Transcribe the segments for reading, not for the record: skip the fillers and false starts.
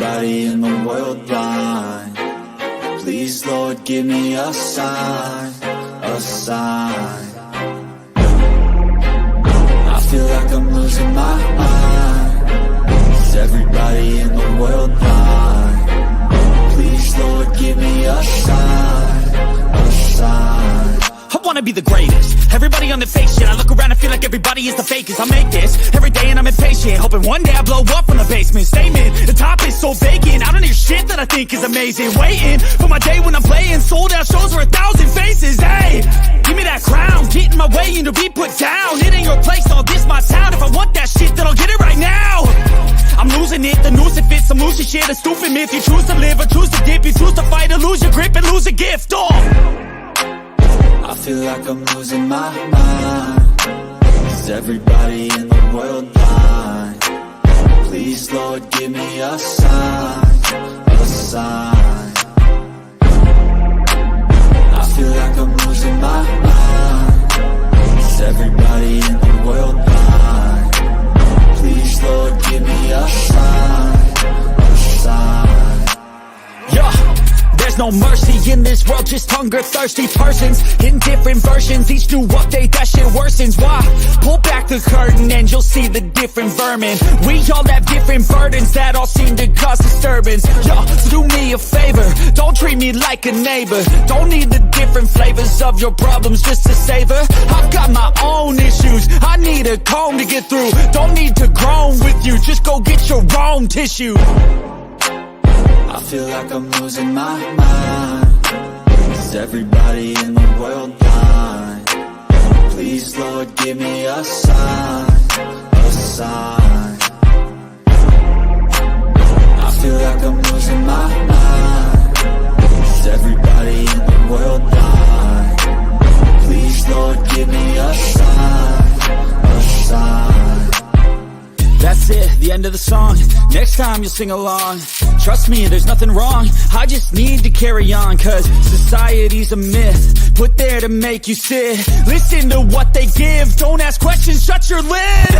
everybody in the world blind? Please, Lord, give me a sign, a sign. I feel like I'm losing my mind. Is everybody in the world blind? Please, Lord, give me a sign, a sign. I wanna be the greatest. Everybody on the fake shit. I look around and feel like everybody is the fakest. I make this every day and I'm impatient, hoping one day I blow up from the basement. Statement, the top is so vacant. I don't hear shit that I think is amazing. Waiting for my day when I'm playing sold out shows for 1,000 faces. Hey, give me that crown, get in my way and to be put down. It ain't your place, all this my town. If I want that shit, then I'll get it right now. I'm losing it, the noose it fits. I'm losing shit, a stupid myth. You choose to live or choose to dip. You choose to fight or lose your grip and lose a gift. I feel like I'm losing my mind. Is everybody in the world blind? Please, Lord, give me a sign, a sign. I feel like I'm losing my mind. Is everybody in the world blind? Please, Lord, give me a sign, a sign. Yeah. There's no mercy in this world, just hunger-thirsty persons in different versions. Each new update, that shit worsens. Why? Pull back the curtain and you'll see the different vermin. We all have different burdens that all seem to cause disturbance. Yo, so do me a favor, don't treat me like a neighbor. Don't need the different flavors of your problems just to savor. I've got my own issues, I need a comb to get through. Don't need to groan with you, just go get your own tissue. I feel like I'm losing my mind. Is everybody in the world blind? Please, Lord, give me a sign, a sign. I feel like I'm losing my mind. Is everybody in the world blind? Please, Lord, give me a sign, a sign. That's it, the end of the song. Next time you'll sing along. Trust me, there's nothing wrong. I just need to carry on, cause society's a myth put there to make you sit. Listen to what they give. Don't ask questions, shut your lid.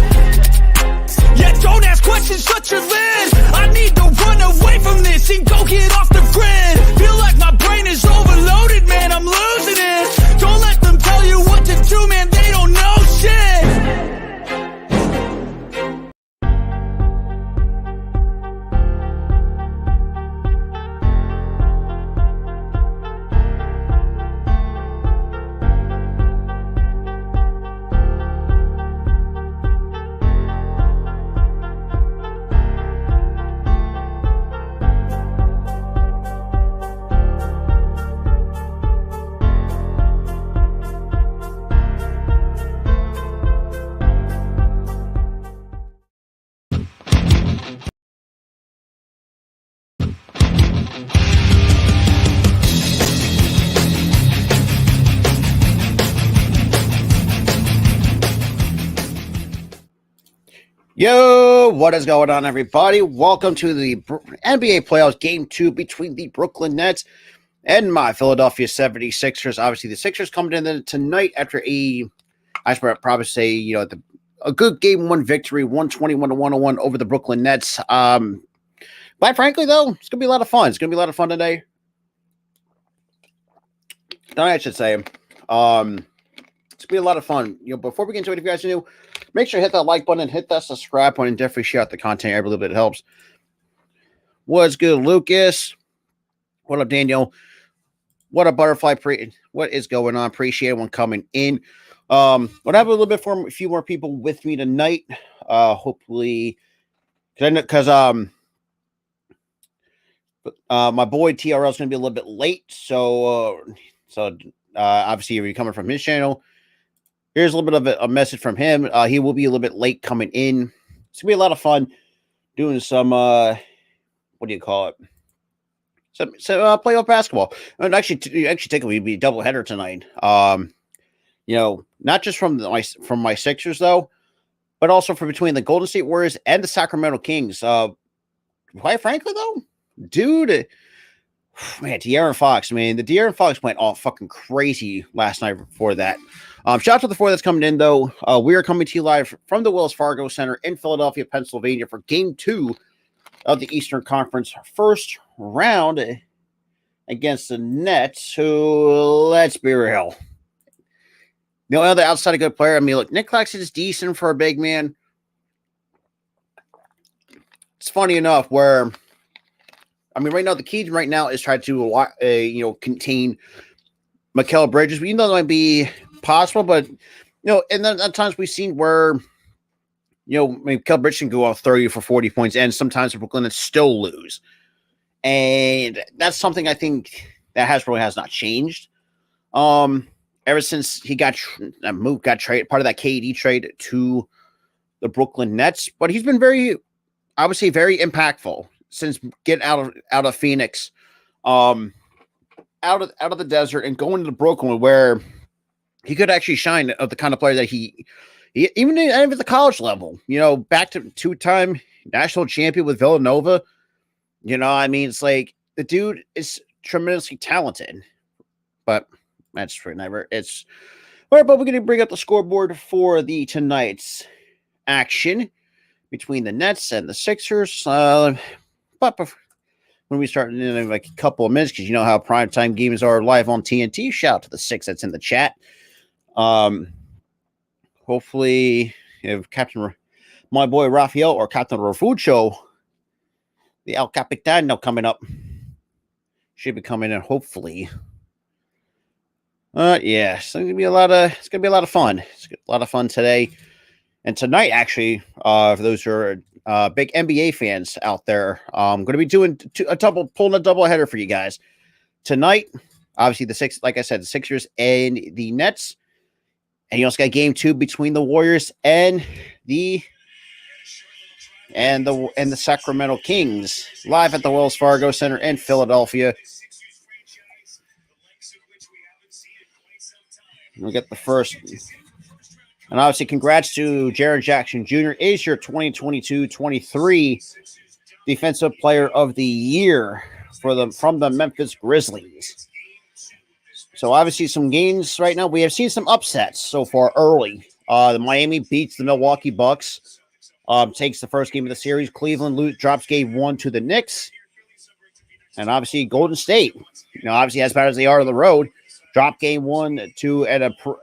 Yeah, don't ask questions, shut your lid. I need to run away from this and go get off the grid. Feel like my brain is overloaded, man, I'm losing it. Don't let them tell you what to do, man, they don't know shit. Yo, what is going on, everybody? Welcome to the NBA playoffs game 2 between the Brooklyn Nets and my Philadelphia 76ers. Obviously, the Sixers coming in tonight after I should probably say, a good game 1 victory, 121-101 over the Brooklyn Nets. But frankly, though, it's going to be a lot of fun. It's going to be a lot of fun today. I should say. It's going to be a lot of fun. Before we get into it, if you guys are new, make sure to hit that like button, hit that subscribe button, and definitely share out the content. Every little bit helps. What's good, Lucas? What up, Daniel? What up, Butterfly? What is going on? Appreciate everyone coming in. We'll have a little bit a few more people with me tonight. Hopefully, because my boy TRL is going to be a little bit late. So obviously, if you're coming from his channel, here's a little bit of a message from him. He will be a little bit late coming in. It's going to be a lot of fun doing some, what do you call it? Some playoff basketball. And actually technically it'd be a doubleheader tonight. Not just from my Sixers, though, but also from between the Golden State Warriors and the Sacramento Kings. Quite frankly, though, dude, man, De'Aaron Fox, man, the De'Aaron Fox went all fucking crazy last night before that. Shout out to the 4 that's coming in, though. We are coming to you live from the Wells Fargo Center in Philadelphia, Pennsylvania for Game 2 of the Eastern Conference first round against the Nets, who, let's be real, the only other outside a good player. I mean, look, Nick Claxton is decent for a big man. It's funny enough where, I mean, right now, the key right now is try to, contain Mikal Bridges. We know that might be possible, but, and then at times we've seen where, Mikal Bridges can go off 30 for 40 points, and sometimes Brooklyn Nets still lose. And that's something I think that has not changed. Ever since he got traded, part of that KD trade to the Brooklyn Nets, but he's been very impactful since getting out of Phoenix, out of the desert and going to Brooklyn, where he could actually shine of the kind of player that he even at the college level, back to two-time national champion with Villanova. I mean, it's like the dude is tremendously talented, but that's for never. It's all right, but we're going to bring up the scoreboard for the tonight's action between the Nets and the Sixers. But when we start in like a couple of minutes, because you know how primetime games are live on TNT. Shout out to the six that's in the chat. Hopefully, if my boy Rafael or Captain Rafucho, the El Capitano coming up, should be coming in hopefully. Yeah, so it's gonna be a lot of fun. It's a lot of fun today and tonight. Actually, for those who are big NBA fans out there, I'm going to be doing pulling a double header for you guys tonight. Obviously, the Sixers and the Nets, and you also got game 2 between the Warriors and the Sacramento Kings live at the Wells Fargo Center in Philadelphia. We'll get the first. And obviously, congrats to Jaren Jackson Jr. is your 2022-23 Defensive Player of the Year from the Memphis Grizzlies. So obviously, some games right now. We have seen some upsets so far early. The Miami beats the Milwaukee Bucks. Takes the first game of the series. Cleveland drops game 1 to the Knicks. And obviously, Golden State, obviously as bad as they are on the road, dropped game 1-2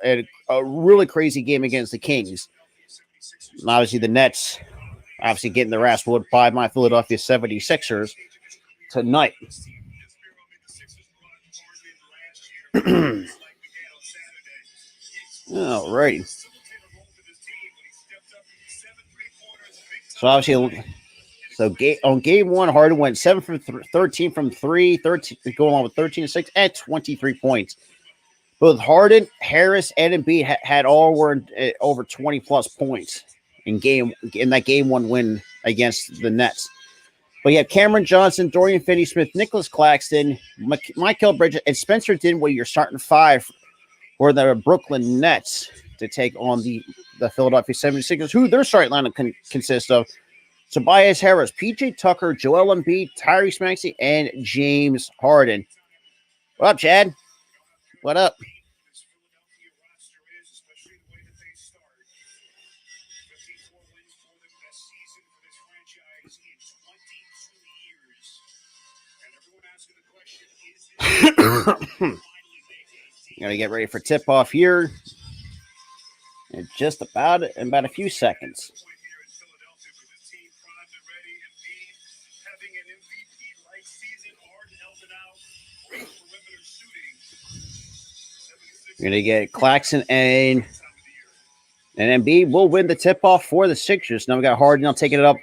at a really crazy game against the Kings. And obviously, the Nets getting their ass whooped by my Philadelphia 76ers tonight. Alrighty. So obviously, on game 1, Harden went 7 for 13 from 3, going on with 13-6 at 23 points. Both Harden, Harris, and Embiid had all were over 20-plus points in that game 1 win against the Nets. But you have Cameron Johnson, Dorian Finney-Smith, Nicholas Claxton, Mikal Bridges, and Spencer Dinwiddie, your starting 5 for the Brooklyn Nets to take on the Philadelphia 76ers, who their starting lineup consists of Tobias Harris, PJ Tucker, Joel Embiid, Tyrese Maxey, and James Harden. What up, Chad? What up? Gotta get ready for tip-off here in about a few seconds. We're going to get Claxton and Embiid will win the tip-off for the Sixers. Now we got Harden now taking it up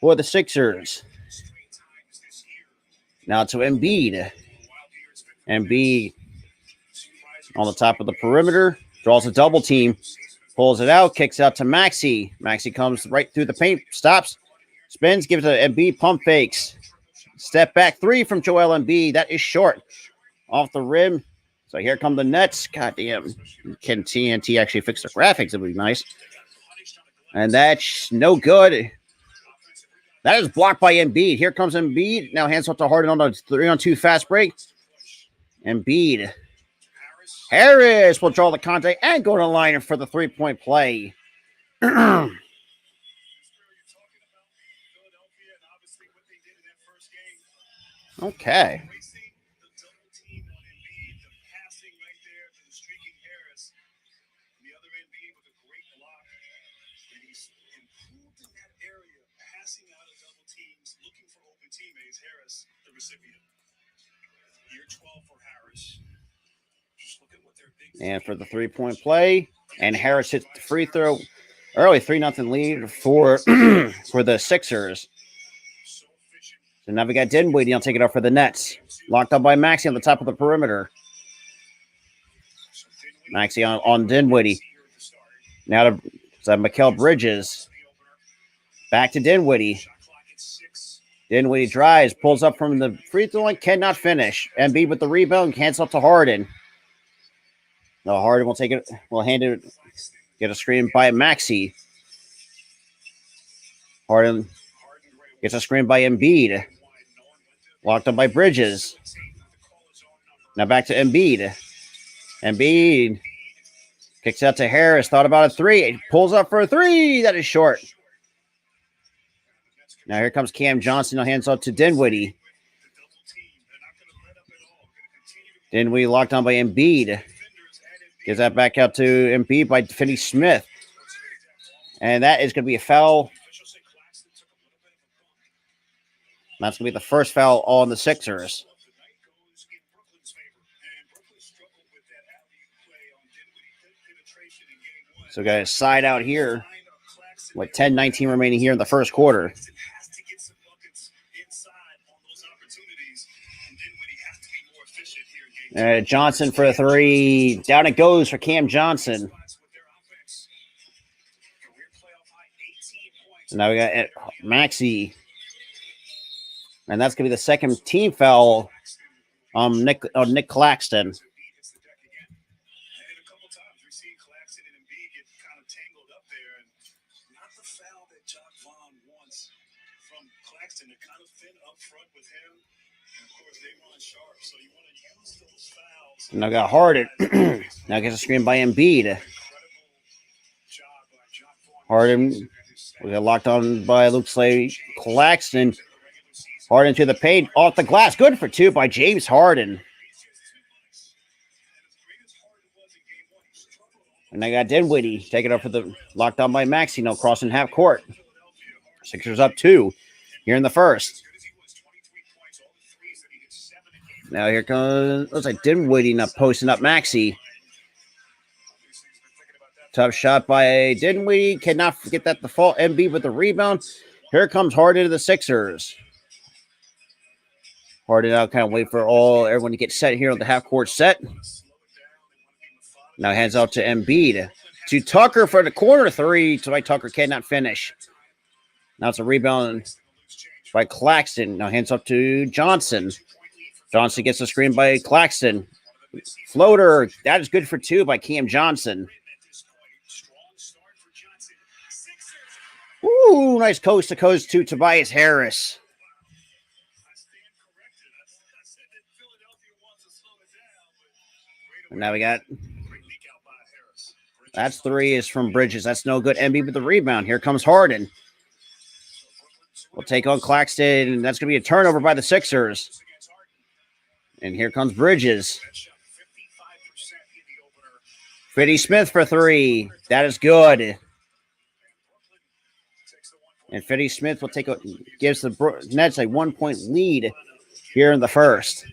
for the Sixers. Now to Embiid. Embiid on the top of the perimeter. Draws a double team. Pulls it out. Kicks out to Maxey. Maxey comes right through the paint. Stops. Spins. Gives it to Embiid. Pump fakes. Step back 3 from Joel Embiid. That is short. Off the rim. So here come the Nets. God damn. Can TNT actually fix the graphics? It would be nice. And that's no good. That is blocked by Embiid. Here comes Embiid. Now hands off to Harden on a 3-on-2 fast break. Embiid. Harris will draw the contact and go to the line for the 3-point play. Okay. And for the 3-point play, and Harris hits the free throw. Early 3-0 lead for for the Sixers. So now we got Dinwiddie. I'll take it up for the Nets. Locked up by Maxey on the top of the perimeter. Maxey on Dinwiddie. Now to Mikal Bridges. Back to Dinwiddie. Dinwiddie drives, pulls up from the free throw line, cannot finish. Embiid with the rebound, hands up to Harden. No, Harden will take it, will hand it, get a screen by Maxey. Harden gets a screen by Embiid. Locked up by Bridges. Now back to Embiid. Embiid kicks out to Harris. Thought about a three. Pulls up for a three. That is short. Now here comes Cam Johnson. Hands out to Dinwiddie. Dinwiddie locked on by Embiid. Gives that back out to Embiid by Finney-Smith. And that is going to be a foul. That's going to be the first foul on the Sixers. So we got a side out here with 10-19 remaining here in the first quarter. Johnson for a three. Down it goes for Cam Johnson. So now we got Maxey. And that's going to be the second team foul on Nick Claxton. Now got Harden. Now gets a screen by Embiid. Harden. We got locked on by looks like Claxton. Harden to the paint. Off the glass. Good for two by James Harden. And I got Dinwiddie. Take it up for the locked on by Maxey. No crossing half court. Sixers up 2 here in the first. Now here comes, looks like Dinwiddie not posting up Maxey. Tough shot by Dinwiddie. Cannot get that default. Embiid with the rebound. Here comes Harden to the Sixers. Harden out, kind of wait for everyone to get set here on the half court set. Now hands out to Embiid. To Tucker for the corner three. So Tucker cannot finish. Now it's a rebound by Claxton. Now hands up to Johnson. Johnson gets the screen by Claxton. Floater. That is good for 2 by Cam Johnson. Ooh, nice coast to coast to Tobias Harris. And now we got, that's 3 is from Bridges. That's no good. Embiid with the rebound. Here comes Harden. We'll take on Claxton. And that's going to be a turnover by the Sixers. And here comes Bridges. Finney-Smith for 3. That is good. And Finney-Smith will gives the Nets a 1-point lead here in the first.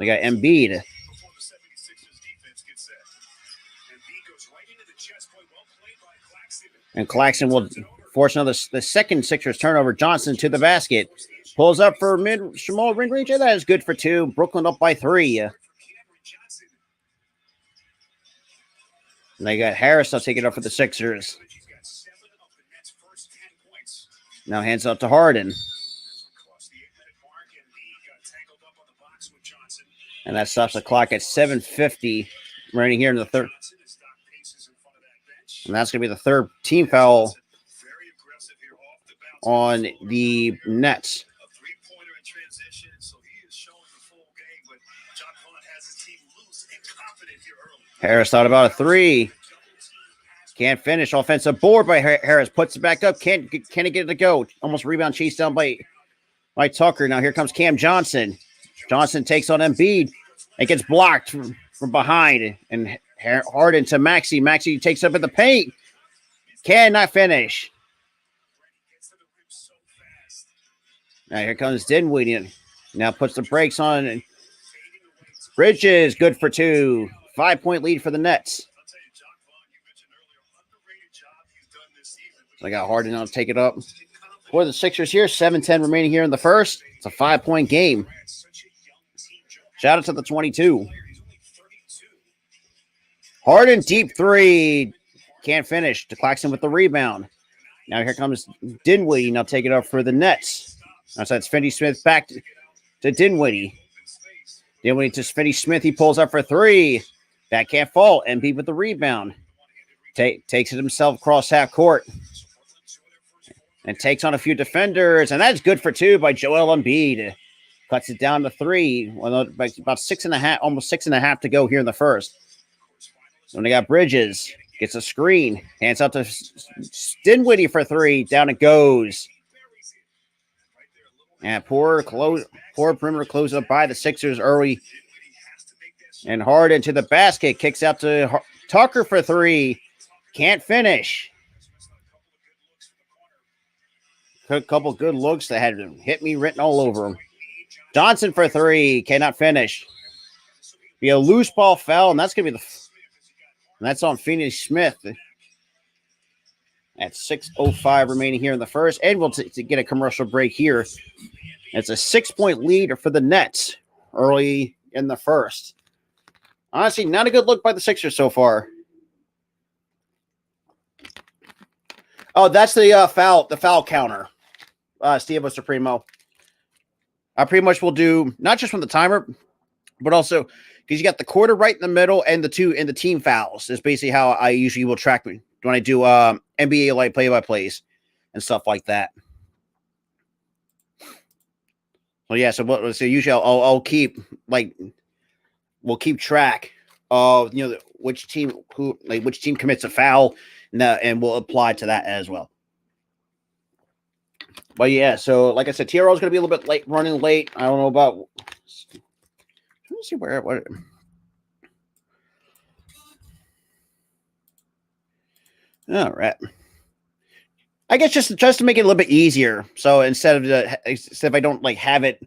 We got Embiid. And Claxton will force the second Sixers turnover. Johnson to the basket. Pulls up for small mid-range. That is good for 2. Brooklyn up by 3. And they got Harris. I'll take it up for the Sixers. Now hands up to Harden. And that stops the clock at 7:50. Running here in the third. And that's going to be the third team foul on the Nets. Harris thought about a 3. Can't finish. Offensive board by Harris. Puts it back up. Can't it get it to go. Almost rebound chased down by by Tucker. Now here comes Cam Johnson. Johnson takes on Embiid and gets blocked from behind. And Harden to Maxey. Maxey takes up in the paint. Cannot finish. Now here comes Dinwiddie. Now puts the brakes on. Bridges, good for 2. 5-point lead for the Nets. So I got Harden now to take it up. For the Sixers here, 7:10 remaining here in the first. It's a 5-point game. Shout out to the 22. Harden, deep 3. Can't finish. To Claxton with the rebound. Now here comes Dinwiddie. Now take it up for the Nets. Now that's Finney-Smith back to Dinwiddie. Dinwiddie to Finney-Smith. He pulls up for 3. That can't fall. Embiid with the rebound. Takes it himself across half court. And takes on a few defenders. And that's good for 2 by Joel Embiid. Cuts it down to 3. Well, about 6.5, almost 6.5 to go here in the first. Then they got Bridges. Gets a screen. Hands out to Dinwiddie for 3. Down it goes. And poor perimeter close up by the Sixers early. And Harden to the basket. Kicks out to Tucker for 3. Can't finish. A couple good looks that had hit me written all over him. Johnson for 3. Cannot finish. Be a loose ball foul, and that's going to be and that's on Finney-Smith. At 6:05 remaining here in the first. And we'll get a commercial break here. It's a 6-point lead for the Nets early in the first. Honestly, not a good look by the Sixers so far. Oh, that's the foul counter. Steve Supremo. I pretty much will do not just from the timer, but also because you got the quarter right in the middle and the team fouls. Is basically how I usually will track when I do NBA like play-by-plays and stuff like that. Well, yeah. So usually I'll keep we'll keep track of which team commits a foul, and we'll apply to that as well. But yeah, so like I said, TRL is going to be a little bit late, running late. I don't know about. Let me see what. All right. I guess just to make it a little bit easier. So instead of I don't have it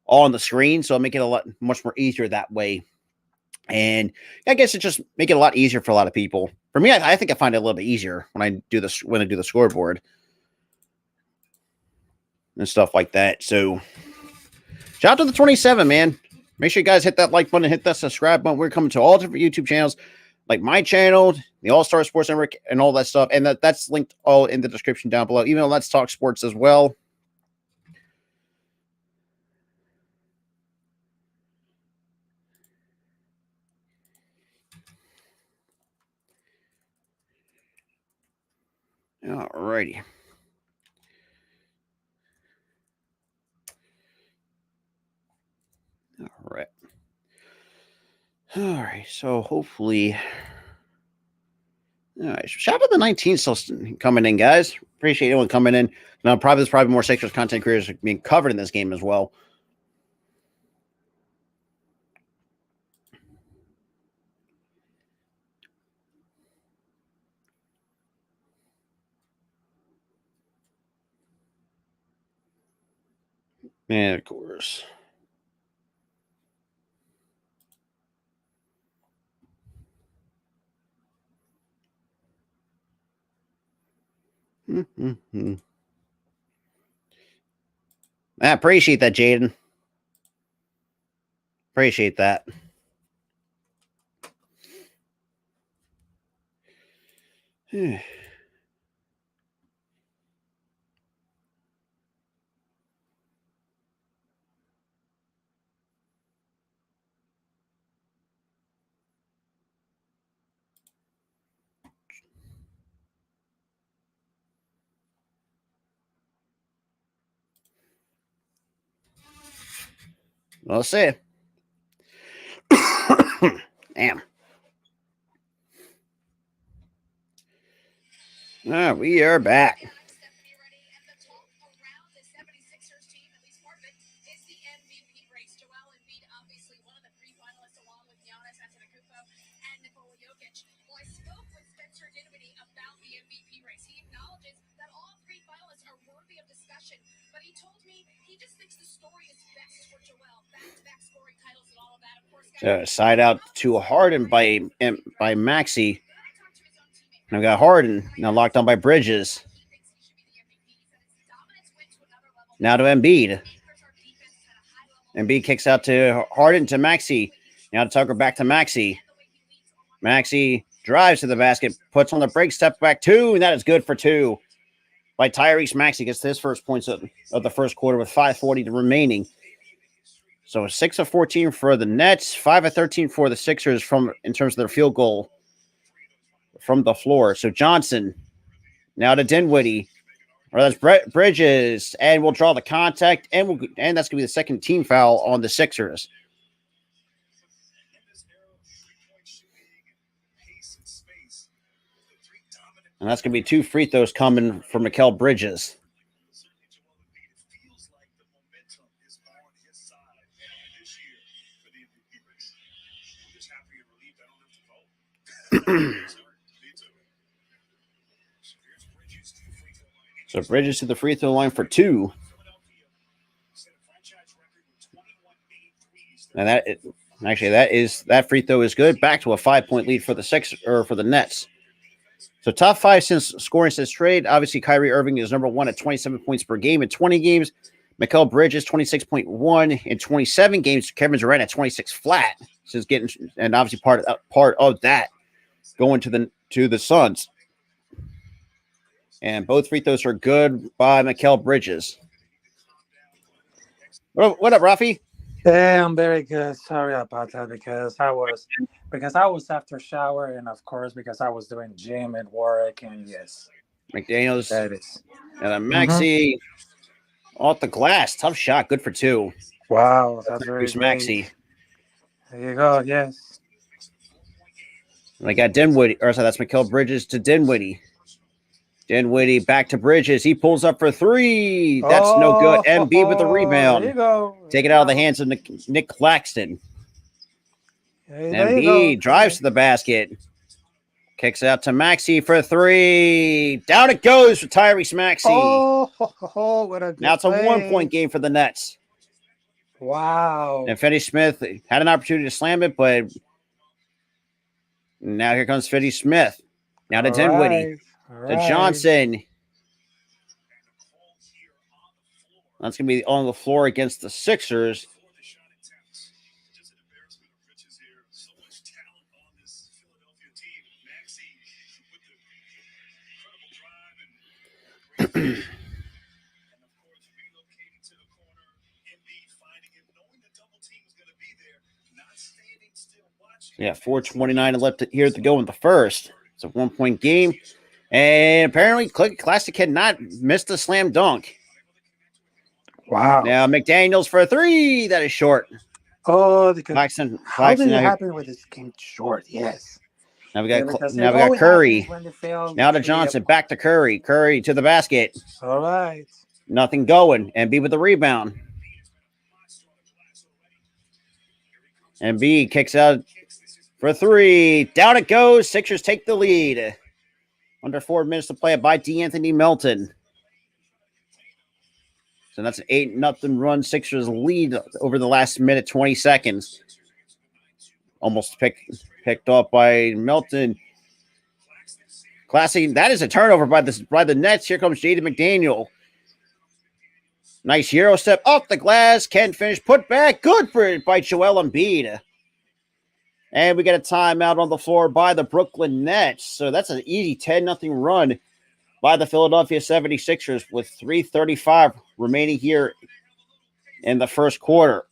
all on the screen, so I'll make it much more easier that way. And I guess it just make it a lot easier for a lot of people. For me, I think I find it a little bit easier when I do the scoreboard and stuff like that. So shout out to the 27, man. Make sure you guys hit that like button, hit that subscribe button. We're coming to all different YouTube channels, like my channel, the All-Star Sports Network, and all that stuff. And that's linked all in the description down below. Even Let's Talk Sports as well. All righty. All right. All right. So hopefully. All right. Shout out to the 19 still coming in, guys. Appreciate anyone coming in. Now, there's probably more Sixers content creators being covered in this game as well. And of course. I appreciate that, Jaden. Appreciate that. We'll see. Damn. We are back. Side out to Harden by Maxey. Now we got Harden now locked on by Bridges. Now to Embiid. Embiid kicks out to Harden to Maxey. Now to Tucker, back to Maxey. Maxey drives to the basket, puts on the break, step back two, and that is good for two by Tyrese Maxey. Gets his first points of the first quarter with 5:40 remaining. So 6 of 14 for the Nets, 5 of 13 for the Sixers in terms of their field goal from the floor. So Johnson now to Dinwiddie. Or that's Bridges, and we'll draw the contact, and that's going to be the second team foul on the Sixers. And that's going to be 2 free throws coming for Mikal Bridges. So Bridges to the free throw line for 2. And that free throw is good. Back to a 5-point lead for the Nets. So top 5 since scoring since trade. Obviously, Kyrie Irving is number 1 at 27 points per game in 20 games. Mikal Bridges 26.1 in 27 games. Kevin Durant at 26 flat. Since getting, and obviously part of that going to the Suns. And both free throws are good by Mikal Bridges. What up, Rafi? Yeah, I'm very good. Sorry about that because I was after shower, and of course because I was doing gym and work, and yes, McDaniels. That is. And then Maxey off the glass, tough shot, good for 2. Wow, that's very great. Maxey. There you go. Yes. And I got Dinwiddie, or sorry, that's Mikal Bridges to Dinwiddie. Dinwiddie back to Bridges. He pulls up for 3. That's no good. Embiid with the rebound. There you go. Take it out of the hands of Nick Claxton. Embiid drives to the basket. Kicks out to Maxey for 3. Down it goes for Tyrese Maxey. What a good now it's a play. 1-point game for the Nets. Wow. And Finney Smith had an opportunity to slam it, but now here comes Finney Smith. Now to Dinwiddie. To Johnson. That's going to be on the floor against the Sixers. Yeah, 4:29 left here to go in the first. It's a 1-point game. And apparently, Classic had not missed a slam dunk. Wow. Now, McDaniels for 3. That is short. Oh, because Claxton how did it happen with this game short? Yes. Now we got Curry. Now to Johnson. Back to Curry. Curry to the basket. All right. Nothing going. Embiid with the rebound. Embiid kicks out for 3. Down it goes. Sixers take the lead. Under 4 minutes to play by D'Anthony Melton. So that's an 8-0 run. Sixers lead over the last minute, 20 seconds. Almost picked up by Melton. Classy. That is a turnover by the Nets. Here comes Jaden McDaniel. Nice Euro step off the glass. Can't finish. Put back. Good for it by Joel Embiid. And we get a timeout on the floor by the Brooklyn Nets. So that's an easy 10-0 run by the Philadelphia 76ers with 3:35 remaining here in the first quarter.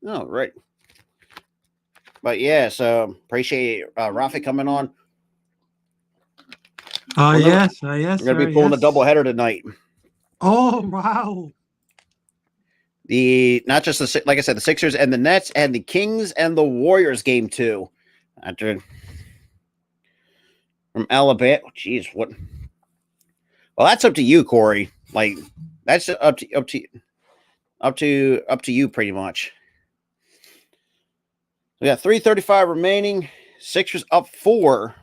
All right. But yeah, so appreciate Rafi coming on. Yes. We're going to be pulling a doubleheader tonight. Oh, wow. Not just like I said, the Sixers and the Nets and the Kings and the Warriors game too. We're from Alabama. Jeez, what? Well, that's up to you, Corey. Like, that's up to you, pretty much. We got 3:35 remaining. Sixers up 4.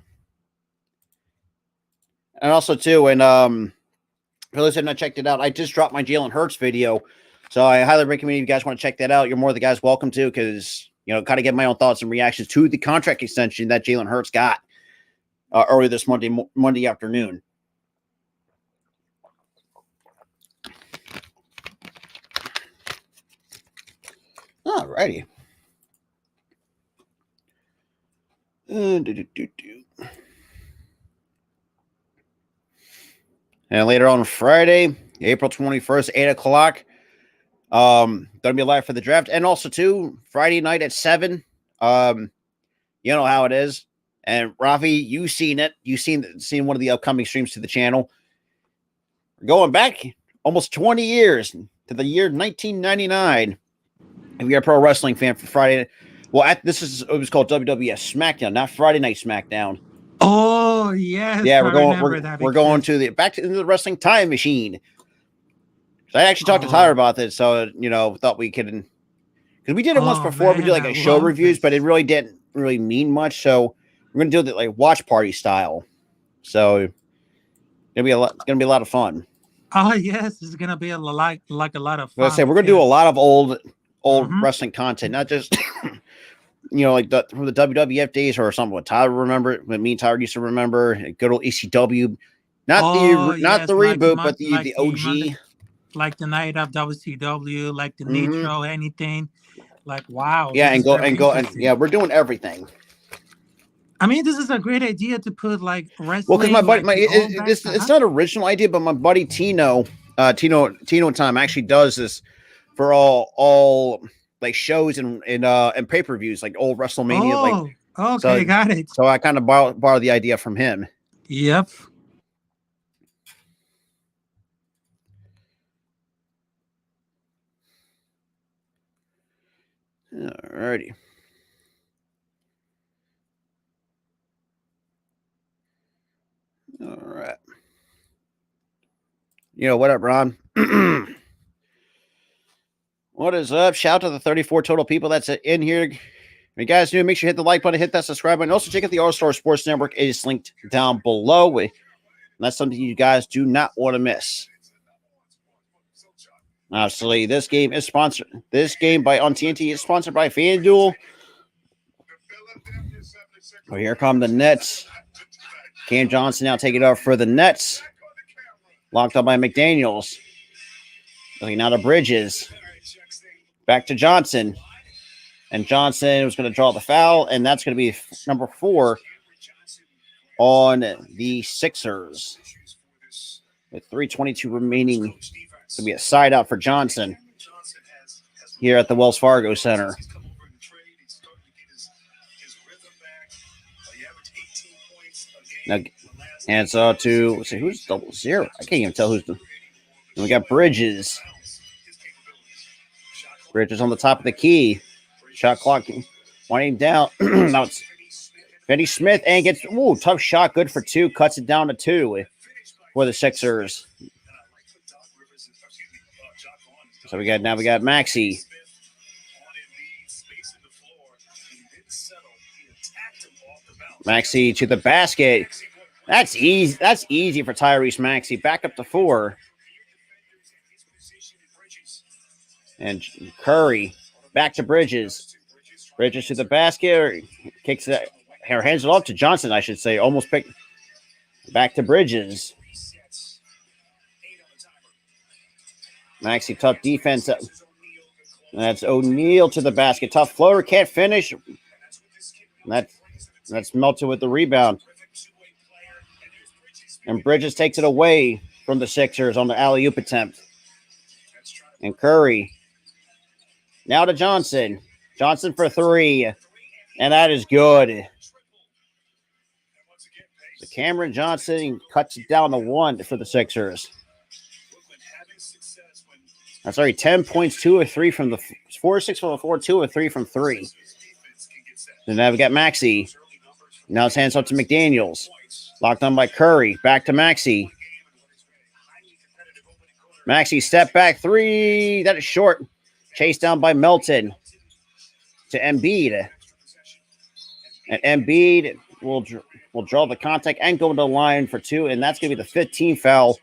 And also, too, and for those who have not checked it out, I just dropped my Jalen Hurts video. So I highly recommend if you guys want to check that out. You're more the guys welcome to, because, kind of get my own thoughts and reactions to the contract extension that Jalen Hurts got earlier this Monday afternoon. All righty. And later on Friday, April 21st, 8 o'clock, going to be live for the draft. And also, too, Friday night at 7. You know how it is. And Rafi, you've seen it. You've seen one of the upcoming streams to the channel. We're going back almost 20 years to the year 1999. If you're a pro wrestling fan for Friday, well, it was called WWF SmackDown, not Friday Night SmackDown. Oh yes, yeah, we're going to back to the wrestling time machine. So I actually talked to Tyler about this, so thought we could, because we did it once before. We did like a show reviews, but it really didn't really mean much. So we're gonna do it like watch party style. So it's gonna be a lot of fun. Oh yes, it's gonna be a lot of fun. Like I said, we're gonna do a lot of old wrestling content, not just like from the WWF days or something. What Tyler remembered, what me and Tyler used to remember, good old ECW, not the reboot, but the OG, like the night of WCW, like the Nitro, anything. Like wow, yeah, and we're doing everything. I mean, this is a great idea to put like wrestling. Well, because my buddy, it's not an original idea, but my buddy Tino Time actually does this for all like shows and pay-per-views, like old WrestleMania. Got it. So I kind of borrowed the idea from him. Yep. Alrighty. All right. What up, Ron? What is up? Shout out to the 34 total people that's in here. If you guys new, make sure you hit the like button, hit that subscribe button. Also, check out the All-Star Sports Network. It is linked down below. And that's something you guys do not want to miss. Obviously, this game by on TNT is sponsored by FanDuel. Oh, here come the Nets. Cam Johnson now taking it over for the Nets. Locked up by McDaniels. Looking out of Bridges. Back to Johnson. And Johnson was going to draw the foul, and that's going to be number 4 on the Sixers. With 3:22 remaining. It's going to be a side out for Johnson here at the Wells Fargo Center. Now, and so let's see, who's 0? I can't even tell who's the. We got Bridges. Bridges on the top of the key. Shot clock winding down. Now it's Benny Smith and gets tough shot, good for 2. Cuts it down to 2 for the Sixers. So we got Maxey. Maxey to the basket. That's easy. That's easy for Tyrese Maxey. Back up to 4. And Curry back to Bridges. Bridges to the basket. Kicks it. Or hands it off to Johnson, I should say. Almost picked. Back to Bridges. Maxey, tough defense. That's O'Neal to the basket. Tough floater. Can't finish. That's melted with the rebound. And Bridges takes it away from the Sixers on the alley-oop attempt. And Curry. Now to Johnson. Johnson for 3. And that is good. So Cameron Johnson cuts it down to 1 for the Sixers. That's 10 points, 2 or 3 from the 4-6 from the 4, 2 or 3 from 3. And now we got Maxey. Now it's hands up to McDaniels. Locked on by Curry. Back to Maxey. Maxey step back three. That is short. Chased down by Melton to Embiid. And Embiid will draw the contact and go to the line for two. And that's going to be the 15th foul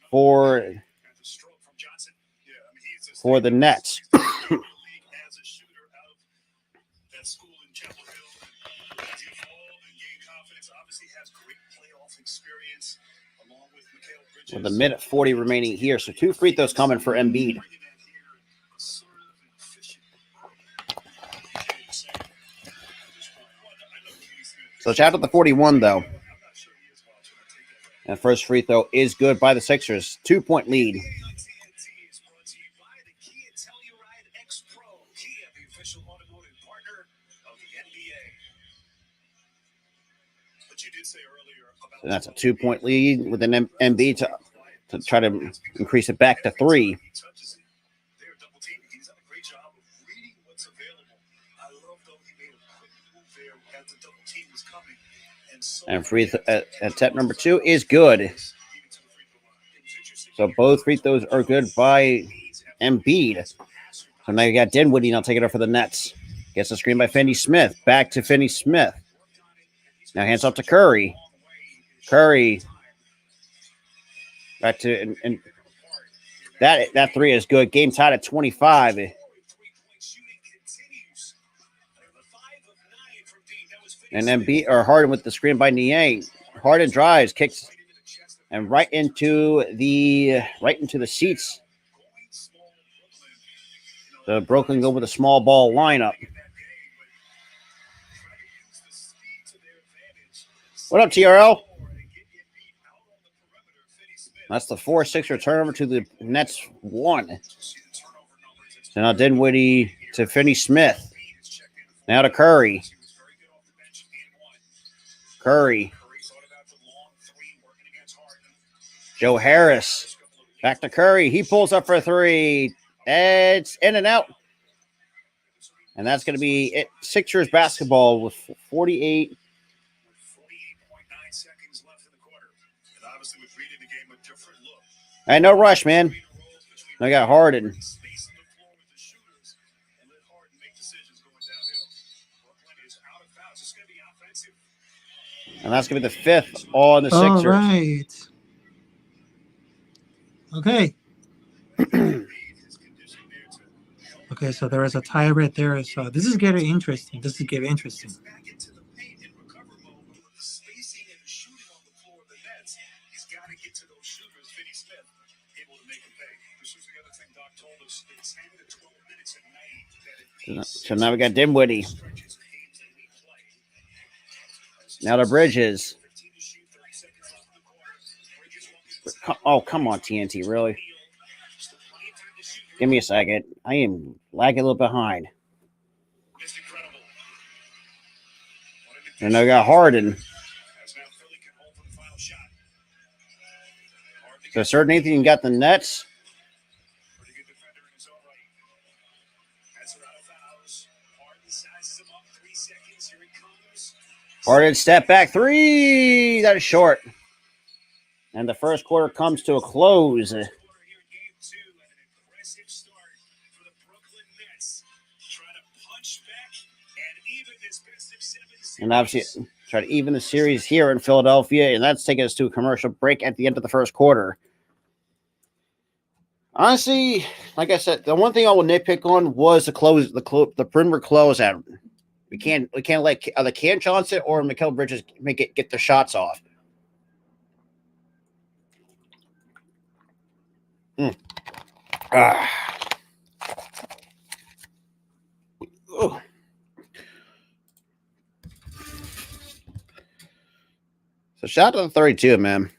for the Nets. With a minute 40 remaining here. So 2 free throws coming for Embiid. So shout out to the 41, though. And first free throw is good by the Sixers. 2-point lead. And that's a 2-point lead with an Embiid to try to increase it back to 3. And free attempt number 2 is good. So both free throws are good by Embiid. So now you got Dinwiddie now taking it for the Nets. Gets a screen by Finney-Smith. Back to Finney-Smith. Now hands off to Curry. Curry. Back to and that 3 is good. Game tied at 25. And then Harden with the screen by Niang. Harden drives, kicks, and right into the seats. So Brooklyn go with a small ball lineup. What up, TRL? That's the 4-6 turnover to the Nets 1. So now Dinwiddie to Finney-Smith. Now to Curry. Curry. Joe Harris. Back to Curry. He pulls up for 3. It's in and out. And that's going to be it. Sixers basketball with 48. Hey, no rush, man. I got Harden. And that's going to be the 5th on the Sixers. All right. Okay. Okay, so there is a tie right there. So this is getting interesting. So now we got Dinwiddie. Now to Bridges. Oh, come on, TNT, really? Give me a second. I am lagging a little behind. And I got Harden. So certain anything got the Nets. Harden step back 3. That is short. And the first quarter comes to a close. And obviously try to even the series here in Philadelphia, and that's taking us to a commercial break at the end of the first quarter. Honestly, like I said, the one thing I will nitpick on was the perimeter closeout. We can't let either Cam Johnson or Mikal Bridges get their shots off. So shout out to the 32, man.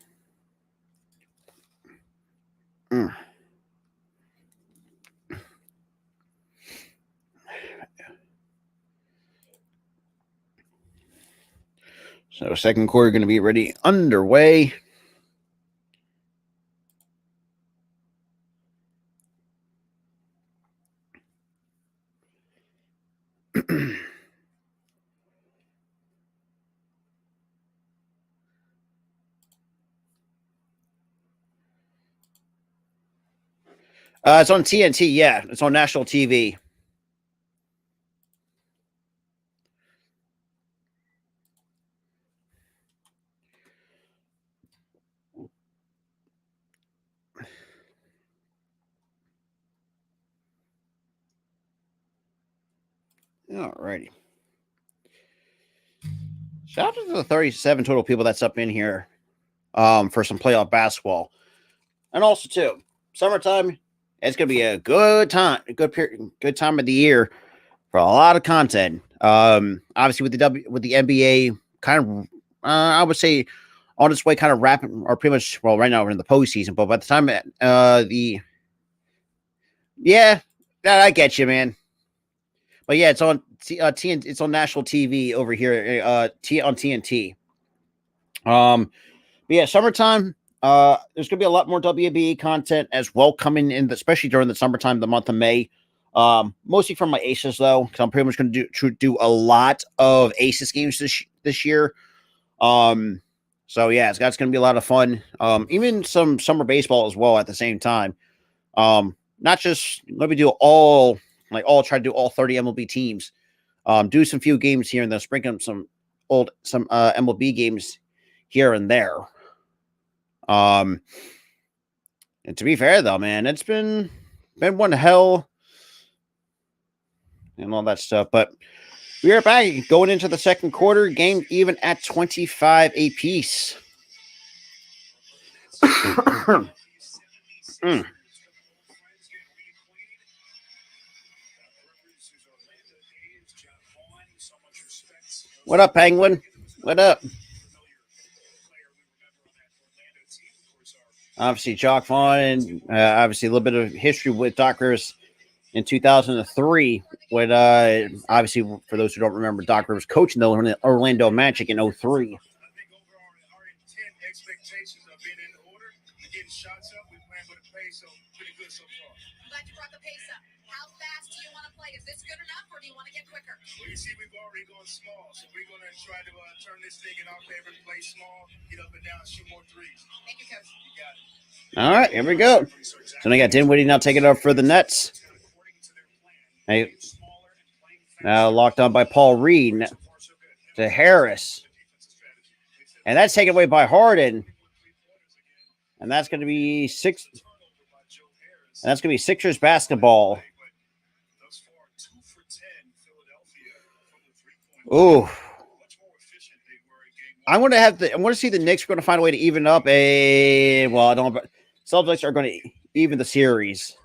So second quarter going to be ready underway. It's on TNT. Yeah, it's on national TV. Alrighty. Shout out to the 37 total people that's up in here for some playoff basketball. And also, too, summertime, it's going to be a good time, good time of the year for a lot of content. Obviously, with the NBA kind of, I would say, on its way kind of wrapping, or pretty much, well, right now we're in the postseason, but by the time yeah, I get you, man. But yeah, it's on TNT, it's on national TV over here, on TNT. But yeah, summertime. There's gonna be a lot more WNBA content as well coming in, especially during the summertime, the month of May. Mostly from my Aces though, because I'm pretty much gonna do a lot of Aces games this year. So yeah, it's gonna be a lot of fun. Even some summer baseball as well at the same time. Not just let me do all try to do all 30 MLB teams. Do some few games here and then sprinkle some MLB games here and there. And to be fair though, man, it's been one hell and all that stuff. But we are back going into the second quarter, game even at 25 apiece. What up, Penguin? What up? Obviously, Jock Vaughn, obviously a little bit of history with Doc Rivers in 2003. When obviously, for those who don't remember, Doc Rivers coaching the Orlando Magic in 03. Expectations have been in order. We're getting shots up. We're playing with a pace, so pretty good so far. Glad you brought the pace up. How fast do you want to play? Is this good enough, or do you want to get quicker? Well, you see, we've already gone small, so we're going to try to turn this thing in our favor, play small, get up and down, shoot more threes. Thank you, Coach. You got it. All right, here we go. So I got Dinwiddie now taking it up for the Nets. Hey, now locked on by Paul Reed to Harris. And that's taken away by Harden. And that's going to be Sixers basketball. Ooh. I want to see the Knicks are going to find a way to even up I don't know. Celtics are going to even the series.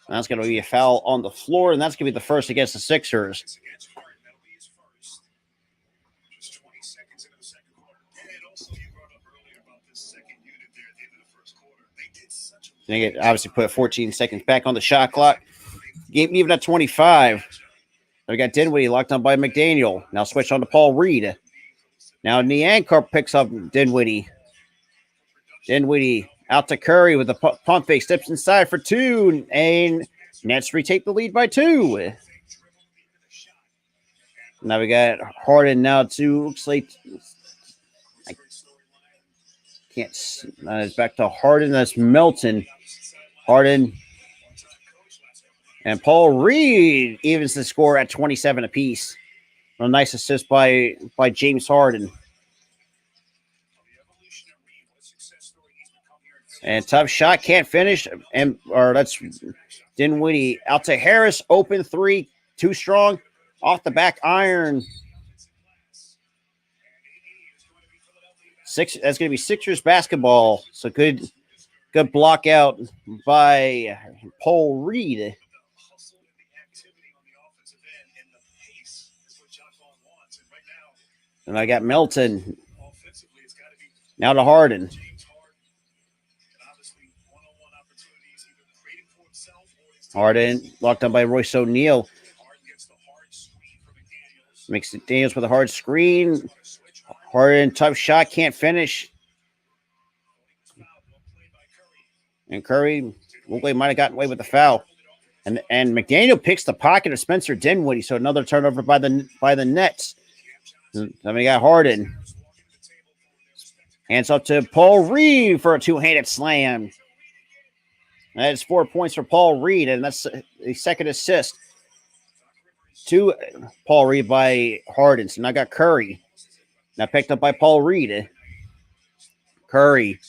That's going to be a foul on the floor, and that's going to be the first against the Sixers. They get obviously put 14 seconds back on the shot clock. Game even at 25. We got Dinwiddie locked on by McDaniel. Now switch on to Paul Reed. Now Niankar picks up Dinwiddie. Dinwiddie out to Curry with a pump fake. Steps inside for two. And Nets retake the lead by 2. Now we got Harden now to looks like I can't. It's back to Harden. That's Melton. Harden and Paul Reed evens the score at 27 apiece. A nice assist by James Harden. And tough shot, can't finish. That's Dinwiddie out to Harris. Open 3, too strong. Off the back iron. That's going to be Sixers basketball. So good block out by Paul Reed. And I got Melton. Now to Harden. Harden locked on by Royce O'Neal. Makes it Daniels with a hard screen. Harden, tough shot, can't finish. And Curry might have gotten away with the foul. And McDaniel picks the pocket of Spencer Dinwiddie, so another turnover by the Nets. Then we got Harden. Hands up to Paul Reed for a two-handed slam. That is 4 points for Paul Reed, and that's the second assist to Paul Reed by Harden. So now got Curry. Now picked up by Paul Reed. Curry.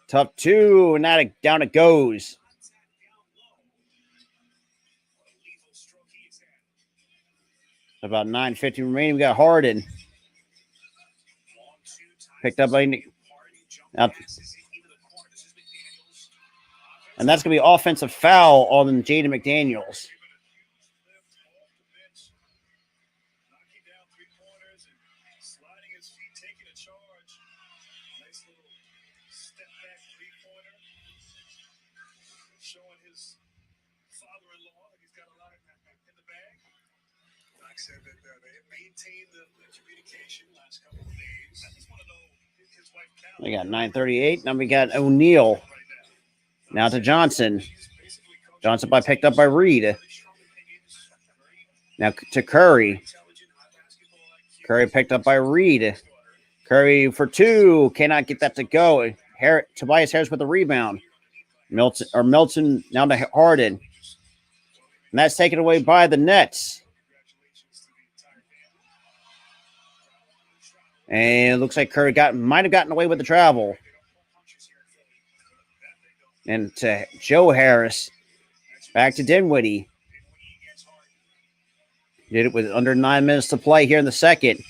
Tough two, and now down it goes. About 9:50 remaining. We got Harden. Picked up by now, and that's going to be offensive foul on Jaden McDaniels. Showing his father-in-law that he's got a lot in the bag. Doc said that they have maintained the communication last couple of days. I just want to know his wife Cal. We got 9:38. Now we got O'Neal. Now to Johnson. Johnson picked up by Reed. Now to Curry. Curry picked up by Reed. Curry for two. Cannot get that to go. Tobias Harris with the rebound. Milton now to Harden. And that's taken away by the Nets. And it looks like Curry might have gotten away with the travel. And to Joe Harris. Back to Dinwiddie. Did it with under 9 minutes to play here in the second.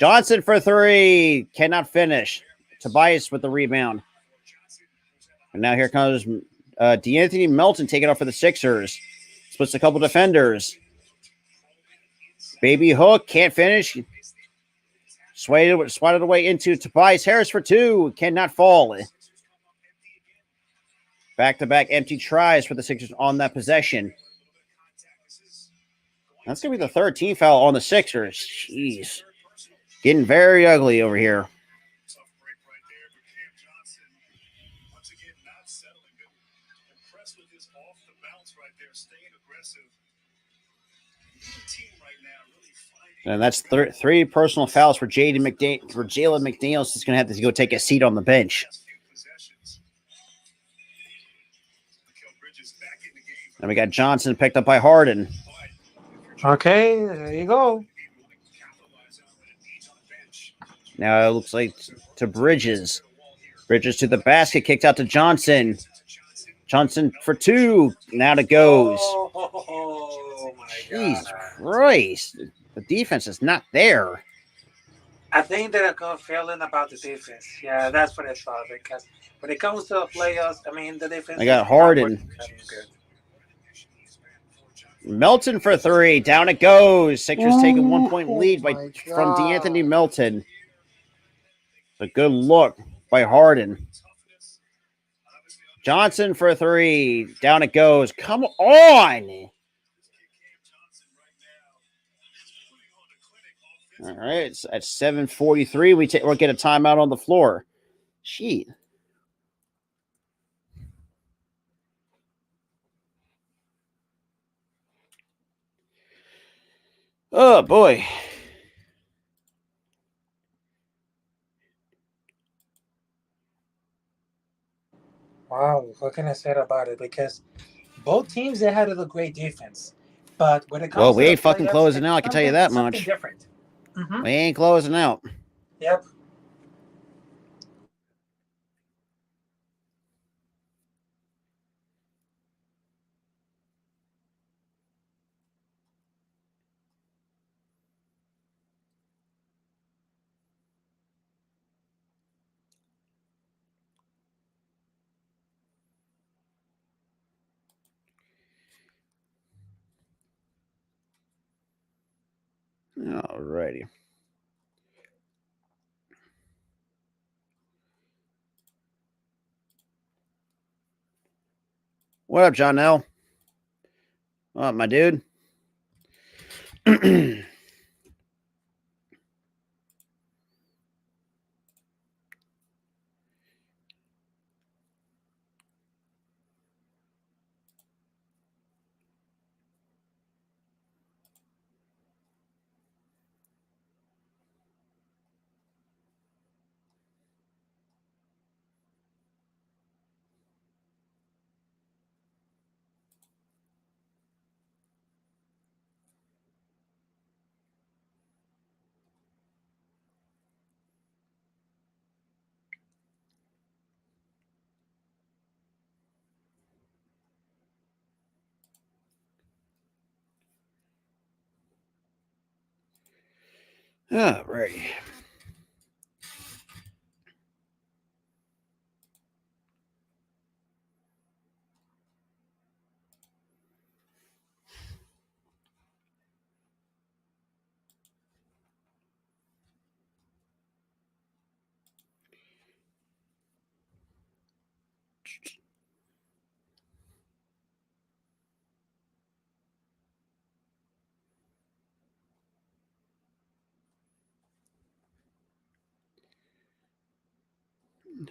Johnson for three. Cannot finish. Tobias with the rebound. And now here comes DeAnthony Melton taking off for the Sixers. Splits a couple defenders. Baby hook. Can't finish. Swatted away into Tobias Harris for two. Cannot fall. Back-to-back empty tries for the Sixers on that possession. That's going to be the third team foul on the Sixers. Jeez. Getting very ugly over here. And that's three personal fouls for Jalen McDaniels. He's going to have to go take a seat on the bench. And we got Johnson picked up by Harden. Okay, there you go. Now it looks like to Bridges. Bridges to the basket, kicked out to Johnson. Johnson for two. Now it goes. Oh my Jesus God. Christ. The defense is not there. I think they're feeling about the defense. Yeah, that's what I thought. Because when it comes to the playoffs, I mean, the defense. I got Harden. Melton for three. Down it goes. Sixers take a 1 point lead from DeAnthony Melton. A good look by Harden. Johnson for three. Down it goes. Come on. All right. It's at 7:43. We'll get a timeout on the floor. Shit. Oh, boy. Wow, what can I say about it? Because both teams, they had a great defense. But when it comes Well, to we the ain't fucking playoffs, closing it's out. I can tell you that something much. different. Mm-hmm. We ain't closing out. Yep. All righty. What up, John L? What up, my dude? All right.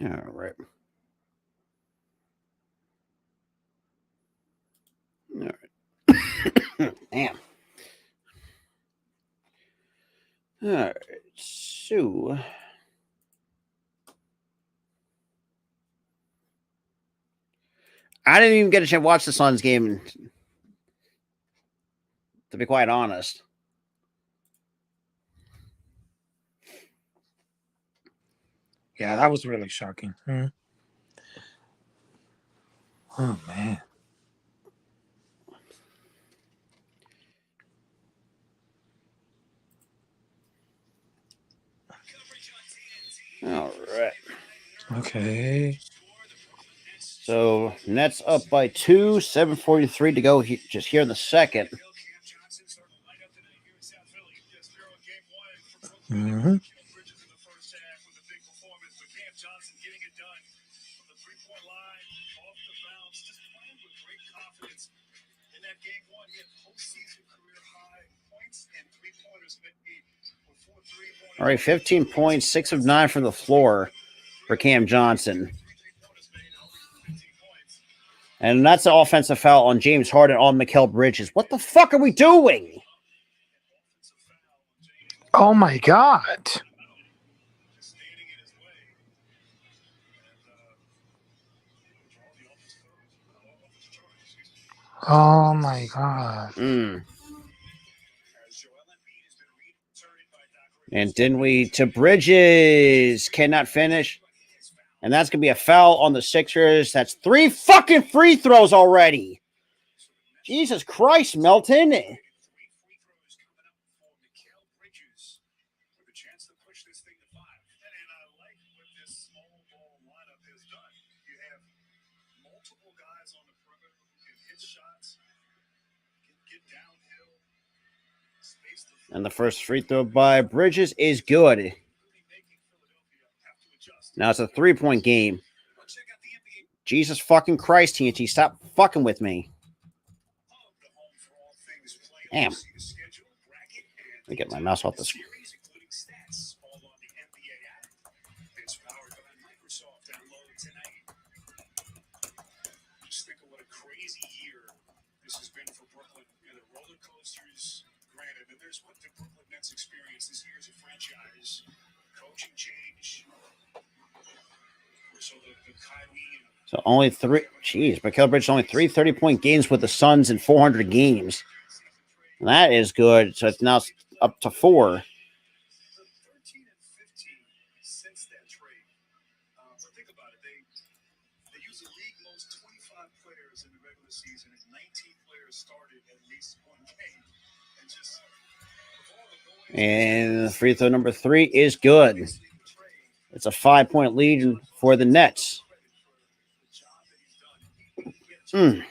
All right. All right. Damn. All right. So. I didn't even get a chance to watch the Suns game, to be quite honest. Yeah, that was really shocking. Oh man. All right. Okay. So Nets up by 2, 7:43 to go. Just here in the second. Mm-hmm. All right, 15 points, 6 of 9 from the floor for Cam Johnson. And that's an offensive foul on James Harden on Mikal Bridges. What the fuck are we doing? Oh my God. Oh my God. And Dinwiddie to Bridges. Cannot finish. And that's going to be a foul on the Sixers. That's 3 fucking free throws already. Jesus Christ, Melton. And the first free throw by Bridges is good. Now it's a 3-point game. Jesus fucking Christ, TNT. Stop fucking with me. Damn. Let me get my mouse off the screen. Just think of what a crazy year this has been for Brooklyn. The roller coasters, granted, and there's what the Brooklyn Nets experience this year as a franchise. Coaching change. So only 3. Jeez, Mikal Bridges only 3 30-point games with the Suns in 400 games. And that is good. So it's now up to 4. 13 and 15 since that trade. But think about it. They use the league most 25 players in the regular season, and 19 players started at least one game. And free throw number 3 is good. It's a 5-point lead for the Nets. And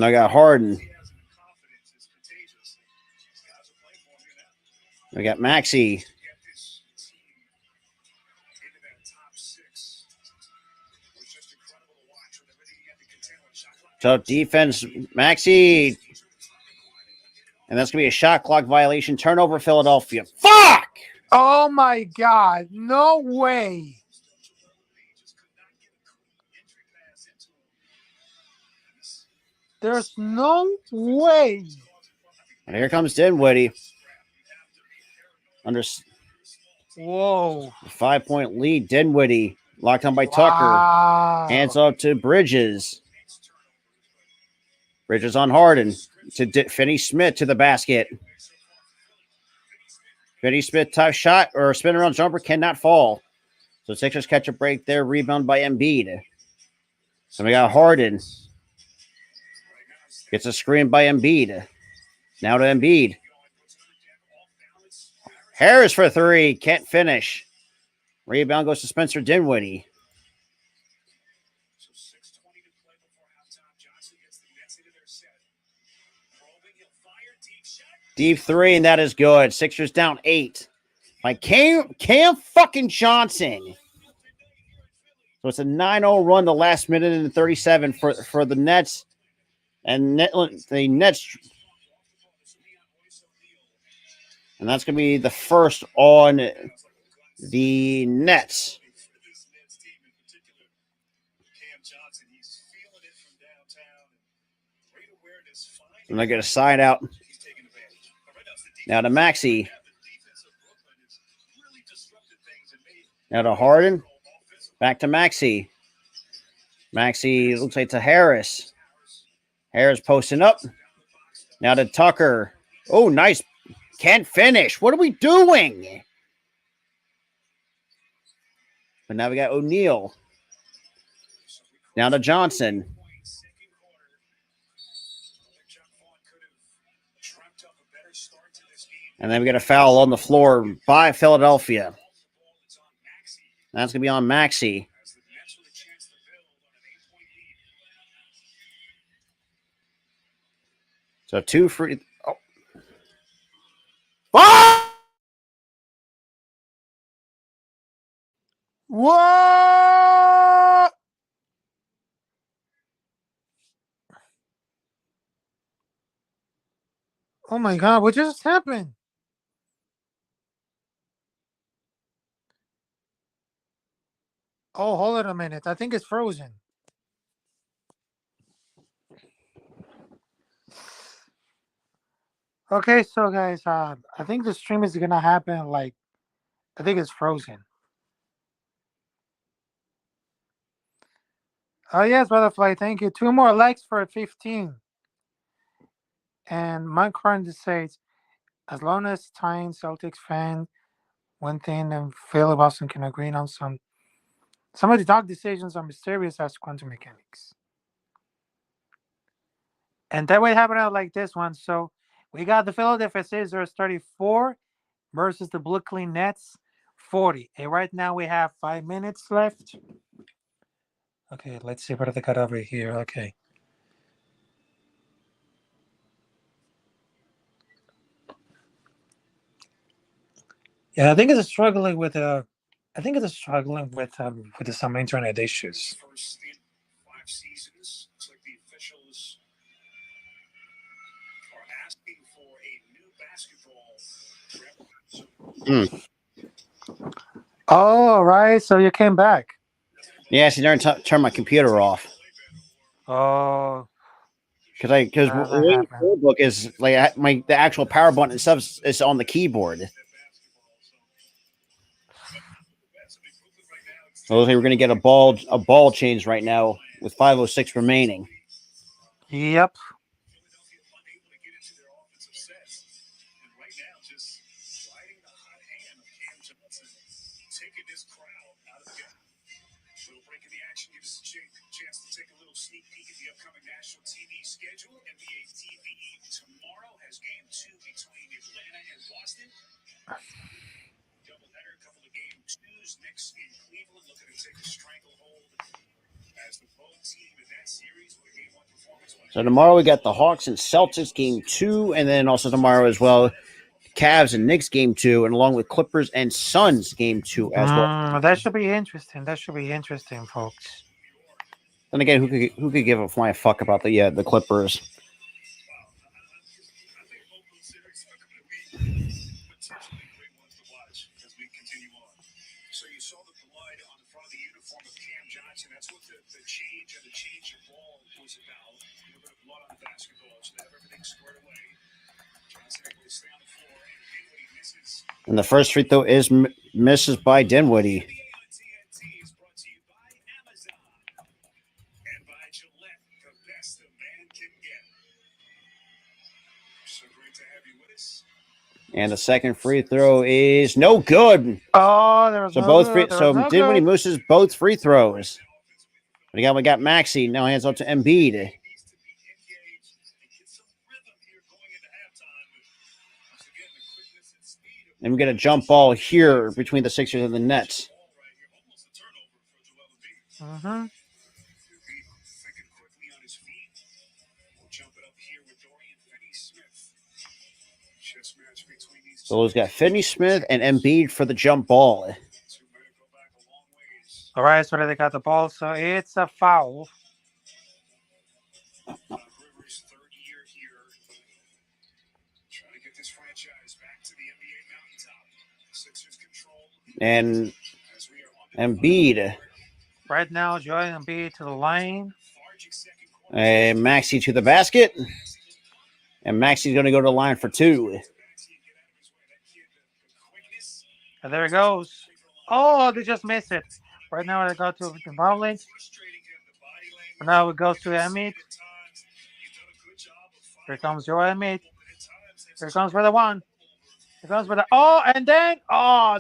I got Harden. We got Maxey. So defense, Maxey. And that's going to be a shot clock violation. Turnover, Philadelphia. Fuck! Oh my God. No way. There's no way. And here comes Dinwiddie. Under Whoa. 5-point lead. Dinwiddie locked on by Wow. Tucker. Hands up to Bridges. Bridges on Harden to Finney-Smith to the basket. Finney-Smith tough shot or spin around jumper cannot fall. So Sixers catch a break there. Rebound by Embiid. So we got Harden. Gets a screen by Embiid. Now to Embiid. Harris for three. Can't finish. Rebound goes to Spencer Dinwiddie. So 6:20 to play before halftime. Johnson gets the Nets into their set. Probing, he'll fire deep shot. Deep three, and that is good. Sixers down 8. By Cam fucking Johnson. So it's a 9-0 run the last minute and 37 for the Nets. And the Nets. And that's going to be the first on the Nets. This Nets team in particular, Cam Johnson, he's feeling it from downtown. Great awareness. And I get a side out. He's taking advantage. Right now, it's the defense. Now to Maxey. The defense of Brooklyn has really disrupted things and made Now to Harden. Back to Maxey. Maxey looks like to Harris. Harris posting up. Now to Tucker. Oh, nice. Can't finish. What are we doing? But now we got O'Neal. Now to Johnson. And then we got a foul on the floor by Philadelphia. That's going to be on Maxey. So 2 free. Oh. Ah! What? Oh my God! What just happened? Oh, hold on a minute. I think it's frozen. Okay, so guys, I think the stream is gonna happen like I think it's frozen. Oh yes, Butterfly, thank you. 2 more likes for 15. And Mike Carter says, as long as Tyne Celtics fan, one thing and Phil Boston can agree on some of the dark decisions are mysterious as quantum mechanics. And that would happen out like this one. So we got the Philadelphia Sixers 34 versus the Brooklyn Nets 40. And right now we have 5 minutes left. Okay, let's see what they got over here. Okay. Yeah, I think it's struggling with some internet issues. first stint, 5 seasons. Looks like the officials are asking for a new basketball. Oh, right. So you came back. Yeah, see, I turn my computer off. Oh, Because book is like the actual power button and stuff is on the keyboard. So we're going to get a ball change right now with 5:06 remaining. Yep. Chance to take a little sneak peek at the upcoming national TV schedule. NBA TV tomorrow has game 2 between Atlanta and Boston. Doubleheader, a couple of game 2s. Knicks in Cleveland looking to take a stranglehold as the home team in that series with a game 1 performance. So tomorrow we got the Hawks and Celtics game 2, and then also tomorrow as well, Cavs and Knicks game 2, and along with Clippers and Suns game 2 as well. That should be interesting. That should be interesting, folks. Then again, who could give a flying fuck about the Clippers? So you saw the blood on the front of the uniform of Cam Johnson. That's what the change of ball was about. A little bit of blood on the basketball, so they have everything squared away. Johnson able to stay on the floor, and Dinwiddie misses. And the first free throw is misses by Dinwiddie. And the second free throw is no good. Oh, there was Dinwiddie misses both free throws. But again, we got Maxey now hands up to Embiid. And we get a jump ball here between the Sixers and the Nets. Mm-hmm. Thinking quickly on his feet. We'll jump it up here with Dorian Finney-Smith. Chess match between these two. So he's got Finney-Smith and Embiid for the jump ball. Two men go back a long ways. All right, so they got the ball, so it's a foul. Rivers' third year here. Trying to get this franchise back to the NBA mountaintop. Sixers control. And As we are under Embiid Right now, Joel Embiid to the line. lethargic second quarter. and Maxey to the basket. And Maxey's going to go to the line for two. Maxey, get out of his way. That kid, the quickness. And there it goes. Oh, they just missed it. Right now, they go to the bowling. Frustrating him, the body language. Now it goes to Embiid. At times, he's done a good job of Here fighting. comes Joel Embiid. At times, Here comes for the one. Here comes for the and then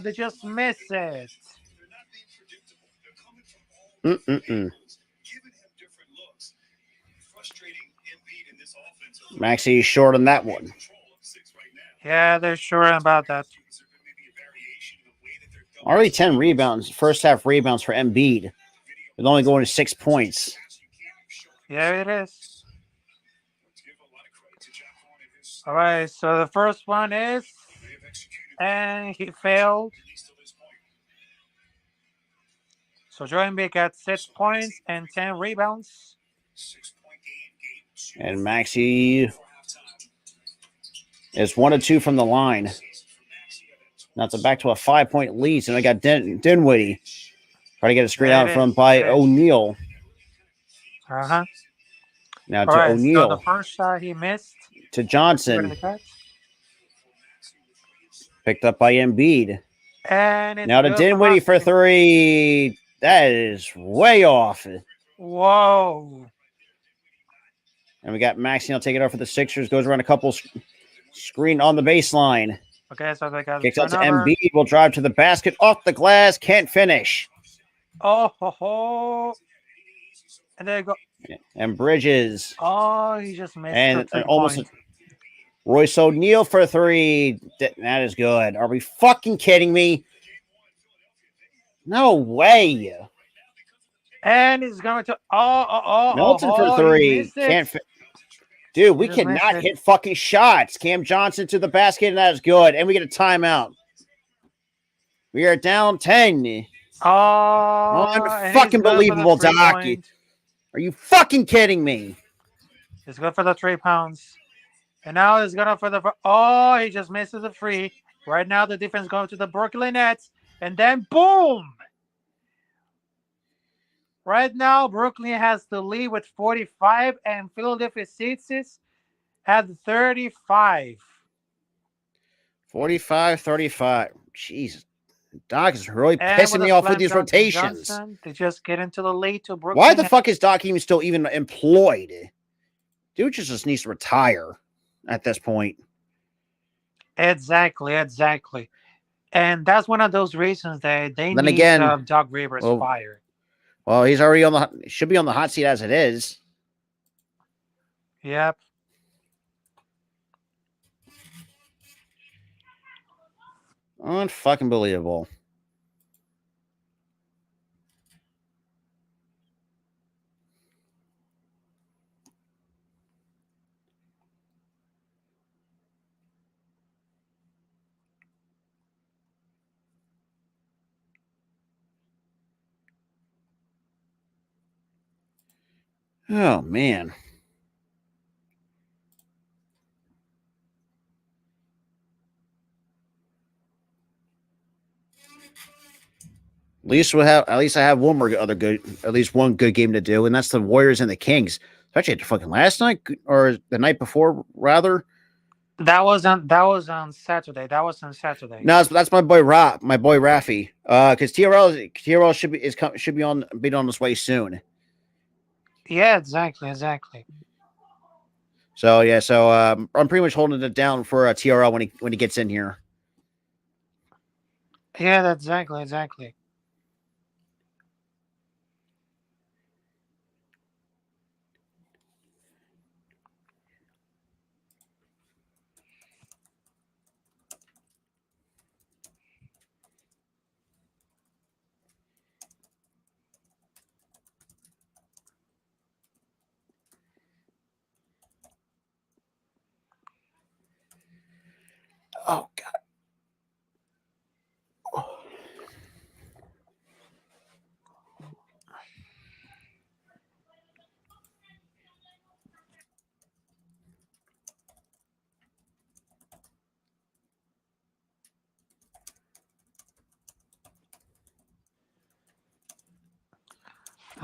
they just miss it. they're not being predictable. They're coming from all different angles, giving him different looks. Frustrating Embiid in this offense. Maxey's short on that one. Control of six right now. Yeah, they're sure about that. Is there maybe a variation in the way that they're going? Already 10 rebounds. First half rebounds for Embiid. With only going to 6 points. Yeah, it is. Give a lot of credit to Jack Horn and his All right, so the first one is, they have executed and he failed. at least to this point. So Joel Embiid got 6 points and 10 rebounds. 6-point game 2 And Maxey before halftime. is 1 of 2 from the line. Now it's back to a 5-point lead. And I got Dinwiddie. Try to get a screen There out it from is. by There it is. O'Neal. Uh-huh. Now All to right, so O'Neal. the first shot he missed. To Where Johnson. did it catch? Picked up by Embiid. And it's Now to good Dinwiddie for Maxey. 3. That is way off. Whoa. And we got Maxey now taking it off for the Sixers. Goes around a couple screen on the baseline. Okay, so they got Kicks out to turnover. Embiid. Will drive to the basket. Off the glass. Can't finish. Oh, ho, ho. And there you go. And Bridges. Oh, he just missed And the 3 almost point. Royce O'Neal for 3. That is good. Are we fucking kidding me? No way. And he's going to Milton he for 3. missed it. Can't Dude, we He just missed cannot it. hit fucking shots. Cam Johnson to the basket, and that is good. And we get a timeout. We are down 10. Oh, and he's good Fucking for the believable, 3 Doc. point. Are you fucking kidding me? He's good for the 3 pounds. And now he's going for the he just misses the free. Right now the defense going to the Brooklyn Nets. And then boom. Right now, Brooklyn has the lead with 45, and Philadelphia Sixers at 35. 45-35. Jesus. Doc is really And pissing with me a off with slam these dunk to rotations. Johnson, they just get into the lead to Brooklyn. Why the fuck is Doc even still even employed? Dude just needs to retire at this point. Exactly. And that's one of those reasons that they Then need again, to have Doc Rivers well, fired. Well, he's already should be on the hot seat as it is. Yep. Unfucking believable. Oh, man. At least I have one more at least one good game to do, and that's the Warriors and the Kings. Actually, fucking last night or the night before, rather. That was on Saturday. No, that's my boy Rafi. Because TRL should be on his way soon. Yeah, exactly. So yeah, I'm pretty much holding it down for TRL when he gets in here. Yeah, that's exactly.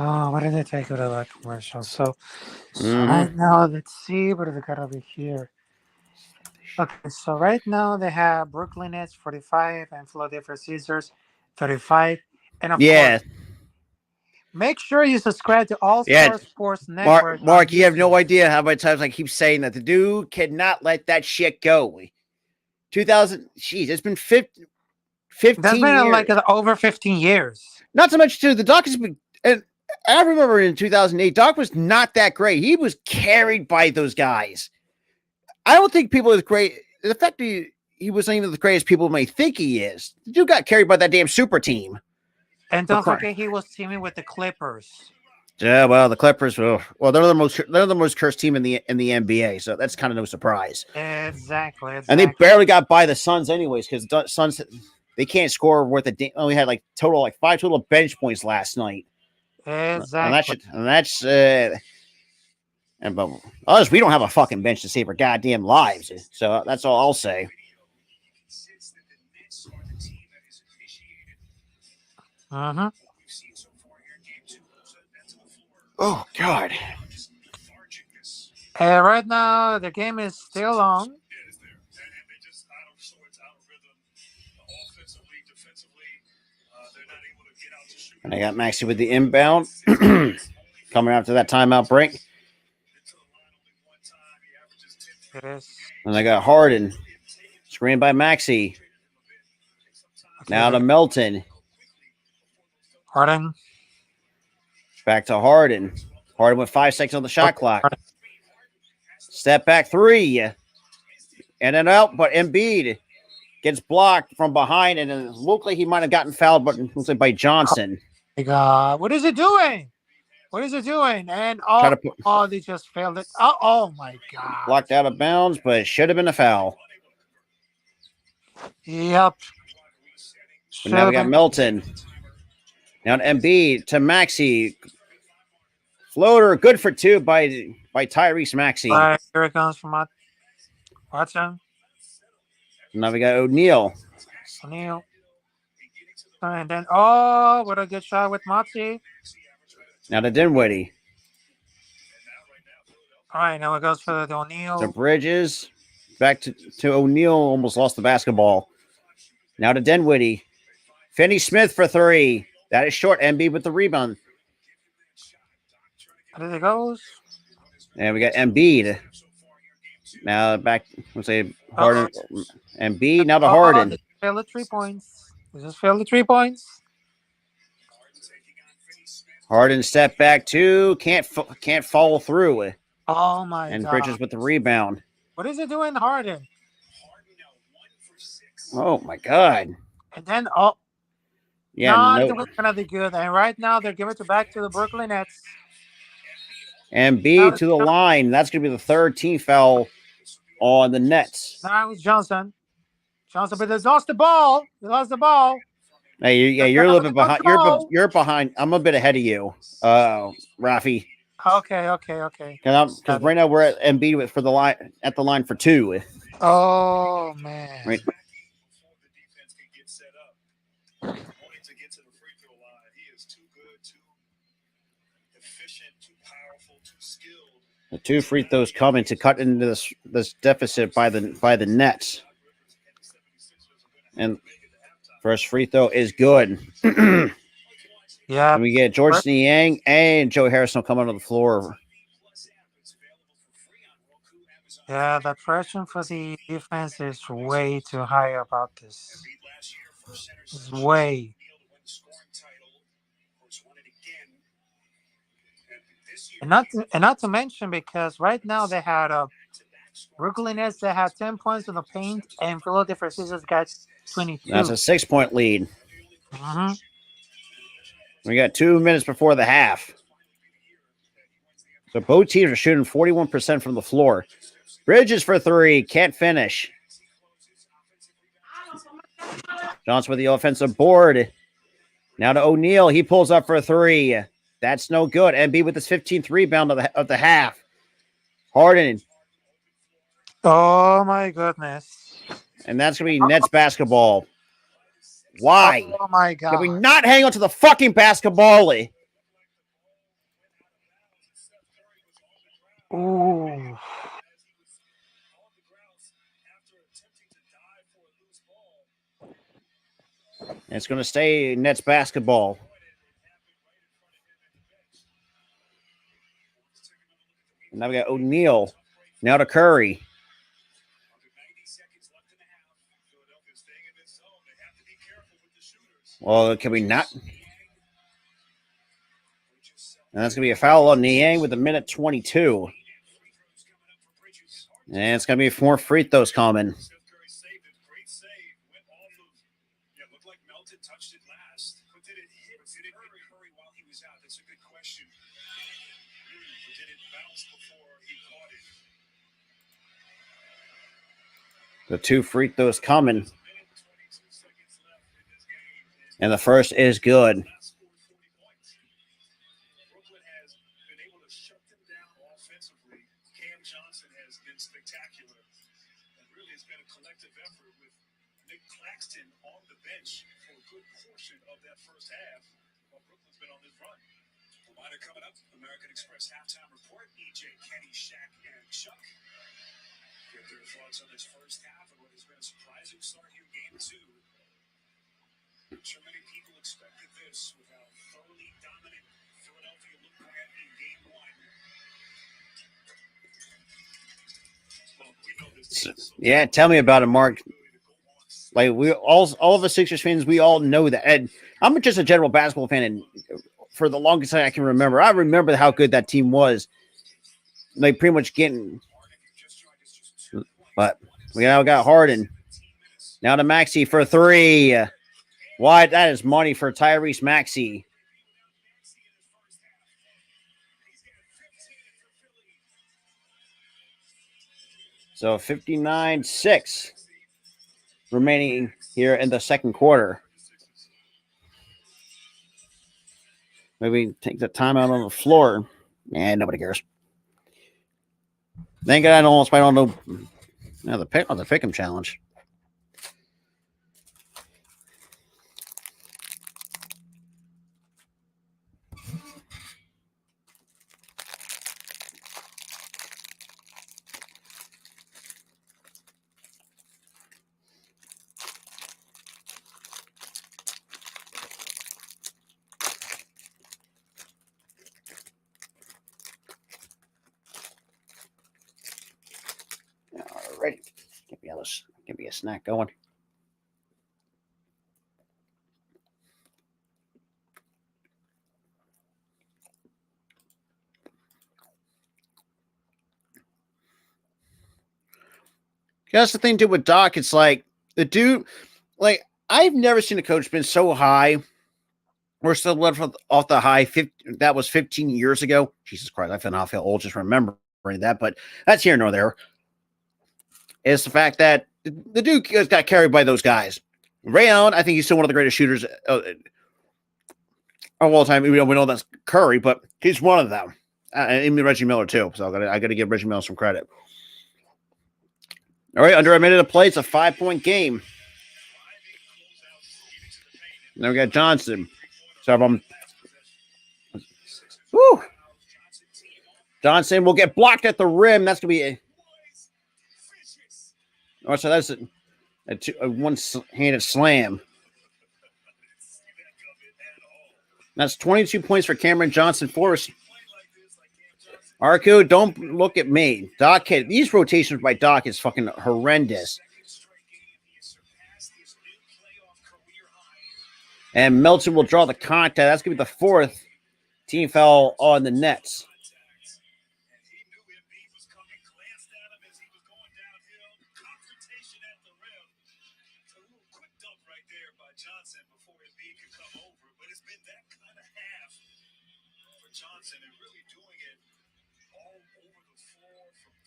Oh, why did they take it out of that commercial? So Mhm. right now, let's see. What do they got over here? Okay, so right now they have Brooklyn Nets 45 and Philadelphia Caesars 35. And of Yeah, course, make sure you subscribe to All yeah. Star Sports Mark, Network on Mark, you have no YouTube. idea how many times I keep saying that the dude cannot let that shit go. 2000, jeez, it's been 50, That's 15 been like years. over 15 years. Not so much too. The Doc has been, and I remember in 2008, Doc was not that great. He was carried by those guys. I don't think people as great. The fact that he wasn't even as great as people may think he is. The dude got carried by that damn super team. And For don't crying. forget, he was teaming with the Clippers. Yeah, well, the Clippers. Well, they're the most cursed team in the NBA. So that's kind of no surprise. Exactly, And they exactly, barely got by the Suns anyways because the Suns they can't score worth a. Only had like 5 total bench points last night. exactly. And that's and but us, we don't have a fucking bench to save our goddamn lives. So that's all I'll say. Mm-hmm. Oh God. And right now, the game is still on. And I got Maxey with the inbound coming after that timeout break. It is. And I got Harden screened by Maxey. Okay, Now to Melton. Harden. Back to Harden. Harden with 5 seconds on the shot clock. Harden. Step back three. And then out, but Embiid gets blocked from behind, and it looked like he might have gotten fouled, but it looks like by Johnson. My God, what is it doing? What is it doing? And they just failed it. Oh my God. Blocked out of bounds, but it should have been a foul. Yep. But now we got Melton. Now to Embiid to Maxey. Floater, good for 2 by Tyrese Maxey. All right, here it comes from Watson. Now we got O'Neal. O'Neal. And then, what a good shot with Mopsy. Now to Dinwiddie. All right, now it goes for the O'Neal. To Bridges. Back to O'Neal. Almost lost the basketball. Now to Dinwiddie. Finney Smith for 3. That is short. Embiid with the rebound. There it goes. And we got Embiid. Now back, let's say Harden. Embiid. Now to Harden. Failed the 3 points. We just failed the 3 points. Harden step back 2. Can't follow through. Oh my God. And Bridges with the rebound. What is it doing, Harden? Oh my God. And then gonna be good. And right now they're giving it back to the Brooklyn Nets. Embiid to the line. That's gonna be the 3rd team foul on the Nets. Now it's Johnson, but they lost the ball. They lost the ball. Hey, you're a little bit behind. You're behind. I'm a bit ahead of you, Rafi. Okay. Because right now we're at Embiid for the line at the line for 2. Oh man. Right. The 2 free throws coming to cut into this deficit by the Nets. And first free throw is good. Yeah. And we get George Niang and Joe Harrison come onto the floor. Yeah, the pressure for the defense is way too high about this. It's way. And not to mention, because right now they had Brooklyn Nets that had 10 points in the paint, and Philadelphia Sixers got 22. That's a 6-point lead. Mm-hmm. We got 2 minutes before the half. So both teams are shooting 41% from the floor. Bridges for 3. Can't finish. Johnson with the offensive board. Now to O'Neal. He pulls up for 3. That's no good. Embiid with his 15th rebound of the half. Harden. Oh, my goodness. And that's going to be Nets basketball. Why? Oh, my God. Can we not hang on to the fucking basketball? Ooh. And it's going to stay Nets basketball. And now we got O'Neal. Now to Curry. Well, can we not? And that's going to be a foul on Niang with a minute 22. And it's going to be 4 free throws coming. The 2 free throws coming. And the first is good. Coming up, American Express halftime report. EJ, Kenny, Shaq, and Chuck get their thoughts on this first half and what has been a surprising start here, game 2. So many people expected this with how thoroughly dominant Philadelphia looked at in game 1. Well, we know this. Yeah, tell me about it, Mark. Like we all of us Sixers fans, we all know that. And I'm just a general basketball fan, and for the longest time I can remember, I remember how good that team was. Like pretty much getting, but we now got Harden. Now to Maxey for 3. Why? That is money for Tyrese Maxey. So 59-6 remaining here in the second quarter. Maybe take the timeout on the floor. And nobody cares. Thank God I almost went on the pick'em challenge. Alrighty. Give me a snack going. That's the thing too with Doc. It's like the dude, like I've never seen a coach been so high. We're still left off the high. That was 15 years ago. Jesus Christ, I feel old just remembering that, but that's here nor there. It's the fact that the dude got carried by those guys. Ray Allen, I think he's still one of the greatest shooters of all time. We know that's Curry, but he's one of them. And Reggie Miller too. So I got to give Reggie Miller some credit. All right, under a minute of play, it's a 5-point game. Now we got Johnson. So woo. Johnson will get blocked at the rim. That's going to be so that's a one-handed slam. That's 22 points for Cameron Johnson. Arco, don't look at me. Doc, these rotations by Doc is fucking horrendous. And Melton will draw the contact. That's going to be the 4th team foul on the Nets.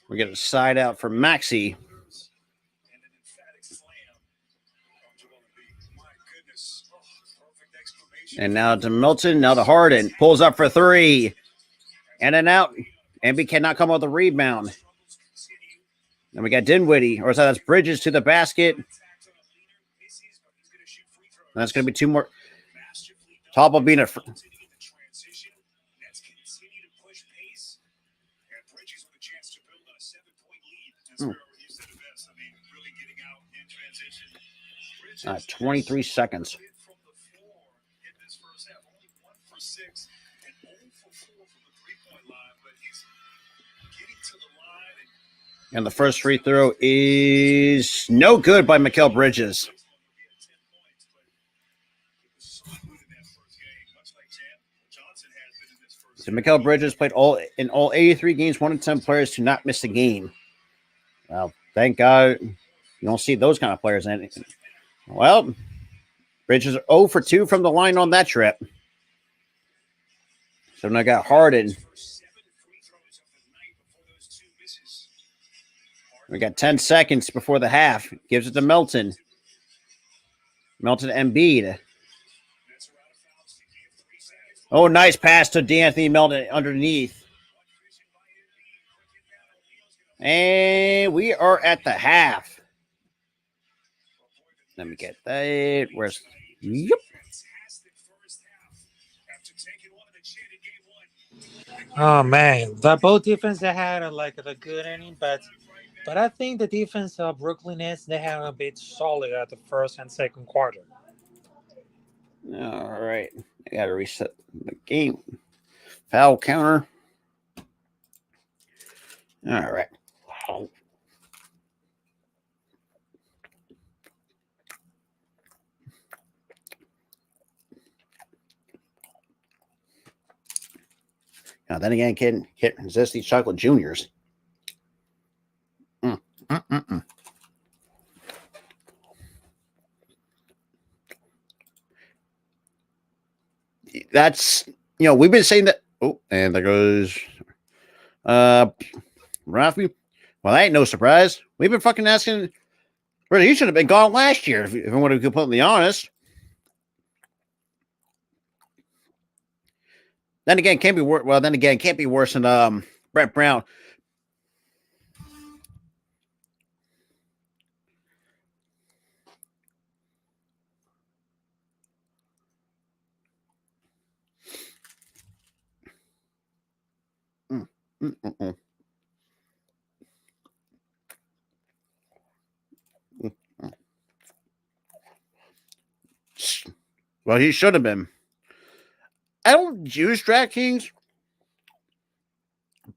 We're getting a side out for Maxey. And now to Milton, now to Harden. Pulls up for 3. And an out. Embiid cannot come with a rebound. Then we got Dinwiddie. Or so that's Bridges to the basket. And that's going to be 2 more. Top of being a... where you said it best. I mean, really getting out in transition. Bridges 23 seconds. from the floor in this first half. Only 1 for 6 and 0 for 4 from the three-point line, but he's getting to the line and And the first free throw is no good by Mikal Bridges. he had 10 points, but he was so good in that first game, much like Johnson has been in this first So game. Mikal Bridges played all 83 games, 1 in 10 players to not miss a game. Well, thank God you don't see those kind of players in it. Well, Bridges are 0 for 2 from the line on that trip. So now I got Harden. 7 free throws of the night before those 2 misses. We got 10 seconds before the half. Gives it to Melton. Melton Embiid. That's around a foul stick. He had 3 seconds. Oh, nice pass to D'Anthony Melton underneath. And we are at the half. Let me get that. Where's... Yep. Fantastic first half after taking one of the chin in game 1. Oh man, the both defense they had like a good inning, but I think the defense of Brooklyn Nets they had a bit solid at the first and second quarter. All right. I got to reset the game. Foul counter. All right. Wow. Now, then again, can't resist these chocolate juniors. That's, we've been saying that. Oh, and there goes Rafi. Well, that ain't no surprise. We've been fucking asking. Really, he should have been gone last year, if I want to be completely honest. Then again, can't be worse. Well, then again, can't be worse than Brett Brown. Well, he should have been. I don't use DraftKings,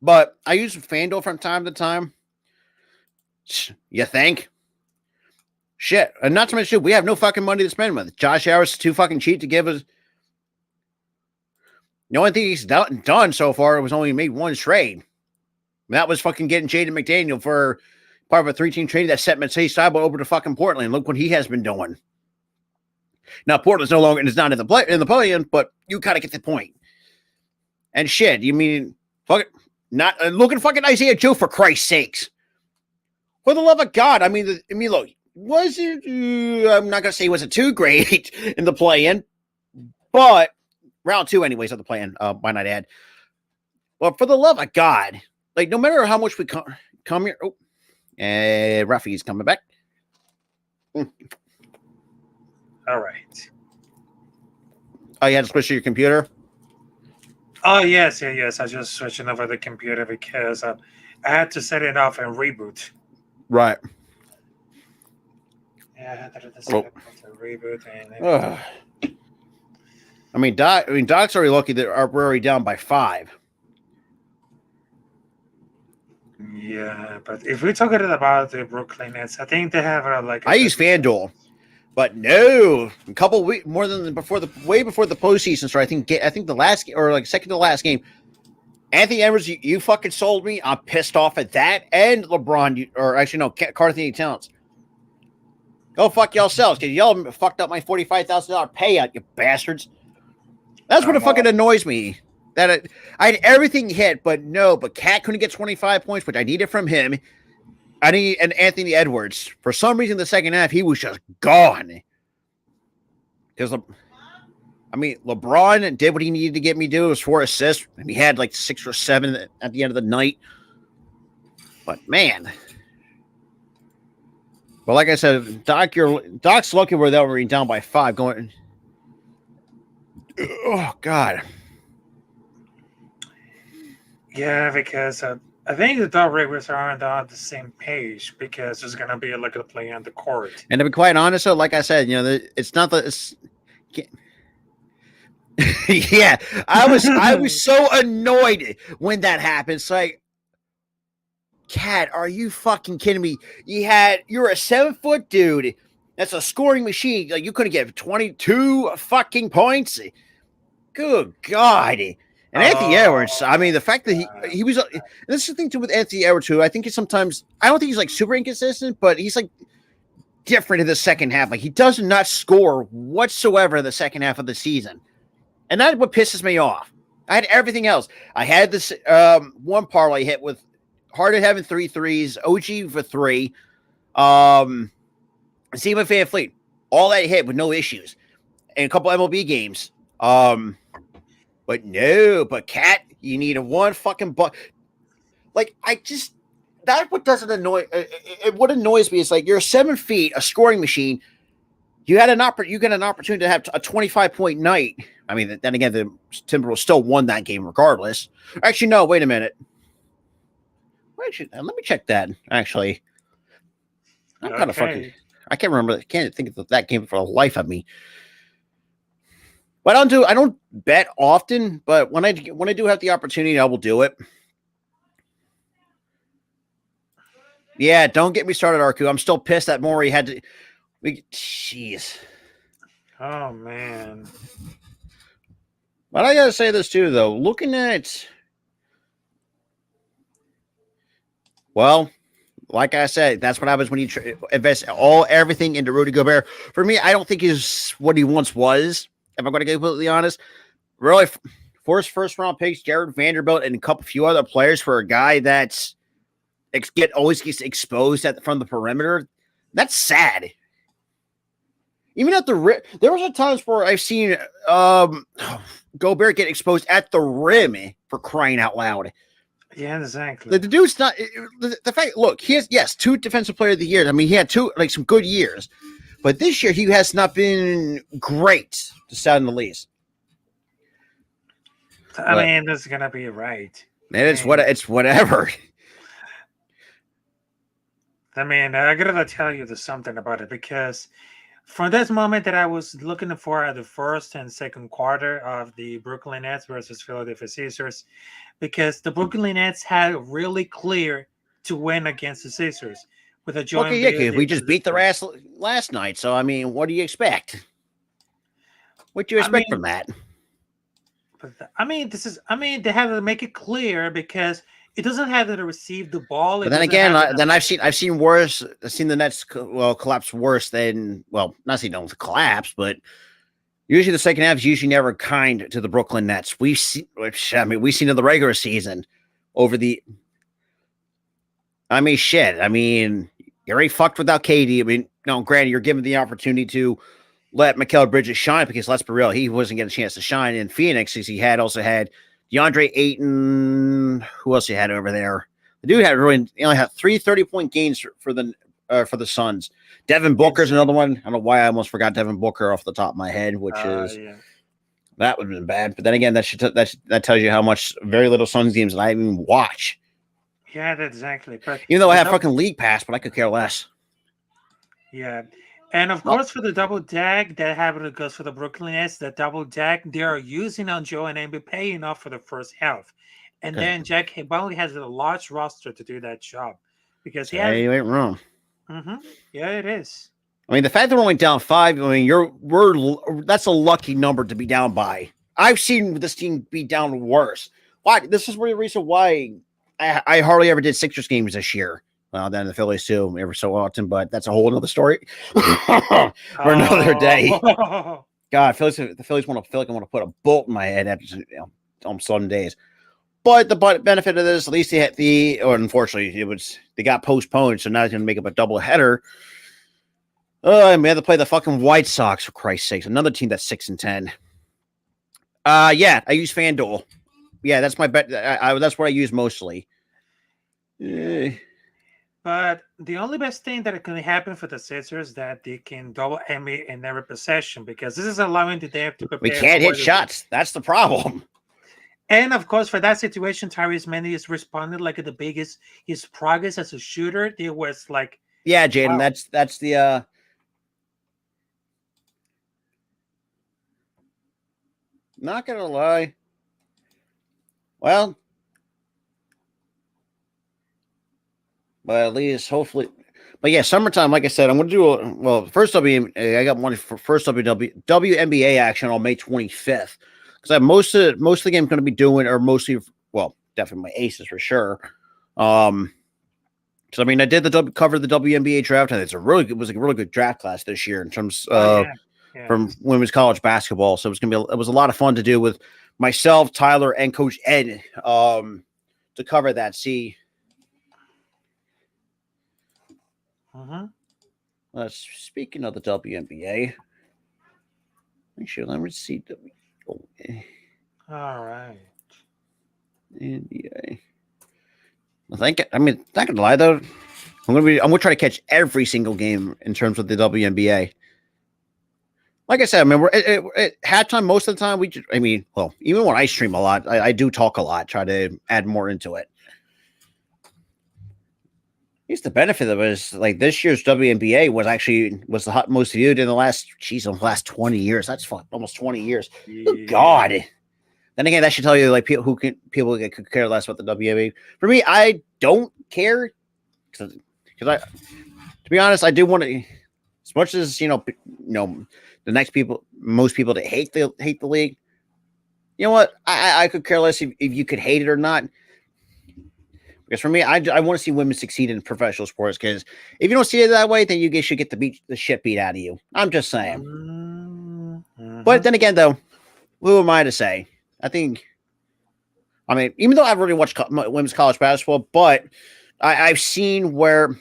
but I use FanDuel from time to time. You think? Shit. And not to mention, we have no fucking money to spend with. Josh Harris is too fucking cheap to give us. The only thing he's done so far was only made one trade. That was fucking getting Jaden McDaniel for part of a 3-team trade that set Matisse Thybulle over to fucking Portland. Look what he has been doing. Now, Portland's no longer is not in the play-in, but you kind of get the point. And shit, you mean fucking not looking fucking Isaiah Joe for Christ's sakes. For the love of God, I mean, look, was it? I'm not gonna say was it too great in the play-in, but round 2, anyways, of the play-in. Why not add? But for the love of God, like no matter how much we come here, and Rafi's coming back. All right. Oh, you had to switch to your computer? Oh yes. I just switching over the computer because I had to set it off and reboot. Right. Yeah, I had to set it off to reboot and. I mean, Doc's already lucky that we're already down by 5. Yeah, but if we're talking about the Brooklyn Nets, I think they have I use FanDuel, but no, a couple weeks more than way before the postseason started. I think the last or like second to last game, Anthony Edwards, you fucking sold me. I'm pissed off at that, and LeBron, Carl-Anthony Towns. Go fuck yourselves, because y'all fucked up my $45,000 payout, you bastards. That's what fucking annoys me. That I had everything hit, but Cat couldn't get 25 points, which I needed from him. I need and Anthony Edwards. For some reason, the second half, he was just gone. Because, LeBron did what he needed to get me to do. It was 4 assists, and he had like 6 or 7 at the end of the night. But, man. But like I said, Doc's lucky we're already down by 5 going. Oh, God. Yeah, because I think the Dog Rivers aren't on the same page because there's gonna be like a play on the court. And to be quite honest, though, like I said, it's not the. Yeah, I was so annoyed when that happened. It's like, Cat, are you fucking kidding me? You're a 7-foot dude. That's a scoring machine. Like, you couldn't get 22 fucking points. Good God. And Anthony Edwards, I mean, the fact that he was, this is the thing too with Anthony Edwards too. I think I don't think he's like super inconsistent, but he's like different in the second half. Like, he does not score whatsoever in the second half of the season. And that's what pisses me off. I had everything else. I had this one parlay hit with Harden having 3 threes, OG for 3, Steven Van Fleet. All that hit with no issues. And a couple MLB games. But Cat, you need a one fucking like, that's what doesn't annoy. What annoys me is, like, you're 7 feet, a scoring machine. You get an opportunity to have a 25-point night. I mean, then again, the Timberwolves still won that game regardless. Actually, no. Wait a minute. Let me check that. Actually, I'm kind of fucking. I can't remember. I can't think of that game for the life of me. But I don't bet often. But when I do have the opportunity, I will do it. Yeah, don't get me started, Arku. I'm still pissed that Morey had to. Jeez. Oh man. But I gotta say this too, though. Looking at, well, like I said, that's what happens when you invest everything into Rudy Gobert. For me, I don't think he's what he once was. If I'm going to be completely honest, really, first round picks, Jared Vanderbilt, and a few other players for a guy that's always gets exposed from the perimeter. That's sad. Even at the there was times where I've seen Gobert get exposed at the rim, for crying out loud. Yeah, exactly. The dude's not the fact. Look, he has 2 defensive player of the year. I mean, he had 2 some good years, but this year he has not been great, to say the least. I mean, that's gonna be right. It's whatever. I mean, I gotta tell you something about it, because from this moment that I was looking for at the first and second quarter of the Brooklyn Nets versus Philadelphia Sixers, because the Brooklyn Nets had really clear to win against the Sixers with a joint. Okay, yeah, because we just beat their ass last night. So, I mean, what do you expect? What do you expect from that? They have to make it clear, because it doesn't have to receive the ball. But then again, I've seen worse. I've seen the Nets collapse worse than, not saying don't collapse, but usually the second half is usually never kind to the Brooklyn Nets. We've seen in the regular season over the. I mean, shit. I mean, you're already fucked without KD. I mean, no, granted, you're given the opportunity to let Mikal Bridges shine, because let's be real, he wasn't getting a chance to shine in Phoenix, because he also had DeAndre Ayton. Who else he had over there? The dude he only had 3 30-point gains for the Suns. Devin Booker's another one. I don't know why I almost forgot Devin Booker off the top of my head, which that would have been bad. But then again, that tells you how much very little Suns games that I even watch. Yeah, that's exactly. But even though I have fucking league pass, but I could care less. Yeah. And of course, for the double tag that happened goes for the Brooklyn Nets, the double tag they are using on Joe and Embiid paying off for the first half. And then Jack Bonley has a large roster to do that job, because he has. You ain't wrong. Mm-hmm. Yeah, it is. I mean, the fact that we're only down 5, I mean, that's a lucky number to be down by. I've seen this team be down worse. Why? This is really the reason why I hardly ever did Sixers games this year. Well, then the Phillies too, every so often, but that's a whole other story for another day. God, the Phillies want to feel like I want to put a bolt in my head after on some days. But the benefit of this, at least they had unfortunately, they got postponed, so now they're going to make up a double header. And we had to play the fucking White Sox, for Christ's sakes, another team that's 6-10. Yeah, I use FanDuel. Yeah, that's my bet. That's what I use mostly. But the only best thing that can happen for the Sixers is that they can double Embiid in every possession, because this is allowing them to prepare. We can't hit shots. That's the problem. And of course, for that situation, Tyrese Manny has responded like the biggest. His progress as a shooter, it was like, Yeah, Jaden, wow. that's the not gonna lie. Well, but at least hopefully. But yeah, summertime. Like I said, I'm gonna do first I got one for first WNBA action on May 25th because I most of the game I'm gonna be doing are mostly definitely my aces for sure. Because I mean, I did cover the WNBA draft, and it was a really good draft class this year in terms Oh yeah, yeah. from women's college basketball. So it was a lot of fun to do with myself, Tyler, and Coach Ed to cover that. See, speaking of the WNBA, make sure let me see All right. NBA. I mean, not gonna lie though, I'm gonna try to catch every single game in terms of the WNBA. Like I said, I mean, we're at halftime most of the time. Even when I stream a lot, I do talk a lot, try to add more into it. I guess the benefit of it is like this year's WNBA was the most viewed in the last 20 years. That's almost 20 years. Yeah. Good God. Then again, that should tell you like people could care less about the WNBA. For me, I don't care because to be honest, I do want to. As much as most people that hate the league. You know what? I could care less if you could hate it or not. Because for me, I want to see women succeed in professional sports. Because if you don't see it that way, then you should get the shit beat out of you. I'm just saying. Mm-hmm. But then again, though, who am I to say? I mean, even though I've already watched women's college basketball, but I've seen where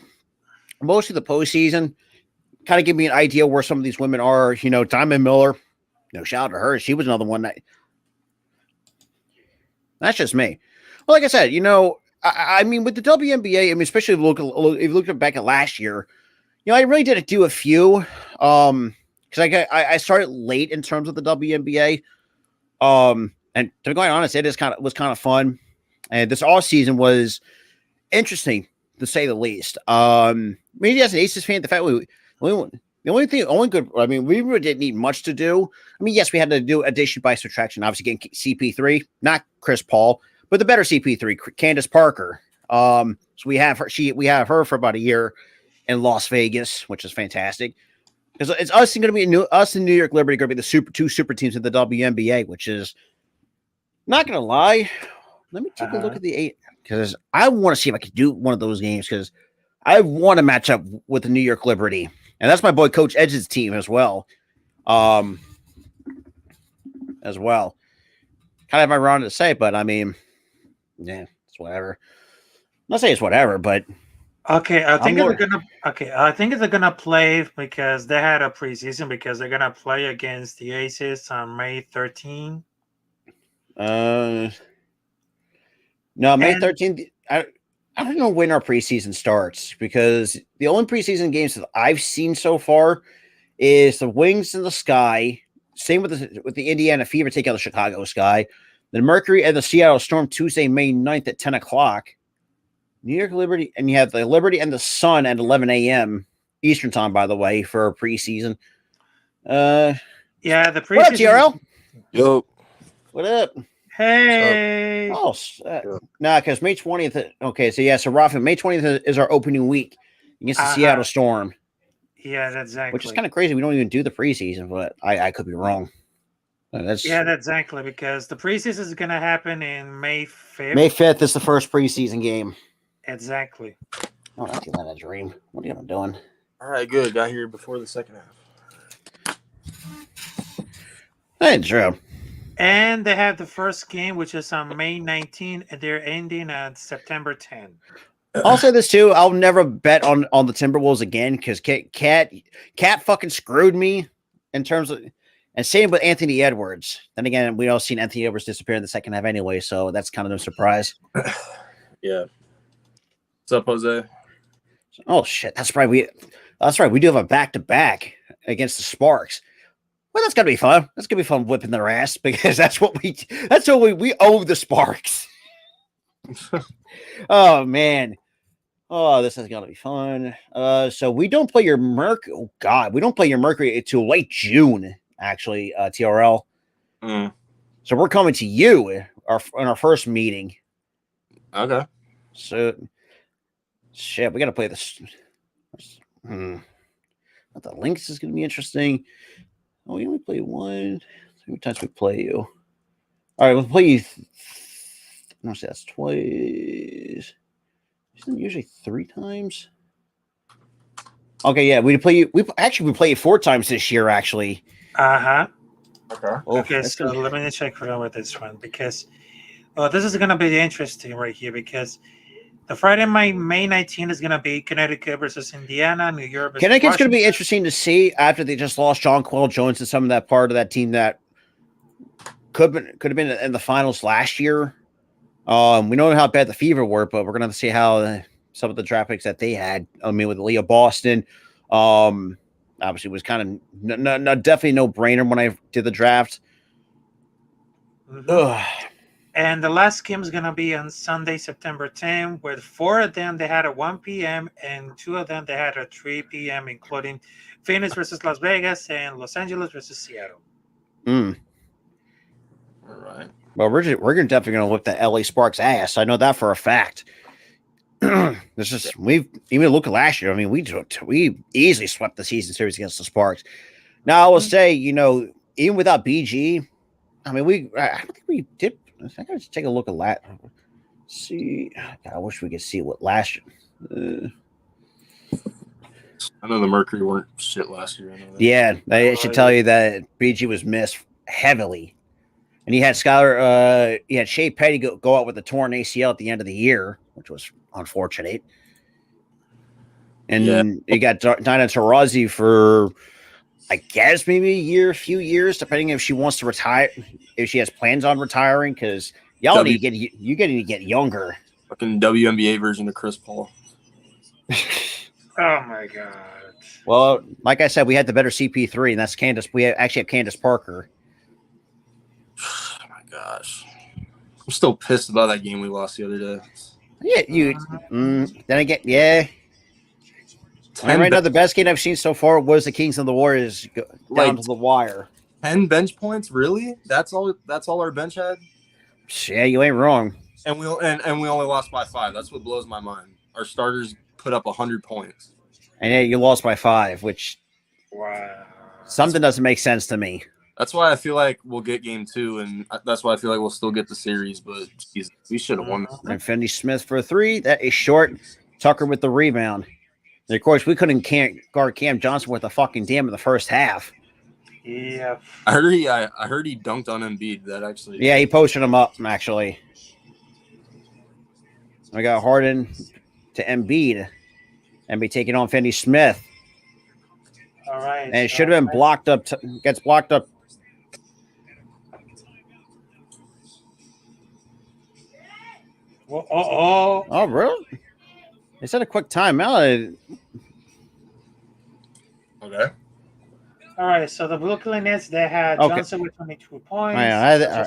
most of the postseason kind of give me an idea where some of these women are. You know, Diamond Miller. Shout out to her. She was another one that's just me. Well, like I said, I mean, with the WNBA, I mean, especially if you look back at last year, I really did do a few. Because I started late in terms of the WNBA. And to be quite honest, was kind of fun, and this off season was interesting to say the least. Maybe as an Aces fan, the fact we really didn't need much to do. I mean, yes, we had to do addition by subtraction. Obviously, getting CP3, not Chris Paul, but the better CP3, Candace Parker. So we have her. We have her for about a year in Las Vegas, which is fantastic. Because it's us going to be us and New York Liberty going to be the two super teams in the WNBA, which is not going to lie. Let me take a look at the 8 because I want to see if I can do one of those games because I want to match up with the New York Liberty, and that's my boy Coach Edge's team as well. Kind of ironic to say, but I mean, yeah, it's whatever. I'm not saying it's whatever, but okay, I think they're gonna play because they had a preseason because they're gonna play against the Aces on May 13. No, May 13th. I don't know when our preseason starts because the only preseason games that I've seen so far is the Wings in the Sky. Same with the Indiana Fever taking out the Chicago Sky. The Mercury and the Seattle Storm Tuesday, May 9th at 10 o'clock. New York Liberty, and you have the Liberty and the Sun at 11 a.m. Eastern time, by the way, for preseason. Yeah, the preseason. What up, TRL? Yo. What up? Hey. Because May 20th. Okay, so Rafa, May 20th is our opening week against the Seattle Storm. Yeah, that's exactly. Which is kind of crazy. We don't even do the preseason, but I could be wrong. That's exactly because the preseason is going to happen in May 5th. May 5th is the first preseason game. Exactly. Oh, that's not a dream. What are you doing? All right, good. Got here before the second half. That's true. And they have the first game, which is on May 19th, and they're ending on September 10th. I'll say this too. I'll never bet on the Timberwolves again because Cat fucking screwed me in terms of, and same with Anthony Edwards. Then again, we all seen Anthony Edwards disappear in the second half anyway, so that's kind of no surprise. Yeah. What's up, Jose? Oh shit, that's right. We do have a back-to-back against the Sparks. Well, that's gonna be fun. That's gonna be fun whipping their ass because that's what we owe the Sparks. Oh man. Oh, this is gonna be fun. So we don't play your Mercury. Oh God, we don't play your Mercury until late June. Actually, TRL. Mm. So we're coming to you in our first meeting. Okay. So shit, we gotta play this. The Lynx is gonna be interesting. Oh, we only play one. How many times we play you? All right, we'll play you. No, see, that's twice. Isn't it usually 3 times? Okay, yeah, we play you. We play you 4 times this year. Actually. Uh-huh. Okay. Oh, Okay, that's so gonna... let me check for with this one because this is gonna be interesting right here because the Friday, May 19th is gonna be Connecticut versus Indiana, New York versus Connecticut's going to be Washington. interesting to see after they just lost John Quill Jones and some of that part of that team that could have been in the finals last year. We know how bad the Fever were, but we're going to see how some of the draft picks that they had. I mean, with Leah Boston, obviously was kind of definitely no brainer when I did the draft. Mhm. And the last game is gonna be on Sunday, September 10th, with 4 of them they had at 1 p.m. and 2 of them they had at 3 p.m., including Phoenix versus Las Vegas and Los Angeles versus Seattle. Mm. All right. Well, we're definitely going to whip the LA Sparks ass. I know that for a fact. This is we've even look at last year. I mean, we easily swept the season series against the Sparks. Now I will say, even without BG, I mean, I don't think we did. I gotta just take a look at that. See, God, I wish we could see what last year. I know the Mercury weren't shit last year. I know that. Yeah, I should tell you that BG was missed heavily, and he had Skylar. He had Shea Petty go out with a torn ACL at the end of the year, which was unfortunate. And you got Dinah Taurasi for, I guess, maybe a few years, depending if she wants to retire, if she has plans on retiring, because y'all need to get younger. Fucking WNBA version of Chris Paul. Oh my god. Well, like I said, we had the better CP3, and that's Candace. We actually have Candace Parker. Oh my gosh. I'm still pissed about that game we lost the other day. Yeah, then again, yeah. I mean, right now, the best game I've seen so far was the Kings and the Warriors down to the wire. 10 bench points, really? That's all our bench had? Yeah, you ain't wrong. And we only lost by 5. That's what blows my mind. Our starters put up 100 points. And yeah, you lost by 5, which something doesn't make sense to me. That's why I feel like we'll get game 2, and that's why I feel like we'll still get the series. But geez, we should have won. And Finney Smith for a 3. That is short. Tucker with the rebound. And of course, we couldn't guard Cam Johnson with a fucking damn in the first half. Yeah. I heard he dunked on Embiid. That actually. Yeah, he posted him up, actually. We got Harden to Embiid. Embiid taking on Finney Smith. All right. And it should have been blocked up. Gets blocked up. Oh, really? They said a quick timeout. Okay. All right, so the Brooklyn Nets, they had Johnson with 22 points. I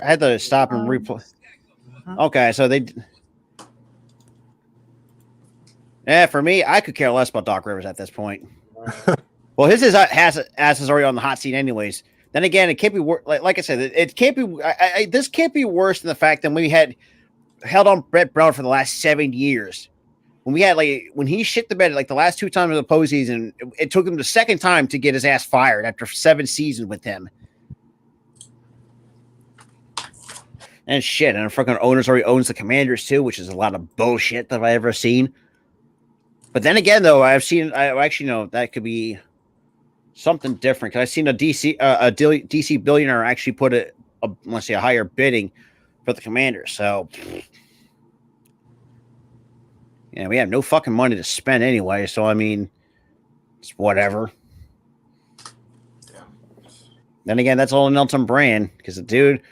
had to stop and replay. Okay, so they... Yeah, for me, I could care less about Doc Rivers at this point. Well, his ass is already on the hot seat anyways. Then again, it can't be worse. Like I said, it can't be... this can't be worse than the fact that we had held on Brett Brown for the last 7 years. When we had when he shit the bed the last 2 times in the postseason, it took him the second time to get his ass fired after 7 seasons with him. And shit, and the fucking owners already owns the Commanders too, which is a lot of bullshit that I've ever seen. But then again, though, I actually know that could be something different. Because I've seen a DC billionaire actually put a higher bidding for the Commanders. So. Yeah, we have no fucking money to spend anyway, so I mean, it's whatever. Yeah. Then again, that's all in Nelson Brand, because the dude,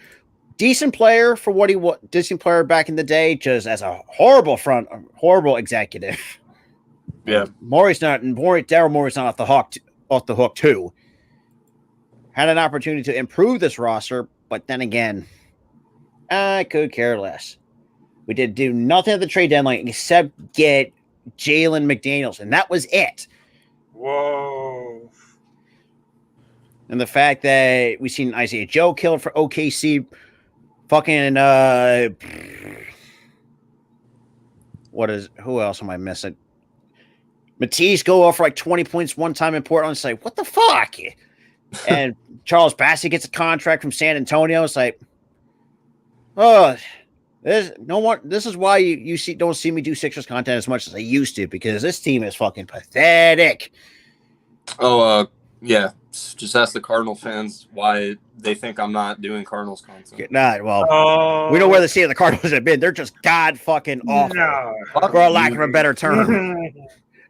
decent player for what he was, decent player back in the day, just as a horrible executive. Yeah, Daryl Morey's not off the hook too. had an opportunity to improve this roster, but then again, I could care less. We did do nothing at the trade deadline except get Jalen McDaniels, and that was it. Whoa. And the fact that we seen Isaiah Joe killed for OKC, fucking who else am I missing? Matisse go off for like 20 points one time in Portland. It's like, what the fuck? And Charles Bassey gets a contract from San Antonio. It's like, oh, this is why you don't see me do Sixers content as much as I used to, because this team is fucking pathetic. Oh, yeah. Just ask the Cardinal fans why they think I'm not doing Cardinals content. We know where the state of the Cardinals have been. They're just god fucking awful, for a lack of a better term.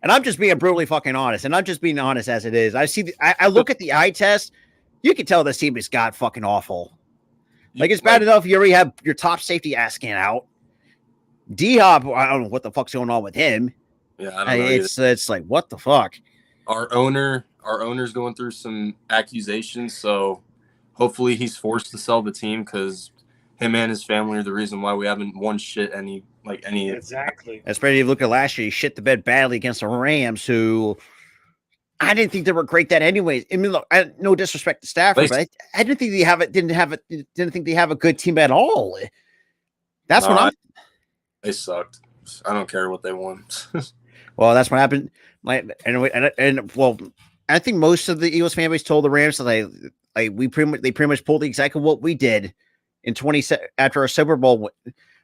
And I'm just being brutally fucking honest, and I'm just being honest as it is. I look at the eye test. You can tell this team is god fucking awful. Like, it's bad enough you already have your top safety asking out. D-Hop, I don't know what the fuck's going on with him. Yeah, I don't know. It's like, what the fuck? Our owner's going through some accusations, so hopefully he's forced to sell the team, because him and his family are the reason why we haven't won shit any. Exactly. Especially if you look at last year, he shit the bed badly against the Rams, who I didn't think they were great that anyways. I mean, look, no disrespect to Stafford, but I didn't think didn't think they have a good team at all. They sucked. I don't care what they won. Well, that's what happened. I think most of the Eagles fan base told the Rams that they pretty much pulled the exactly what we did in after a Super Bowl.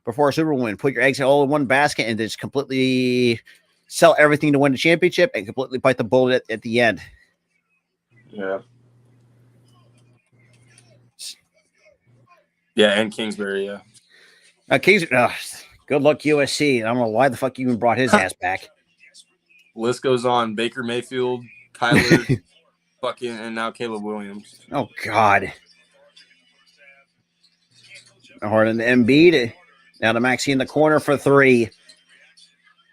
Before a Super Bowl win, put your eggs all in one basket and just completely sell everything to win the championship and completely bite the bullet at the end. Yeah. Yeah, and Kingsbury, yeah. Good luck, USC. I don't know why the fuck you even brought his ass back. List goes on. Baker Mayfield, Kyler, fucking, and now Caleb Williams. Oh, God. Harden to Embiid. Now to Maxey in the corner for three.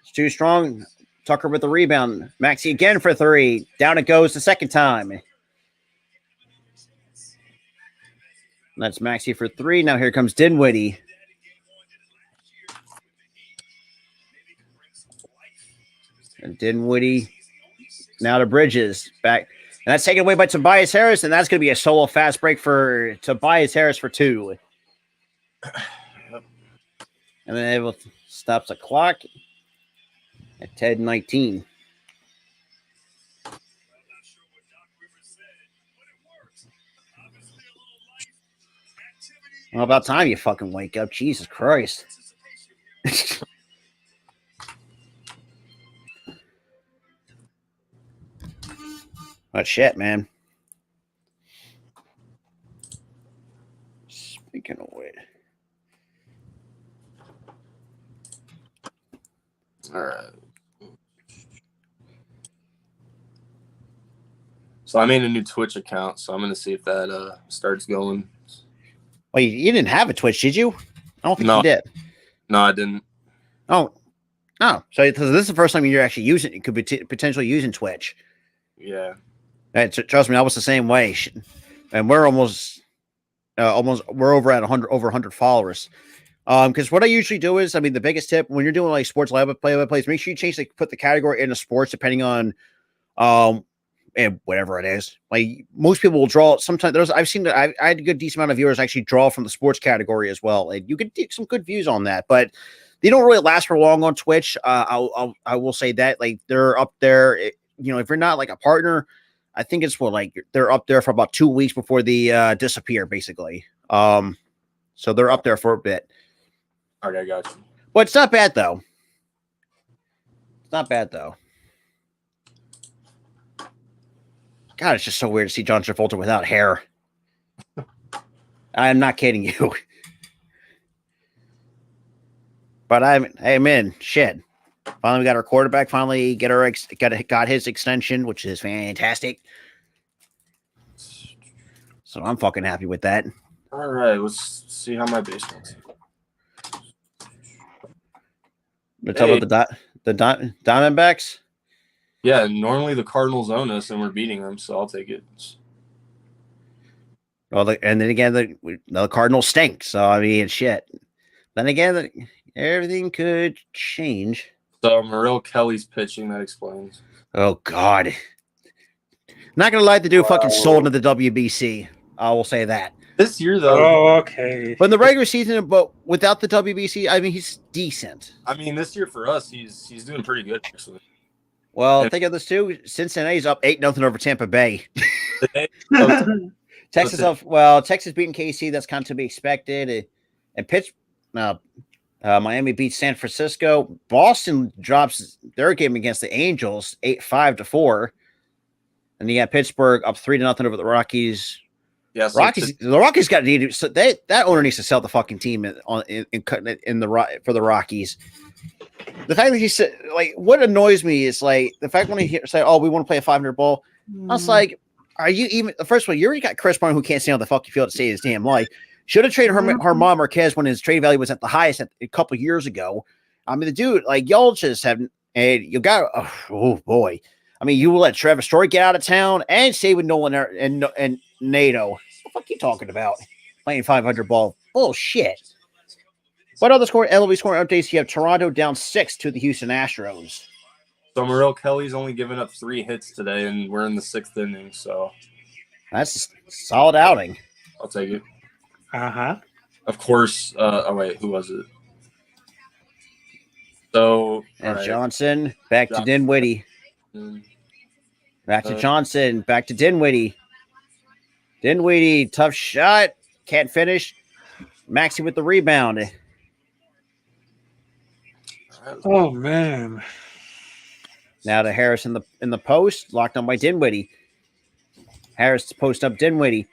It's too strong. Tucker with the rebound. Maxey again for three. Down it goes the second time. That's Maxey for three. Now here comes Dinwiddie. And Dinwiddie now to Bridges. Back. And that's taken away by Tobias Harris. And that's going to be a solo fast break for Tobias Harris for two. And then it stops the clock at 10:19. Well, about time you fucking wake up. Jesus Christ. But shit, man. Speaking of which. All right. So I made a new Twitch account, so I'm going to see if that starts going. Well, you didn't have a Twitch, did you? I don't think you did. No, I didn't. Oh. So this is the first time you're actually using it. You could be potentially using Twitch. Yeah. Trust me, I was the same way. And we're almost we're over at 100 followers. Because what I usually do is, I mean, the biggest tip when you're doing like sports live play-by-plays, make sure you put the category into sports depending on and whatever it is. Like most people will draw. Sometimes I had a good decent amount of viewers actually draw from the sports category as well, and you can get some good views on that. But they don't really last for long on Twitch. I will say that, like, they're up there. If you're not like a partner, I think it's they're up there for about 2 weeks before they disappear, basically. So they're up there for a bit. Okay, got you. But it's not bad though. God, it's just so weird to see John Travolta without hair. I am not kidding you. But I'm in. Shit. Finally, we got our quarterback. Finally, got his extension, which is fantastic. So I'm fucking happy with that. All right, let's see how my baseball's. We're talking about the Diamondbacks. Yeah, normally the Cardinals own us, and we're beating them, so I'll take it. Well, and then again, the Cardinals stink. So I mean, shit. Then again, everything could change. So Morel Kelly's pitching. That explains. Oh God. Not gonna lie, the dude fucking sold into the WBC. I will say that. This year, though, Oh, okay. But in the regular season, but without the WBC, I mean, he's decent. I mean, this year for us, he's doing pretty good actually. Well, And- think of this too. Cincinnati's up 8-0 over Tampa Bay. Today, Texas Listen. up. Well, Texas beating KC. That's kind of to be expected. And Miami beats San Francisco. Boston drops their game against the Angels 8-5-4. And you got Pittsburgh up 3-0 over the Rockies. yeah, so The Rockies got to need so that owner needs to sell the fucking team for the Rockies. The fact that he said, like, what annoys me is like the fact when he say, "Oh, we want to play a 500 ball," I was like, "Are you even?" The first one, you already got Chris Martin who can't stay on the fucking field to save his damn life. Should have traded Herman Marquez when his trade value was at the highest a couple of years ago. I mean, the dude, like, y'all just have, and you got, oh boy. I mean, you will let Trevor Story get out of town and stay with Nolan and NATO. What the fuck are you talking about? Playing 500 ball. Bullshit. But other MLB scoring updates, you have Toronto down 6 to the Houston Astros. So Morel Kelly's only given up 3 hits today, and we're in the 6th inning. So that's a solid outing. I'll take it. Uh-huh. Of course. Oh wait, who was it? So and Johnson back to Dinwiddie. Back to Johnson. Back to Dinwiddie. Dinwiddie, tough shot. Can't finish. Maxey with the rebound. Oh man. Now to Harris in the post, locked on by Dinwiddie. Harris post up Dinwiddie.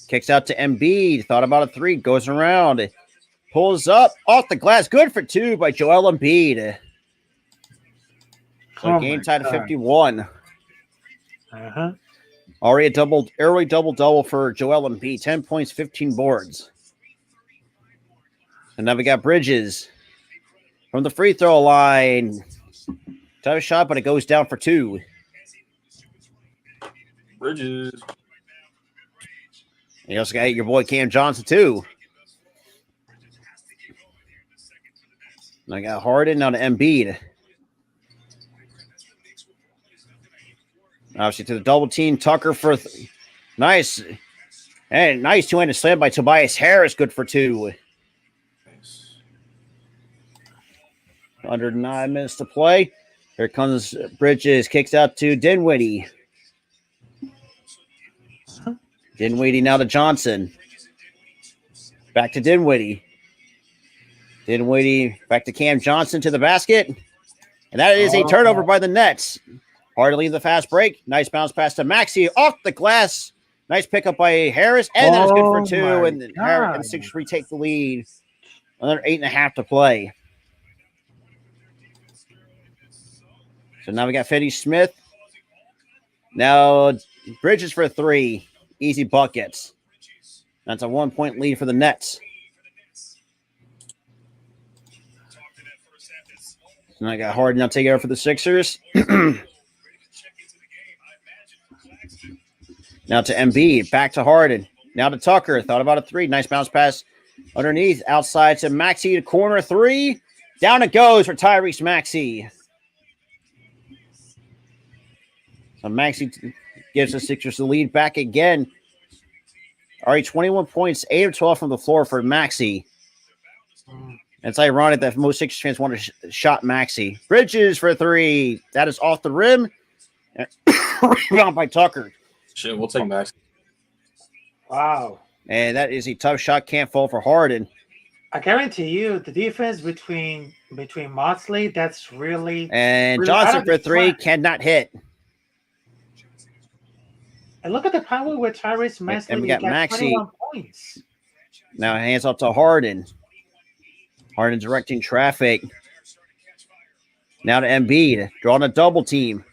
Kicks out to Embiid. Thought about a 3. Goes around. Pulls up off the glass. Good for 2 by Joel Embiid. So game tied at 51. Uh-huh. Already a early double for Joel Embiid. 10 points, 15 boards. And now we got Bridges from the free throw line. Tough shot, but it goes down for 2. Bridges. You also got your boy Cam Johnson, too. And I got Harden, now to Embiid. Obviously to the double team. Tucker for nice. And nice two-handed slam by Tobias Harris. Good for 2. Under 9 minutes to play. Here comes Bridges. Kicks out to Dinwiddie. Dinwiddie now to Johnson. Back to Dinwiddie. Dinwiddie back to Cam Johnson to the basket. And that is a turnover by the Nets. Hardly the fast break. Nice bounce pass to Maxey off the glass. Nice pickup by Harris. And that's good for 2. And the Sixers retake the lead. Another 8.5 to play. So now we got Finney Smith. Now Bridges for 3. Easy buckets. That's a 1-point lead for the Nets. And I got Harden now taking over for the Sixers. Now to Embiid. Back to Harden. Now to Tucker. Thought about a 3. Nice bounce pass underneath. Outside to Maxey. Corner 3. Down it goes for Tyrese Maxey. So Maxey gives the Sixers the lead back again. All right, 21 points, 8 of 12 from the floor for Maxey. It's ironic that most Sixers fans want to shot Maxey. Bridges for 3. That is off the rim. Rebound by Tucker. Shit, we'll take Max. Wow. And that is a tough shot. Can't fall for Harden. I guarantee you, the defense between Moxley, that's really And really Johnson for 3. flat. Cannot hit. And look at the power with Tyrese Maxey. And we got Maxey. 21 points. Now hands up to Harden. Harden directing traffic. Now to Embiid. Drawing a double team.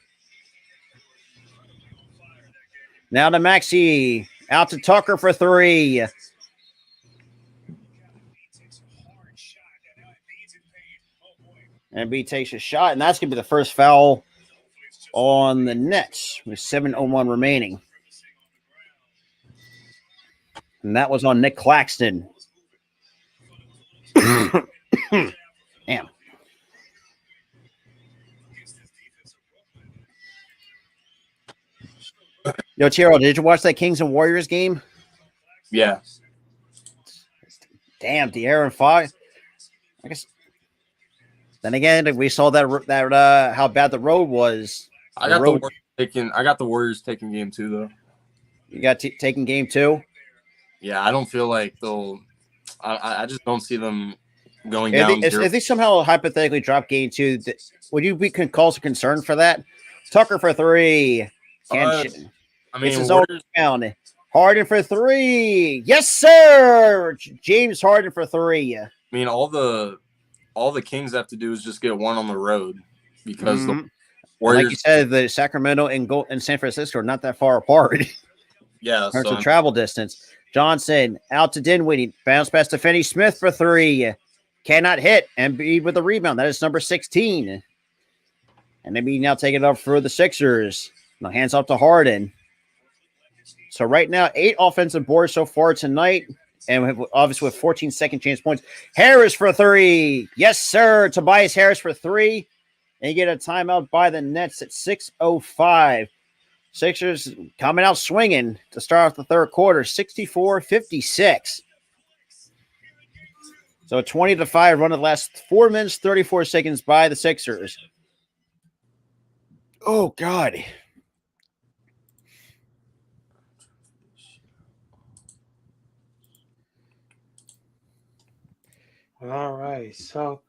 Now to Maxey. Out to Tucker for 3. Embiid takes a shot, and that's going to be the first foul on the Nets with 7:01 remaining. And that was on Nick Claxton. Damn. Yo, Tiro, did you watch that Kings and Warriors game? Yeah. Damn, De'Aaron Fox. I guess. Then again, we saw that how bad the road was. I got the Warriors taking game 2 though. You got taking game 2. Yeah, I don't feel like they'll. I just don't see them going If down. they somehow hypothetically drop game 2, would you be cause of concern for that? Tucker for 3. I mean, it's his Warriors, own down. Harden for 3. Yes, sir. James Harden for 3. I mean, all the Kings have to do is just get one on the road because the Warriors, like you said, the Sacramento and San Francisco are not that far apart. Yeah, in terms of travel distance. Johnson out to Dinwiddie. Bounce pass to Finney Smith for 3. Cannot hit. Embiid with a rebound. That is number 16. And Embiid now taking it up for the Sixers. Now hands off to Harden. So right now, 8 offensive boards so far tonight. And obviously with 14 second chance points. Harris for 3. Yes, sir. Tobias Harris for 3. And you get a timeout by the Nets at 6:05. Sixers coming out swinging to start off the third quarter, 64-56. So a 20-5 run of the last 4 minutes, 34 seconds by the Sixers. Oh, God. All right. So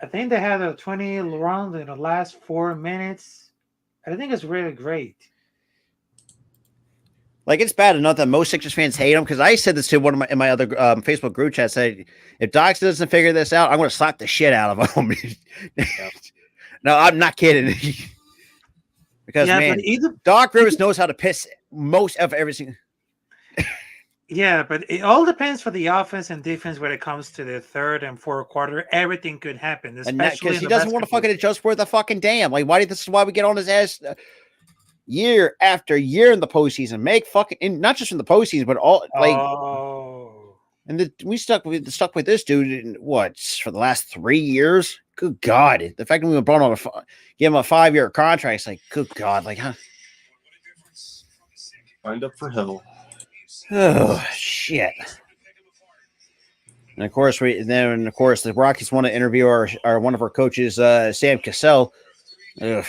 I think they had a 20 round in the last 4 minutes. I think it's really great. Like, it's bad enough that most Sixers fans hate him, because I said this to one of my other Facebook group chats. Said, if Doc doesn't figure this out, I'm going to slap the shit out of him. No, I'm not kidding. Because, man, Doc Rivers knows how to piss most of everything. Yeah, but it all depends for the offense and defense when it comes to the third and fourth quarter. Everything could happen, especially because he doesn't want to fucking adjust worth a fucking damn. Like, this is why we get on his ass year after year in the postseason. Make fucking not just in the postseason, but all like. Oh. And we stuck with this dude in what for the last 3 years. Good God, the fact that we brought on give him a 5-year contract. It's like, good God, like, huh? Signed up for hell. Oh shit! And of course, the Rockies want to interview our one of our coaches, Sam Cassell. Ugh.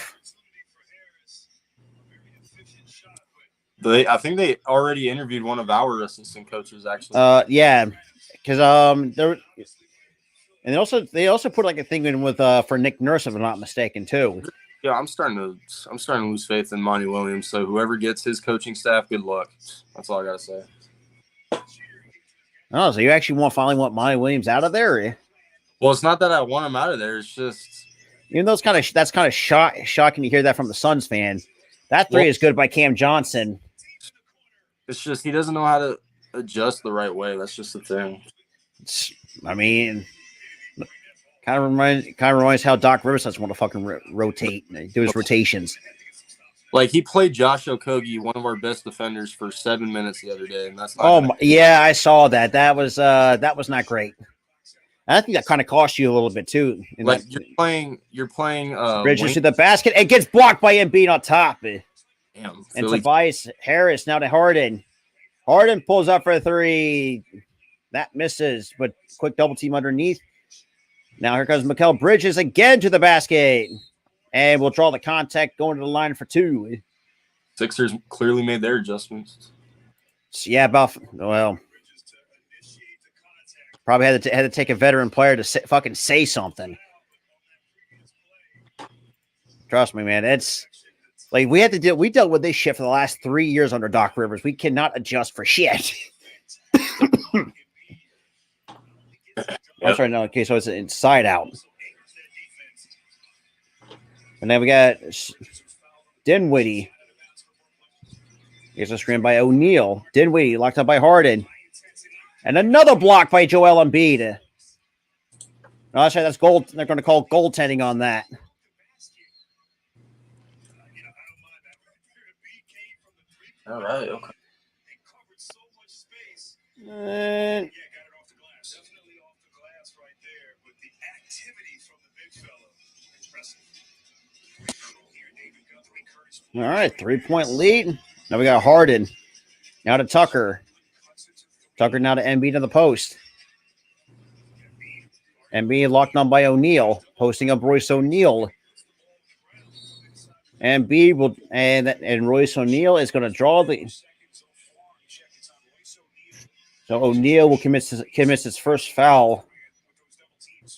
I think they already interviewed one of our assistant coaches, actually. Yeah, because they also put like a thing in with for Nick Nurse, if I'm not mistaken, too. Yeah, I'm starting to lose faith in Monty Williams. So whoever gets his coaching staff, good luck. That's all I gotta say. Oh, so you actually finally want Monty Williams out of there? Well, it's not that I want him out of there. It's just, even though that's kind of shocking to hear that from the Suns fan. That 3 is good by Cam Johnson. It's just he doesn't know how to adjust the right way. That's just the thing. I mean, kind of reminds how Doc Rivers doesn't want to fucking rotate, do his rotations. Like, he played Josh Okogie, one of our best defenders, for 7 minutes the other day, and that's not yeah, I saw that. That was not great. I think that kind of cost you a little bit too. Like, you're playing Bridges to the basket. It gets blocked by Embiid on top. Damn, and Tobias Harris now to Harden. Harden pulls up for a 3. That misses, but quick double team underneath. Now here comes Mikal Bridges again to the basket. And we'll draw the contact going to the line for 2. Sixers clearly made their adjustments. Yeah, probably had to take a veteran player to fucking say something. Trust me, man. It's like we dealt with this shit for the last 3 years under Doc Rivers. We cannot adjust for shit. I'm sorry, no. Okay, so it's inside out. And then we got Dinwiddie. Here's a screen by O'Neal. Dinwiddie locked up by Harden. And another block by Joel Embiid. No, that's right. That's gold. They're going to call goaltending on that. All right. Okay. And Yeah, got it off the glass. Definitely off the glass right there. But the activity from the big fella, impressive. Here, David Guthrie, Curtis all right, 3-point lead. Now we got Harden. Now to Tucker. Tucker now to Embiid to the post. Embiid locked on by O'Neal, posting up Royce O'Neal. Embiid will and Royce O'Neal is going to draw the. So O'Neal will commit his first foul.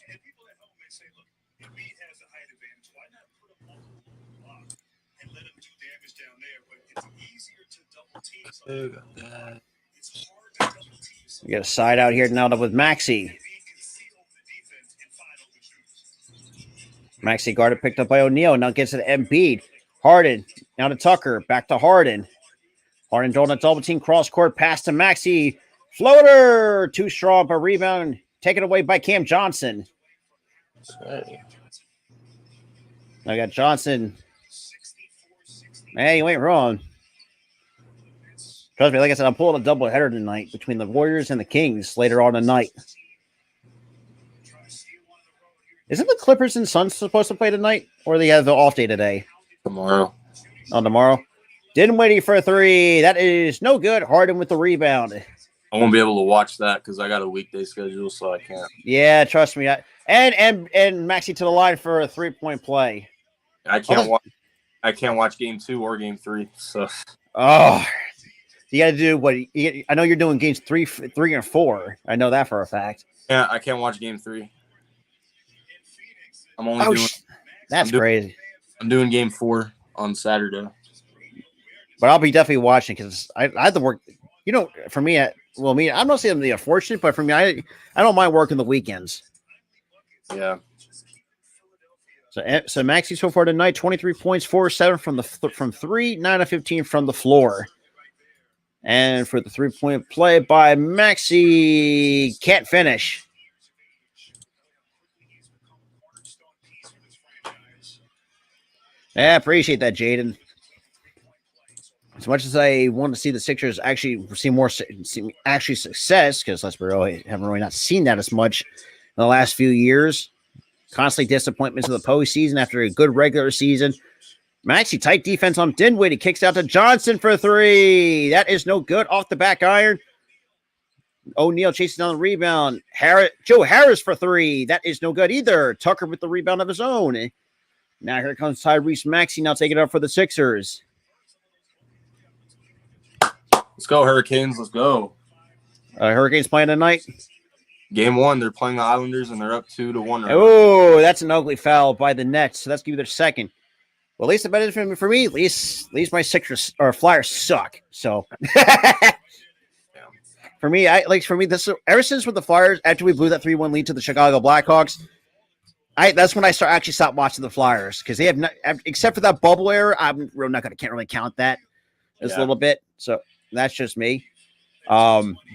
And people at home may say, look, Embiid has the height advantage. Why not put him on the block and let him do damage down there? But it's easier to double team something. It's hard to double team We something. got a side out here now with Maxey. Embiid can seal the defense and find open shooters. Maxey guarded picked up by O'Neal. Now gets it to Embiid. Harden. Now to Tucker. Back to Harden. Harden drawing a double team cross court pass to Maxey. Floater. Too strong, but rebound taken away by Cam Johnson. I got Johnson. Hey, you ain't wrong. Trust me, like I said, I'm pulling a doubleheader tonight between the Warriors and the Kings later on tonight. Isn't the Clippers and Suns supposed to play tonight? Or they have the off day today? Tomorrow. Oh, tomorrow? Didn't wait for a three. That is no good. Harden with the rebound. I won't be able to watch that because I got a weekday schedule, so I can't. Yeah, trust me. And Maxey to the line for a 3-point play. I can't watch game 2 or game 3. So you got to do what? I know you're doing games 3 and 4. I know that for a fact. yeah, I can't watch game 3. I'm only doing. That's crazy. I'm doing game 4 on Saturday. But I'll be definitely watching because I have to work. You know, for me, I'm not saying I'm the unfortunate, but for me, I don't mind working the weekends. Yeah. So Maxey so far tonight, 23 points, 4-7 from 3, 9 of 15 from the floor. And for the 3-point play by Maxey, can't finish. Yeah, appreciate that, Jaden. As much as I want to see the Sixers actually see actually success, because let's be real, I haven't really not seen that as much in the last few years. Constantly disappointments in the postseason after a good regular season. Maxey tight defense on Dinwiddie. Kicks out to Johnson for 3. That is no good. Off the back iron. O'Neal chasing down the rebound. Joe Harris for 3. That is no good either. Tucker with the rebound of his own. Now here comes Tyrese Maxey. Now taking it up for the Sixers. Let's go, Hurricanes. Let's go. Hurricanes playing tonight. Game 1, they're playing the Islanders, and they're up 2-1. Right Oh, that's an ugly foul by the Nets. So that's going to be their second. Well, at least the better for me. At least my Sixers or Flyers suck. So for me, this ever since with the Flyers after we blew that 3-1 lead to the Chicago Blackhawks, that's when I actually stopped watching the Flyers because they have not, except for that bubble era. Can't really count that as a little bit. So that's just me. Dodger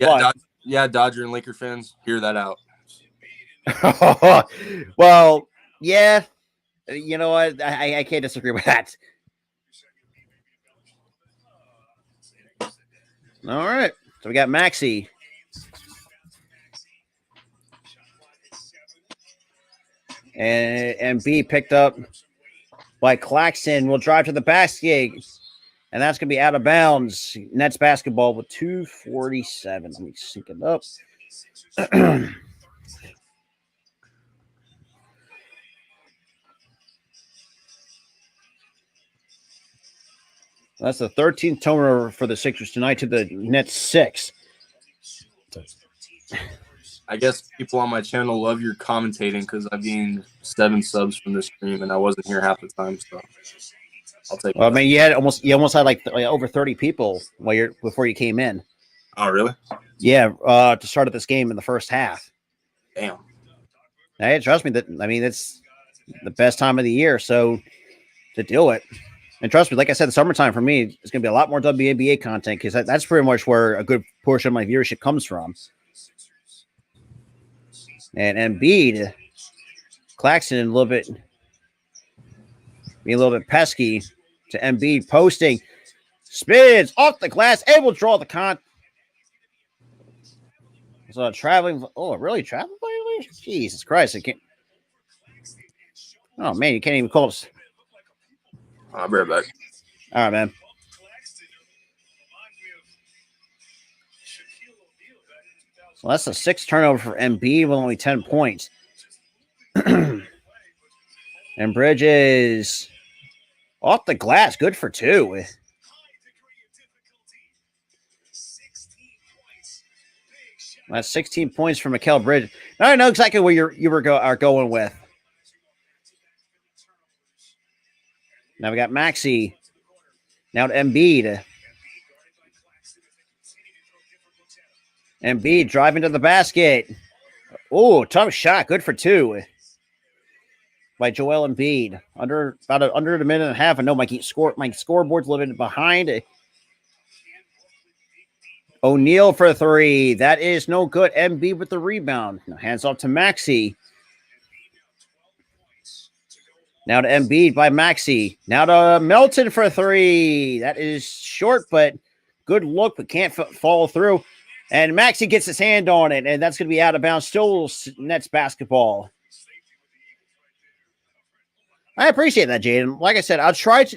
and Laker fans, hear that out. Well, yeah. You know what? I can't disagree with that. All right. So we got Maxey. And B picked up by Claxton. Will drive to the basket. And that's going to be out of bounds. Nets basketball with 2:47. Let me sync it up. That's the 13th turnover for the Sixers tonight to the Nets 6. I guess people on my channel love your commentating because I've gained 7 subs from this stream and I wasn't here half the time. So I'll take. Well, I mean, you almost had like over 30 people before you came in. Oh, really? Yeah, to start at this game in the first half. Damn. Hey, trust me, it's the best time of the year, so to do it. And trust me, like I said, the summertime for me is going to be a lot more WNBA content because that's pretty much where a good portion of my viewership comes from. And Embiid, Claxton being a little bit pesky to Embiid posting, spins off the glass, able to draw the So traveling. Oh, really traveling? Jesus Christ! I can't. Oh man, you can't even call us. I'll be right back. All right, man. So that's a 6 turnover for MB with only 10 points. And Bridges off the glass, good for 2. That's 16 points for Mikal Bridges. Now I know exactly where you are going with. Now we got Maxey. Now to Embiid. Embiid driving to the basket. Oh, tough shot. Good for 2 by Joel Embiid. Under a minute and a half. I know my scoreboard's a little bit behind. O'Neal for 3. That is no good. Embiid with the rebound. Now hands off to Maxey. Now to Embiid by Maxey. Now to Melton for 3. That is short, but good look, but can't follow through. And Maxey gets his hand on it, and that's going to be out of bounds. Still Nets basketball. I appreciate that, Jaden. Like I said, I tried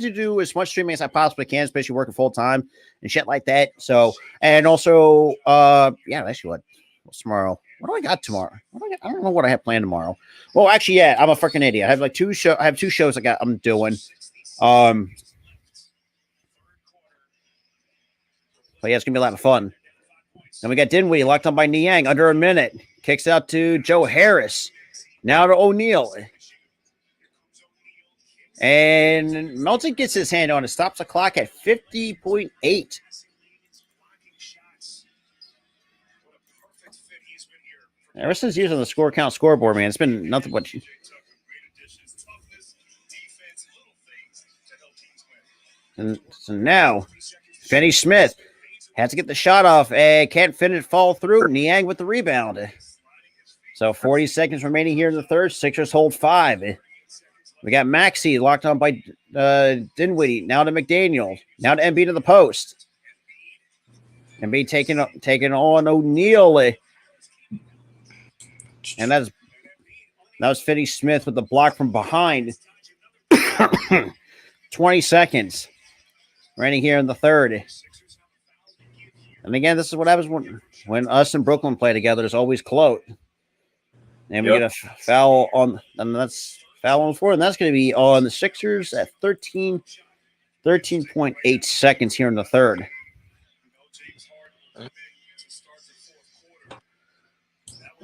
to do as much streaming as I possibly can, especially working full time and shit like that. So, and also, actually, what's tomorrow? What do I got tomorrow? I don't know what I have planned tomorrow. Well, actually, yeah, I'm a freaking idiot. I have like 2 shows. I have 2 shows I'm doing. But yeah, it's gonna be a lot of fun. Then we got Dinwiddie locked on by Niang under a minute. Kicks out to Joe Harris. Now to O'Neal. And Melton gets his hand on it. Stops the clock at 50.8. Ever since using the score count scoreboard, man, it's been nothing but. And so now, Finney Smith has to get the shot off and can't finish, fall through. Niang with the rebound. So 40 seconds remaining here in the third. Sixers hold 5. We got Maxey locked on by Dinwiddie. Now to McDaniel. Now to Embiid to the post. Embiid taking on O'Neal. And that was Finney Smith with the block from behind. 20 seconds. Running here in the third. And again, this is what happens when us and Brooklyn play together. There's always close. And we get a foul on, and that's foul on the floor, and that's going to be on the Sixers at 13.8 seconds here in the third.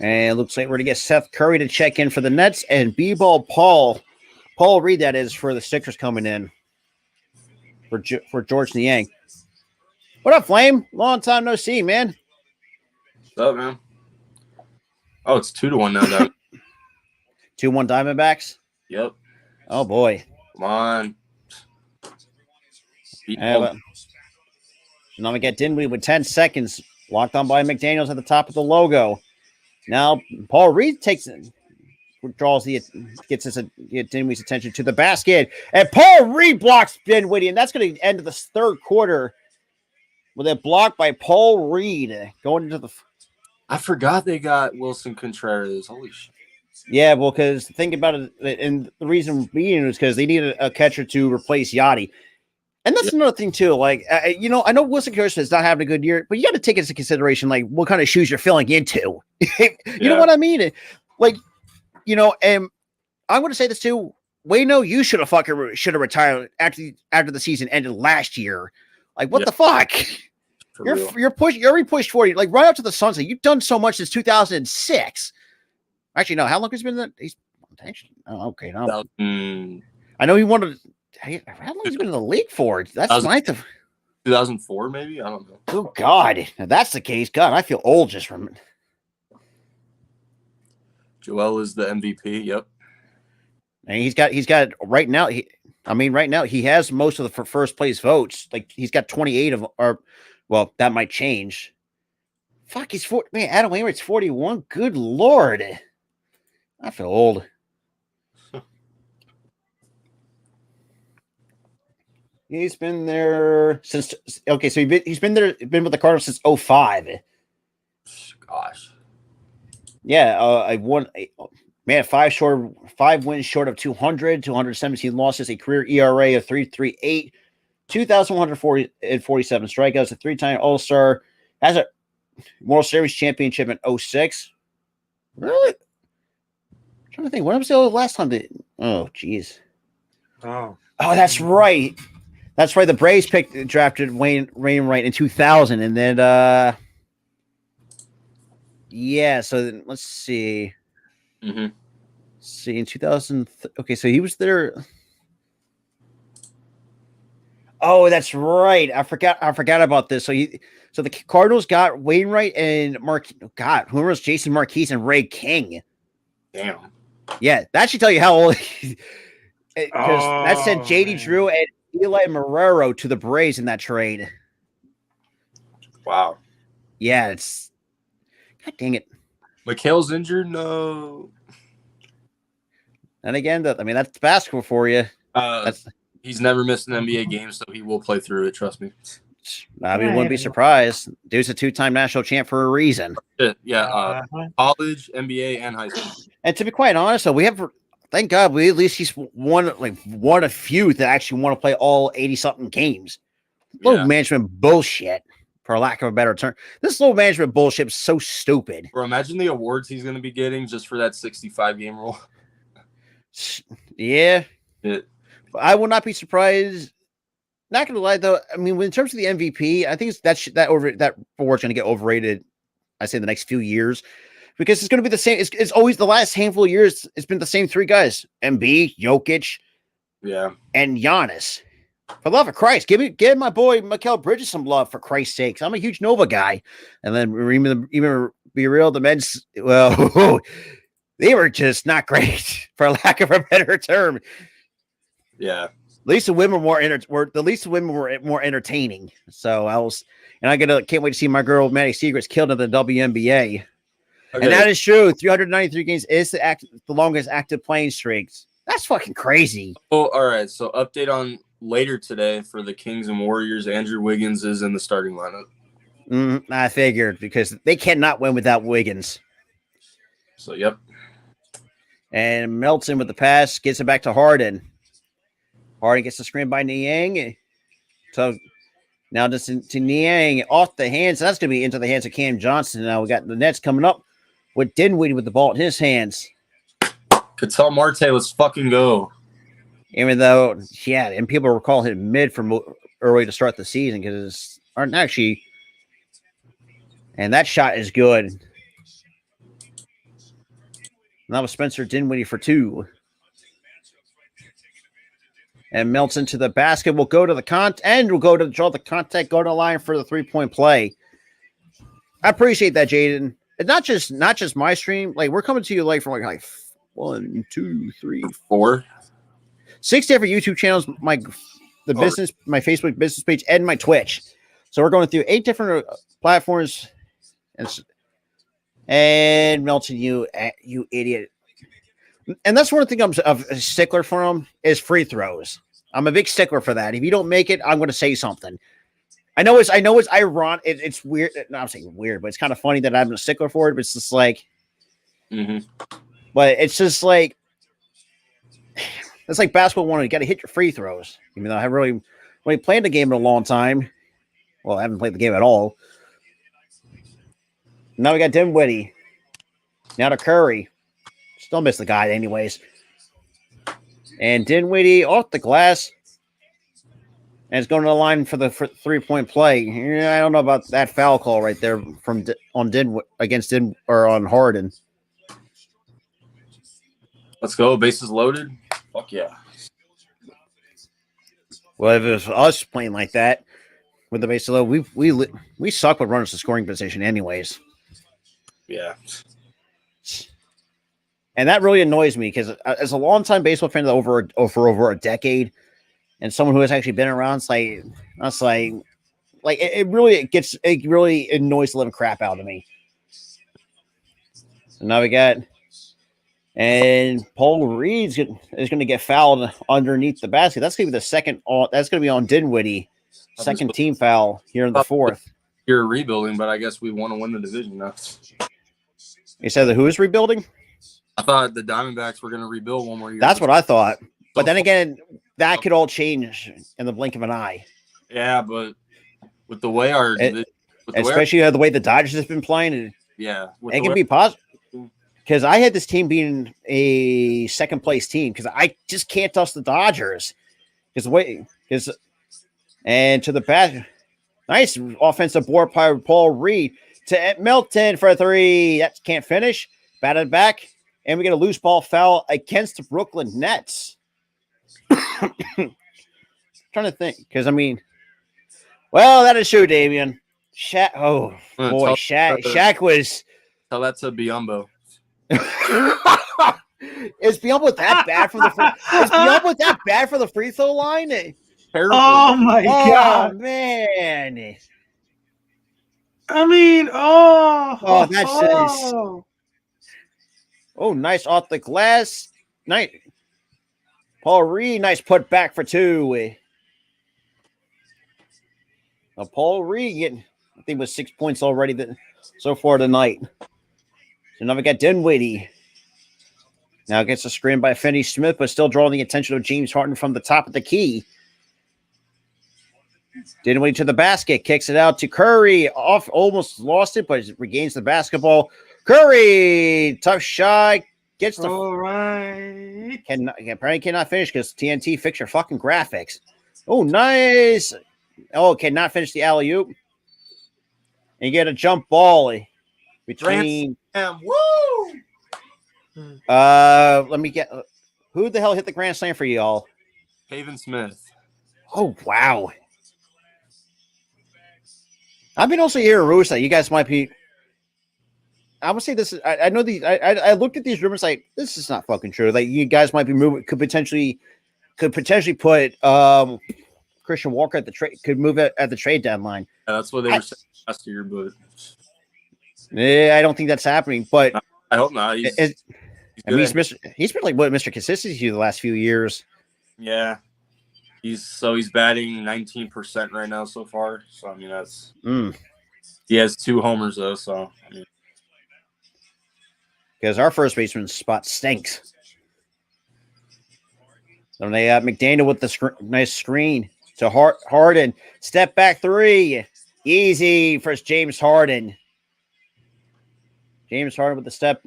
And it looks like we're going to get Seth Curry to check in for the Nets and B-Ball Paul Reed, that is, for the Sixers coming in for George Niang. What up, Flame? Long time no see, man. What's up, man? Oh, it's 2-1 now, though. 2-1 Diamondbacks? Yep. Oh, boy. Come on. Now we get Dinwiddie with 10 seconds. Locked on by McDaniels at the top of the logo. Now, Paul Reed gets Dinwiddie's attention to the basket. And Paul Reed blocks Dinwiddie, and that's going to end the third quarter with a block by Paul Reed going into the. I forgot they got Wilson Contreras. Holy shit. Yeah, well, because think about it, and the reason being is because they needed a catcher to replace Yachty. And that's another thing, too. Like, I know Wilson Contreras is not having a good year, but you got to take into consideration, like, what kind of shoes you're filling into. You know what I mean? Like, and I'm going to say this, too. Wayno, you should have retired after the season ended last year. Like, what the fuck? You're already pushed 40. Like, right up to the sunset. You've done so much since 2006. Actually, no. How long has he been in the? Okay. No. I know he wanted. How long has he been in the league for? That's 2004, maybe. I don't know. Oh God, if that's the case. God, I feel old just from. Joel is the MVP. Yep. And he's got right now. Right now he has most of the first place votes. Like he's got 28 of, or well, that might change. Fuck, he's 40. Man, Adam Wainwright's 41. Good Lord. I feel old. He's been there since. Okay, so he's been with the Cardinals since 05. gosh. Yeah, I won. Man, 5 wins short of 200, 217 losses, a career ERA of 3.38, 2,147 strikeouts, a 3-time All-Star, has a World Series championship in 06. Really? I'm trying to think. When was the last time that? Oh, jeez. Oh, Oh, that's right. That's right. The Braves drafted Wayne Wainwright in 2000, and then yeah. So then, let's see. Mm-hmm. See in 2000. Okay, so he was there. Oh, that's right. I forgot about this. So the Cardinals got Wainwright and God, who was Jason Marquise and Ray King? Damn. Yeah, that should tell you how old. Because that sent Oh, JD man. Drew and Eli Marrero to the Braves in that trade. Wow. Yeah, it's God dang it. McHale's injured? No. And again, that's basketball for you. He's never missed an NBA game, so he will play through it. Trust me. Wouldn't be surprised. Dude's a 2-time national champ for a reason. Yeah. College, NBA, and high school. And to be quite honest, though, thank God, at least he's one a few that actually want to play all 80-something games. Load management bullshit, for lack of a better term. This load management bullshit is so stupid. Bro, imagine the awards he's going to be getting just for that 65-game rule. Yeah. I will not be surprised. Not going to lie, though. I mean, in terms of the MVP, I think that award's going to get overrated, I say, in the next few years. Because it's going to be the same. It's always the last handful of years. It's been the same 3 guys: Embiid, Jokic, and Giannis. For the love of Christ, give my boy Mikal Bridges some love, for Christ's sakes. I'm a huge Nova guy. And then even be real, the men's, well, they were just not great, for lack of a better term. Yeah. At least the women were more entertaining. So I can't wait to see my girl Maddie Segrets killed in the WNBA. Okay. And that is true. 393 games is the longest active playing streaks. That's fucking crazy. Oh, all right. So update on later today for the Kings and Warriors. Andrew Wiggins is in the starting lineup. I figured, because they cannot win without Wiggins. So, yep. And Melton with the pass gets it back to Harden. Harden gets the screen by Niang. So now just to Niang off the hands. That's going to be into the hands of Cam Johnson. Now we got the Nets coming up with Dinwiddie with the ball in his hands. Could tell Marte, let's fucking go. Even though, yeah, and people were calling him mid from early to start the season because aren't actually. And that shot is good. Now with Spencer Dinwiddie for 2. And Melton to the basket. We'll go to the and we'll go to draw the contact, go to the line for the 3-point play. I appreciate that, Jaden. It's not just my stream. Like, we're coming to you like from like 1, 2, 3, 4, 6 different YouTube channels. My Facebook business page, and my Twitch. So we're going through 8 different platforms. And Melton, you idiot. And that's one thing I'm a stickler for is free throws. I'm a big stickler for that. If you don't make it, I'm going to say something. I know it's ironic. It's weird. No, I'm saying weird, but it's kind of funny that I'm a stickler for it. But it's just like, but it's just like, it's like basketball 1. You got to hit your free throws. Even though I haven't really played the game in a long time. Well, I haven't played the game at all. Now we got Dinwiddie. Now to Curry. Still miss the guy anyways. And Dinwiddie off the glass. And it's going to the line for the 3-point play. Yeah, I don't know about that foul call right there on Harden. Let's go. Bases loaded. Fuck yeah. Well, if it was us playing like that with the bases loaded, we suck with runners to scoring position anyways. Yeah. And that really annoys me because as a longtime baseball fan over a decade, and someone who has actually been around, it really annoys the living crap out of me. So now we got, and Paul Reed is going to get fouled underneath the basket. That's going to be the second. That's going to be on Dinwiddie, second team foul here in the 4th. You're rebuilding, but I guess we want to win the division now. You said who is rebuilding? I thought the Diamondbacks were going to rebuild one more year. That's what I thought. But So then far- again, that could all change in the blink of an eye. Yeah, but with the way our It- division, with the way our- Especially the way the Dodgers has been playing. with It the can way- be positive. Because I had this team being a second place team because I just can't trust the Dodgers. And to the bat, nice offensive board by Paul Reed to Milton for a 3. That can't finish. Batted back, and we get a loose ball foul against the Brooklyn Nets. Trying to think because well, that is true, Damian. Shaq. Oh boy, Shaq was. Tell that to Biombo. Is Biombo that bad from the is Biombo that bad for the free throw line? Terrible. Oh my God! Man! I mean, That's oh, nice off the glass. Nice, Paul Reed. Nice put back for 2. Paul Reed getting, I think, was 6 points already so far tonight. So now we got Dinwiddie. Now gets a screen by Finney Smith, but still drawing the attention of James Harden from the top of the key. Dinwiddie to the basket, kicks it out to Curry. Almost lost it, but regains the basketball. Curry, tough shot, gets the. all right. Apparently cannot finish because TNT fix your fucking graphics. Oh, nice. Oh, cannot finish the alley oop. And you get a jump ball between. Woo! Let me get. Who the hell hit the grand slam for y'all? Haven Smith. Oh wow! I've been also hearing rumors that you guys might be. I would say this is. I know these. I looked at these rumors like this is not fucking true. Like you guys might be moving. Could potentially put Christian Walker at the trade. Could move at the trade deadline. Yeah, that's what they were saying last year, but I don't think that's happening. But I hope not. He's been like what Mr. Consistency the last few years. Yeah. He's batting 19% right now so far. So that's he has 2 homers though, so because our first baseman spot stinks. So they got McDaniel with the nice screen to Harden. Step back 3. Easy for James Harden. James Harden with the step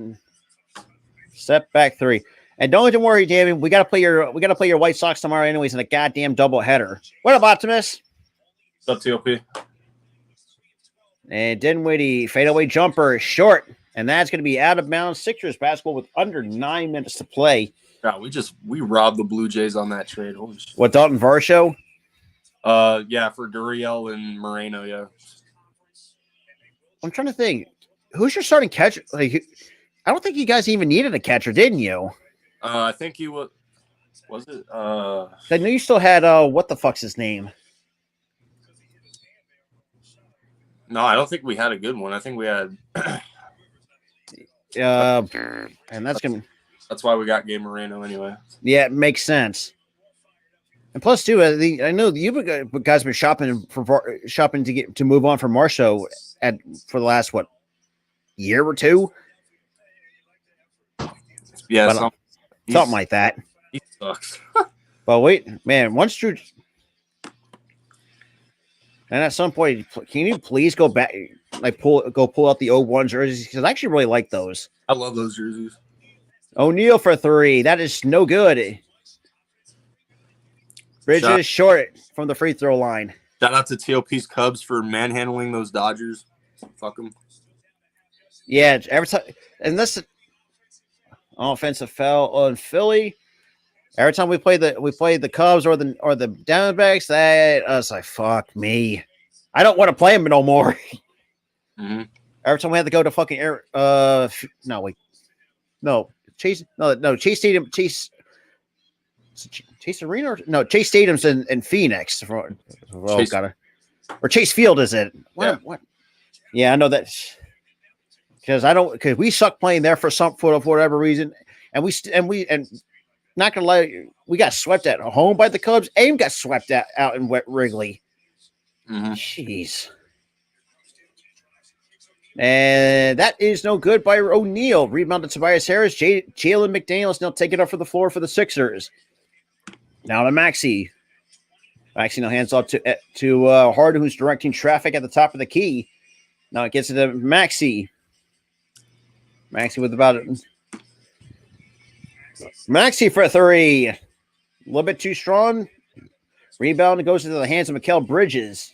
back 3. And don't worry, David. We gotta play your White Sox tomorrow, anyways, in a goddamn doubleheader. What up, Optimus? what's up, TOP? And Dinwiddie fadeaway jumper short, and that's gonna be out of bounds. Sixers basketball with under 9 minutes to play. Yeah, we robbed the Blue Jays on that trade. Holy shit. What, Dalton Varsho? Yeah, for Gurriel and Moreno. Yeah. I'm trying to think. Who's your starting catcher? Like, I don't think you guys even needed a catcher, didn't you? I think he was it? I know you still had what the fuck's his name? No, I don't think we had a good one. I think we had and that's why we got Gabe Moreno anyway. Yeah, it makes sense. And plus, too, I know you guys been shopping to move on from Marshall for the last year or 2. Yeah, something like that. He sucks. But wait, man, once Drew, and at some point, can you please go back, pull out the 01 jerseys? Because I actually really like those. I love those jerseys. O'Neal for 3. That is no good. Bridges short from the free throw line. Shout out to TOP's Cubs for manhandling those Dodgers. Fuck them. Yeah, every time, and this offensive foul on Philly. Every time we play the Cubs or the Diamondbacks, that I was like, fuck me. I don't want to play them no more. Mm-hmm. Every time we had to go to fucking Chase Stadium, Chase Arena, Chase Stadium's in Phoenix. Or Chase Field is it? What? Yeah, I know that because we suck playing there for whatever reason, and not gonna lie, we got swept at home by the Cubs. AIM got swept out in Wrigley. Mm-hmm. Jeez. And that is no good by O'Neal. Rebound to Tobias Harris. Jalen McDaniels now taking it up for the floor for the Sixers. Now to Maxey. Maxey now hands off to Harden, who's directing traffic at the top of the key. Now it gets to Maxey. Maxey with about it. Maxey for a three. A little bit too strong. Rebound goes into the hands of Mikal Bridges.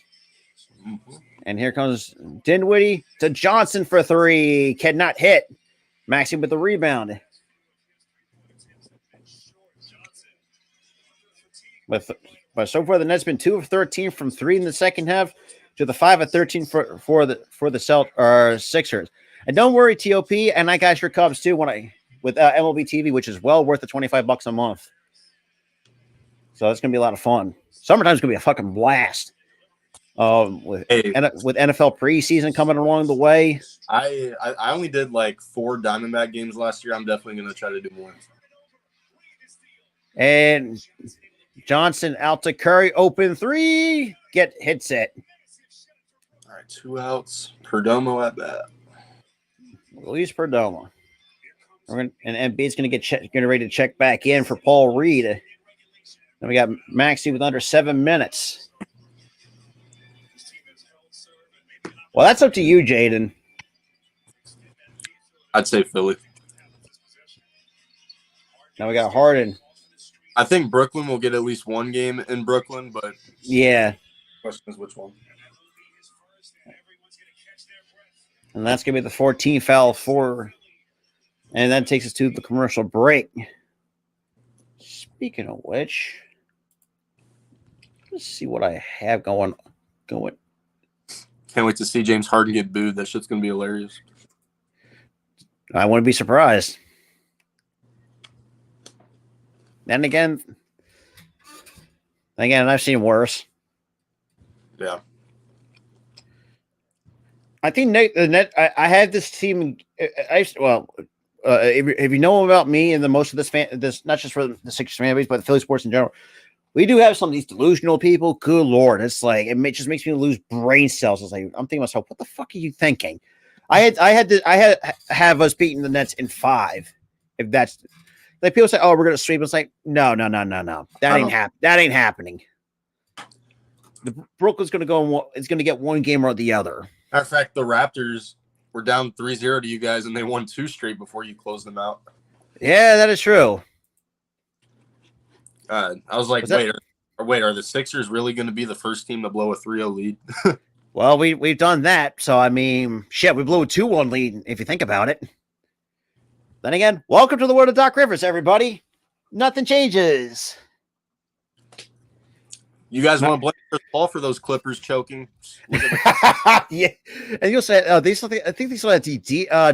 And here comes Dinwiddie to Johnson for three. Cannot hit. Maxey with the rebound. But so far, the Nets been 2 of 13 from 3 in the second half to the 5 of 13 for the Sixers. And don't worry, TOP, and I got your Cubs too with MLB TV, which is well worth the $25 a month. So it's gonna be a lot of fun. Summertime's gonna be a fucking blast. With NFL preseason coming along the way. I only did like 4 Diamondback games last year. I'm definitely gonna try to do more. And Johnson out to Curry, open three, hits it. All right, 2 outs. Perdomo at bat. Luis Perdomo. And Embiid's going to get ready to check back in for Paul Reed. Then we got Maxey with under 7 minutes. Well, that's up to you, Jaden. I'd say Philly. Now we got Harden. I think Brooklyn will get at least 1 game in Brooklyn, but yeah. Question is which one. And that's going to be the 14th foul for. And that takes us to the commercial break. Speaking of which, let's see what I have going. Can't wait to see James Harden get booed. That shit's going to be hilarious. I wouldn't be surprised. And again, I've seen worse. Yeah. I think the net. I had this team. If you know about me and most of this not just for the Sixers fan base, but Philly sports in general, we do have some of these delusional people. Good Lord, it's like just makes me lose brain cells. It's like I'm thinking to myself, what the fuck are you thinking? I have us beating the Nets in 5. If that's like people say, oh, we're gonna sweep. It's like no. That ain't happening. The Brooklyn's gonna go. It's gonna get 1 game or the other. Matter of fact, the Raptors were down 3-0 to you guys, and they won 2 straight before you closed them out. Yeah, that is true. I was like, wait, are the Sixers really going to be the first team to blow a 3-0 lead? Well, we've done that, so I mean, shit, we blew a 2-1 lead if you think about it. Then again, welcome to the world of Doc Rivers, everybody. Nothing changes. You guys want to blame Chris Paul for those Clippers choking? Yeah, and you'll say, I think they still had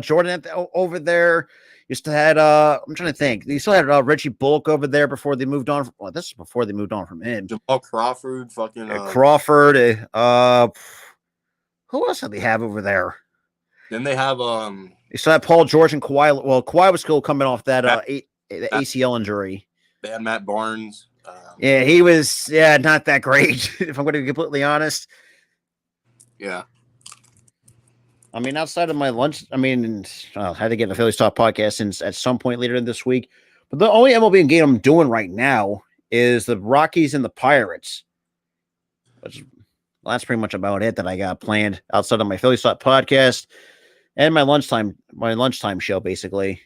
Jordan over there. You still had, I'm trying to think. They still had Reggie Bullock over there before they moved on. Well, this is before they moved on from him. Jamal Crawford, fucking Crawford. Who else did they have over there? Then they have They still had Paul George and Kawhi. Well, Kawhi was still coming off that ACL injury. They had Matt Barnes. Yeah, he was not that great, if I'm going to be completely honest. Yeah. I mean, outside of my lunch, I had to get a Phillies Talk podcast at some point later this week. But the only MLB game I'm doing right now is the Rockies and the Pirates. That's pretty much about it that I got planned outside of my Phillies Talk podcast and my lunchtime show, basically.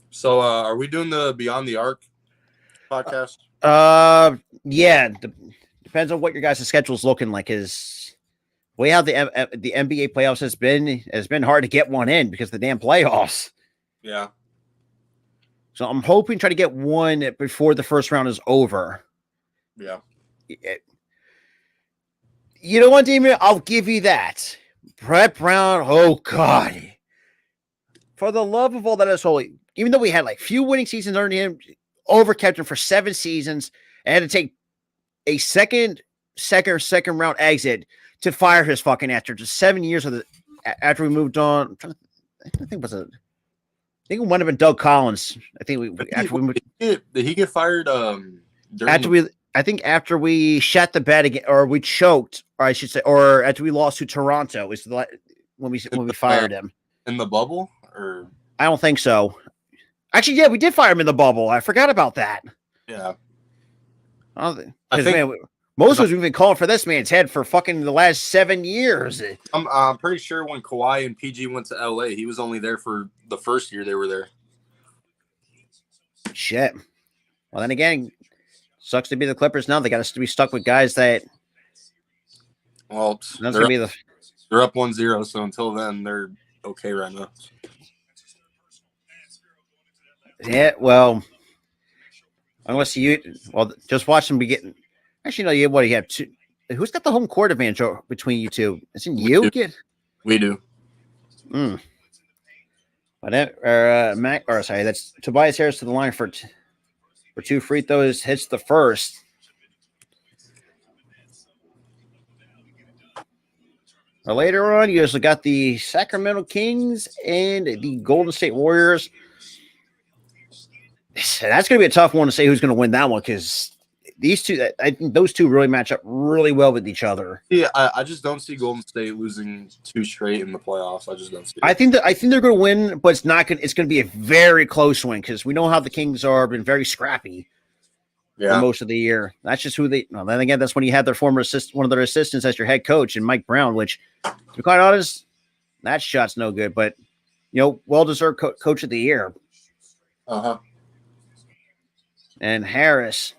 So, are we doing the Beyond the Arc podcast? Yeah. Depends on what your guys' schedule is looking like. Is way how the NBA playoffs has been hard to get one in because of the damn playoffs. Yeah. So I'm hoping to try to get one before the first round is over. Yeah. You know what, Damien? I'll give you that. Brett Brown, oh God. For the love of all that is holy, even though we had like few winning seasons under him, overkept him for 7 seasons, and had to take a second round exit to fire his fucking after just 7 years after we moved on. I think it might have been Doug Collins. I think did he get fired? after I think after we shot the bed again, or we choked, or I should say, or after we lost to Toronto, is when we fired him. In the bubble, or I don't think so. Actually, yeah, we did fire him in the bubble. I forgot about that. yeah, I I think, think man, most of us we've been calling for this man's head for fucking the last 7 years. I'm pretty sure when Kawhi and PG went to LA, he was only there for the first year they were there. Shit. Well, then again, sucks to be the Clippers now. They got to be stuck with guys that. Well, That's gonna be they're up 1-0, so until then they're okay right now. Yeah, well, unless you, well, just watch them be getting. Actually, no, you what do you have two? Who's got the home court advantage between you two? Isn't you? We do. But Mac, or sorry, that's Tobias Harris to the line for 2 free throws. Hits the first. Later on, you also got the Sacramento Kings and the Golden State Warriors. That's going to be a tough one to say who's going to win that one because these two, I think those two really match up really well with each other. Yeah, I just don't see Golden State losing 2 straight in the playoffs. I just don't see it. I think they're going to win, but it's not going. It's going to be a very close win because we know how the Kings are, been very scrappy. For most of the year. That's just who they. Well, then again, that's when you had their former one of their assistants as your head coach, and Mike Brown. Which, to be quite honest, that shot's no good. But well deserved coach of the year. And Harris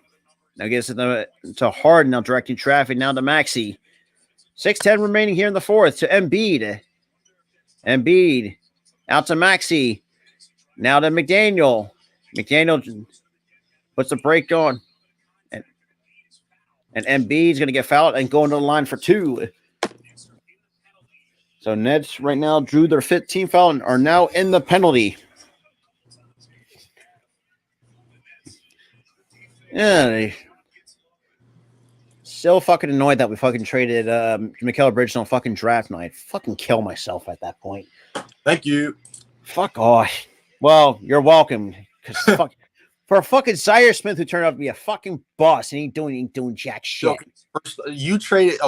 now gets it to Harden, now directing traffic now to Maxey. 6:10 remaining here in the fourth to Embiid. Embiid out to Maxey. Now to McDaniel. McDaniel puts the break on. And Embiid's going to get fouled and go into the line for 2. So Nets right now drew their 15th foul and are now in the penalty. Yeah, still fucking annoyed that we fucking traded Mikal Bridges on fucking draft night. Fucking kill myself at that point. Thank you. Fuck off. Well, you're welcome. Because fuck. For a fucking Zaire Smith who turned out to be a fucking boss and ain't doing jack shit. Okay, first, you traded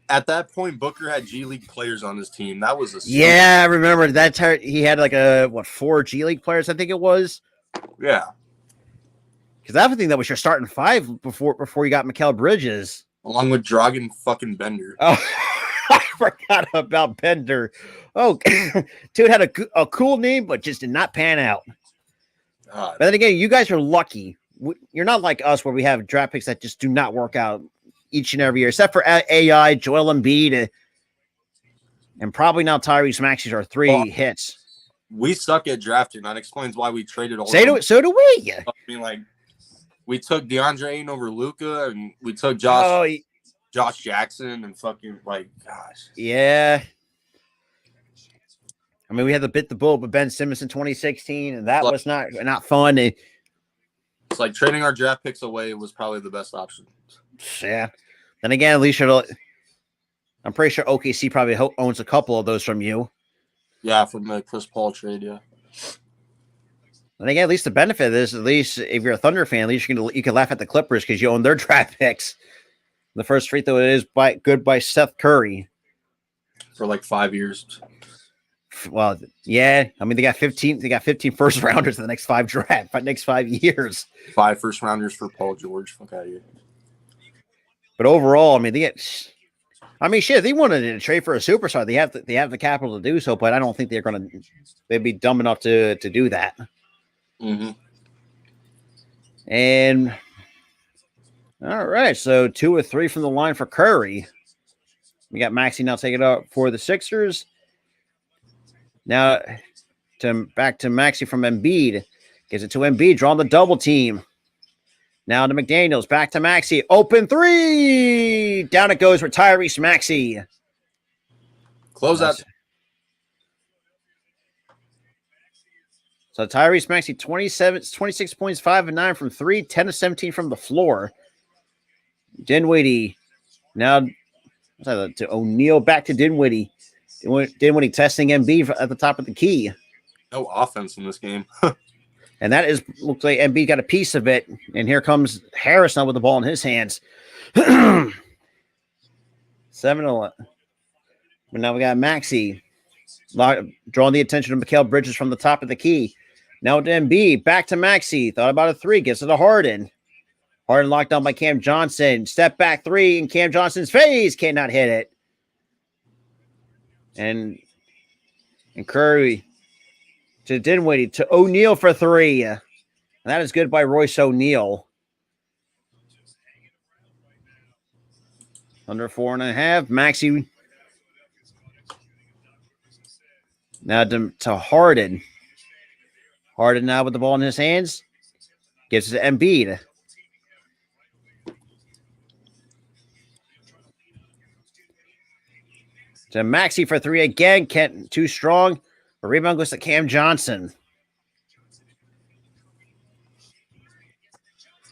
at that point, Booker had G League players on his team. That was I remember that. He had like 4 G League players, I think it was. Yeah. Because I think that was your starting 5 before you got Mikal Bridges. Along with Dragan fucking Bender. Oh, I forgot about Bender. Oh, dude had a cool name, but just did not pan out. But then again, you guys are lucky. You're not like us where we have draft picks that just do not work out each and every year, except for AI, Joel Embiid, and probably now Tyrese Maxey's are 3 hits. We suck at drafting. That explains why we traded all. So do we. I mean, like, we took DeAndre Ayton over Luka, and we took Josh Jackson, and fucking gosh. Yeah. I mean, we had to bit the bullet with Ben Simmons in 2016, and that was not fun. It's like trading our draft picks away was probably the best option. Yeah. Then again, at least I'm pretty sure OKC probably owns a couple of those from you. Yeah, from the Chris Paul trade, yeah. And again, at least the benefit is, at least if you're a Thunder fan, at least you can laugh at the Clippers because you own their draft picks. The first free throw is good by Seth Curry. For 5 years. Well, yeah. I mean, they got 15 first rounders in the next 5 next 5 years. 5 first rounders for Paul George. Fuck out of here. But overall, I mean, shit, if they wanted to trade for a superstar, they have the capital to do so, but I don't think they'd be dumb enough to do that. Mm-hmm. And all right, so 2 or 3 from the line for Curry. We got Maxey now taking it up for the Sixers. Now back to Maxey from Embiid. Gives it to Embiid, drawing the double team. Now to McDaniels, back to Maxey. Open 3! Down it goes for Tyrese Maxey. Close out. So Tyrese Maxey, 26 points, 5 and 9 from 3, 10 of 17 from the floor. Dinwiddie now to O'Neal, back to Dinwiddie. Dinwiddie testing Embiid at the top of the key. No offense in this game. And that looks like Embiid got a piece of it. And here comes Harris now with the ball in his hands. 7-11. But now we got Maxey drawing the attention of Mikal Bridges from the top of the key. Now to Embiid, back to Maxey. Thought about a three, gets it to Harden. Harden locked down by Cam Johnson. Step back three in Cam Johnson's face. Cannot hit it. And Curry to Dinwiddie to O'Neal for three. And that is good by Royce O'Neal. Under 4.5. Maxey now to Harden. Harden now with the ball in his hands. Gives it to Embiid. To Maxey for three again. Kent too strong. The rebound goes to Cam Johnson.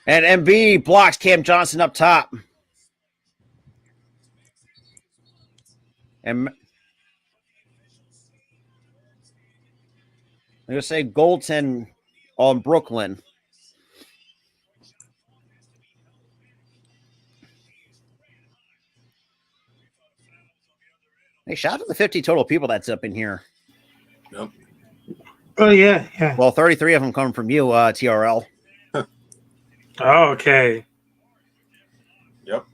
And Embiid blocks Cam Johnson up top. And I'm going to say goaltend on Brooklyn. Hey, shout out to the 50 total people that's up in here. Yep. Oh, yeah. Well, 33 of them come from you, TRL. Oh, okay. Yep.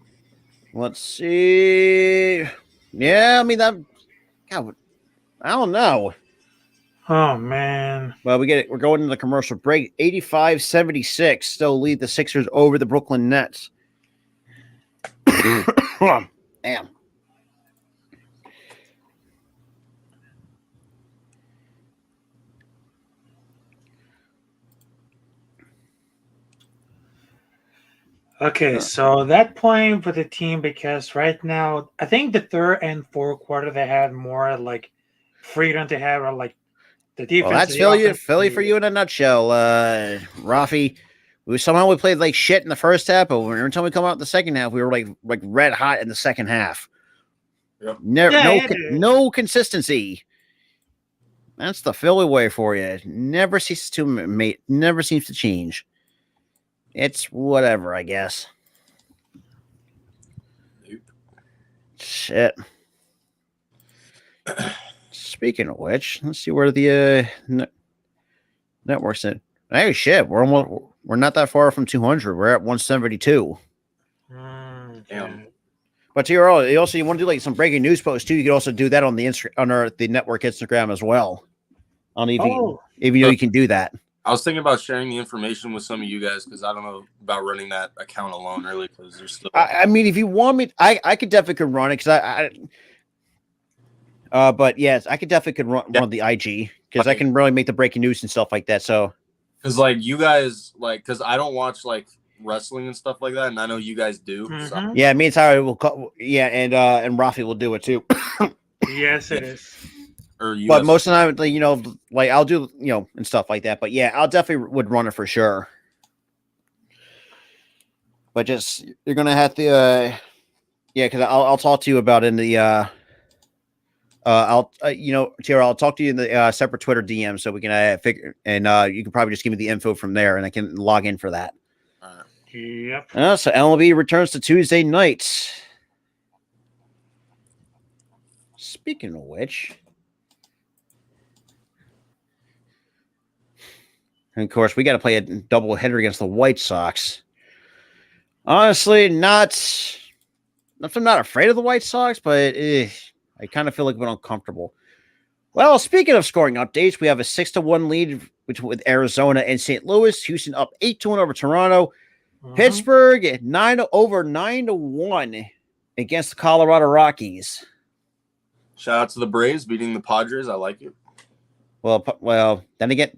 Let's see. Yeah, I mean, God, I don't know. Oh, man. Well, we're going into the commercial break. 85-76 still lead the Sixers over the Brooklyn Nets. Damn. Okay, so that point for the team, because right now, I think the third and fourth quarter, they had more like freedom to have like the defense. Well, that's Philly for you in a nutshell, Rafi. Somehow we played like shit in the first half, but every time we come out in the second half, we were like red hot in the second half. Yep. No consistency. That's the Philly way for you. It never seems to change. It's whatever, I guess. Nope. Shit. Speaking of which, let's see where the network's at. Hey, shit, we're not that far from 200. We're at 172. Damn. But you want to do like some breaking news posts too? You can also do that on the the network Instagram as well. Even though you can do that. I was thinking about sharing the information with some of you guys because I don't know about running that account alone really because there's still. I mean, if you want me, I could definitely run it because but yes, I could definitely run the IG because I can really make the breaking news and stuff like that. So, because like you guys because I don't watch like wrestling and stuff like that, and I know you guys do. Mm-hmm. So. Yeah, me and Tyler will. And Rafi will do it too. Yes, it is. But most of the time, like I'll do, and stuff like that. But yeah, I'll definitely would run it for sure. But just you're gonna have to, because I'll talk to you about in the, Tara, I'll talk to you in the separate Twitter DM so we can figure, and you can probably just give me the info from there, and I can log in for that. Yep. So MLB returns to Tuesday nights. Speaking of which. And of course, we got to play a double header against the White Sox. Honestly, I'm not afraid of the White Sox, but I kind of feel like a bit uncomfortable. Well, speaking of scoring updates, we have a 6-1 lead with Arizona and St. Louis. Houston up 8-1 over Toronto. Mm-hmm. Pittsburgh 9-1 against the Colorado Rockies. Shout out to the Braves beating the Padres. I like it. Well, then again.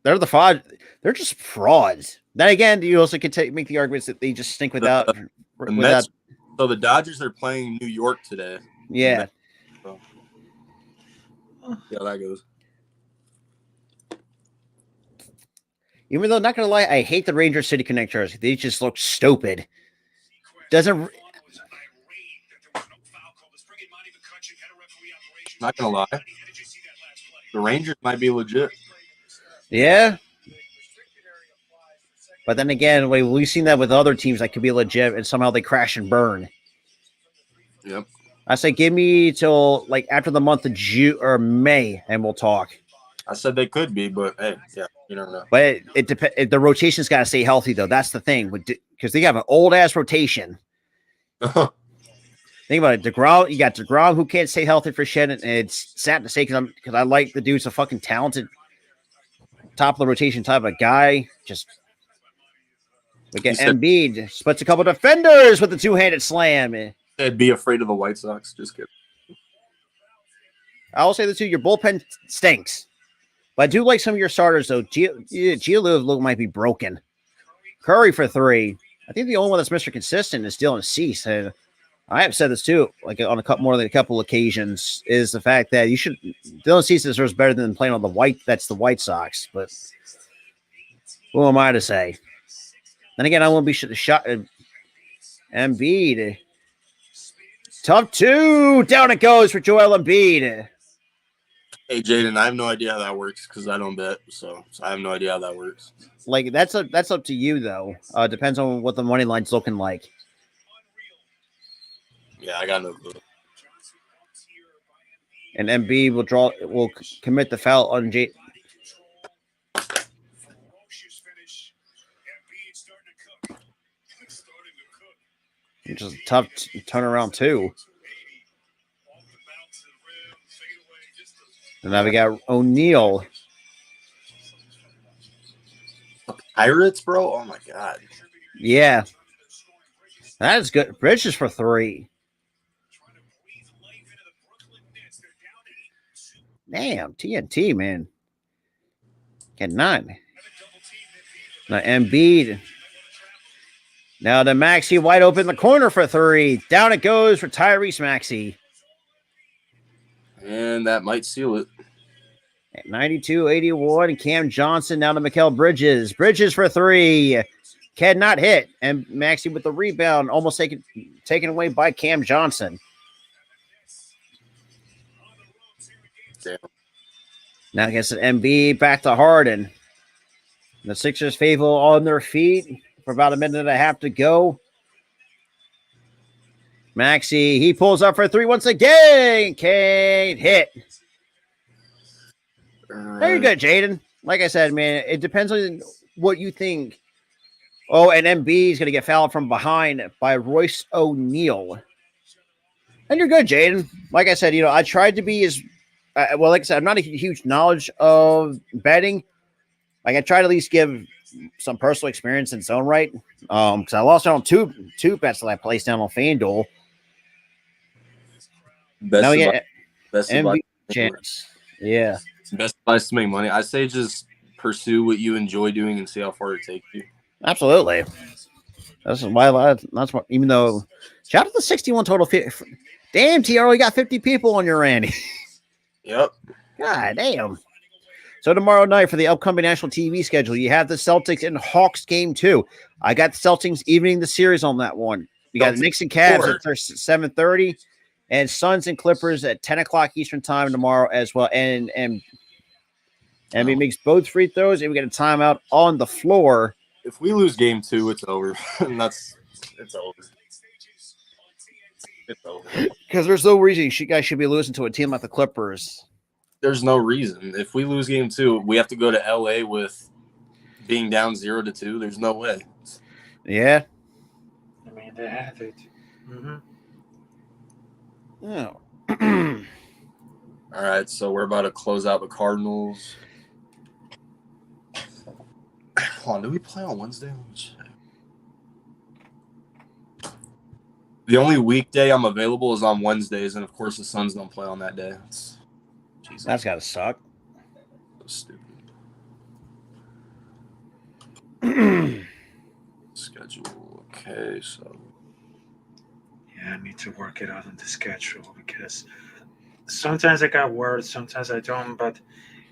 They're they're just frauds. Then again, you also could make the arguments that they just stink without. So the Dodgers are playing New York today. Yeah. So, yeah, that goes. Even though, not gonna lie, I hate the Ranger City Connect jersey. They just look stupid. Doesn't. Not gonna lie, the Rangers might be legit. Yeah. But then again, we've seen that with other teams that could be legit, and somehow they crash and burn. Yep. I say give me till like after the month of June or May, and we'll talk. I said they could be, but hey, yeah, you don't know. But it depends. The rotation's got to stay healthy, though. That's the thing, because they have an old ass rotation. Think about it. DeGrom, you got DeGrom who can't stay healthy for shit, and it's sad to say because I like the dude's a fucking talented top of the rotation type of guy. Just we get Embiid splits a couple defenders with the two-handed slam. They'd be afraid of the White Sox. Just kidding. I will say this too: your bullpen stinks, but I do like some of your starters though. Gianluca might be broken. Curry for 3. I think the only one that's Mr. Consistent is Dylan Cease. And I have said this too, like on more than a couple occasions, is the fact that Dylan Cease deserves better than playing on the White Sox. But who am I to say? Then again, I won't be shot. Embiid, tough 2, down it goes for Joel Embiid. Hey Jaden, I have no idea how that works because I don't bet, so I have no idea how that works. Like that's up to you though. Depends on what the money line's looking like. Yeah, I got no clue. And Embiid will commit the foul on J. Which is a tough turnaround too. And now we got O'Neal. Pirates, bro? Oh my god. Yeah. That is good. Bridges for 3. Damn, TNT, man. Get 9. Now Embiid. Now to Maxey, wide open in the corner for 3. Down it goes for Tyrese Maxey. And that might seal it. At 92-81, and Cam Johnson now to Mikal Bridges. Bridges for 3. Cannot hit. And Maxey with the rebound, almost taken away by Cam Johnson. Damn. Now gets an MB back to Harden. The Sixers faithful on their feet for about a minute and a half to go. Maxey, he pulls up for 3 once again. Can't hit. Very good, Jaden. Like I said, man, it depends on what you think. Oh, and MB is going to get fouled from behind by Royce O'Neal. And you're good, Jaden. Like I said, I tried to be as like I said, I'm not a huge knowledge of betting. Like I try to at least give some personal experience in its own right. Because I lost out on two bets that I placed down on FanDuel. Now we get MB chance. Yeah. Best advice to make money. I say just pursue what you enjoy doing and see how far it takes you. Absolutely. That's why. That's what. Even though, shout out to the 61 total. Damn, TR, we got 50 people on your end. Yep. God damn. So tomorrow night for the upcoming national TV schedule, you have the Celtics and Hawks game 2. I got the Celtics evening the series on that one. We got the Knicks and Cavs at 7:30, and Suns and Clippers at 10 o'clock Eastern time tomorrow as well. And he makes both free throws, and we get a timeout on the floor. If we lose game 2, it's over. It's over. It's over. Because there's no reason you guys should be losing to a team like the Clippers. There's no reason. If we lose game 2, we have to go to LA with being down 0-2. There's no way. Yeah. I mean, they have it. Oh. All right, so we're about to close out the Cardinals. Hold on, do we play on Wednesday? The only weekday I'm available is on Wednesdays, and of course the Suns don't play on that day. That's gotta suck. So stupid. Schedule. Okay, so. Yeah, I need to work it out on the schedule because sometimes I got words, sometimes I don't, but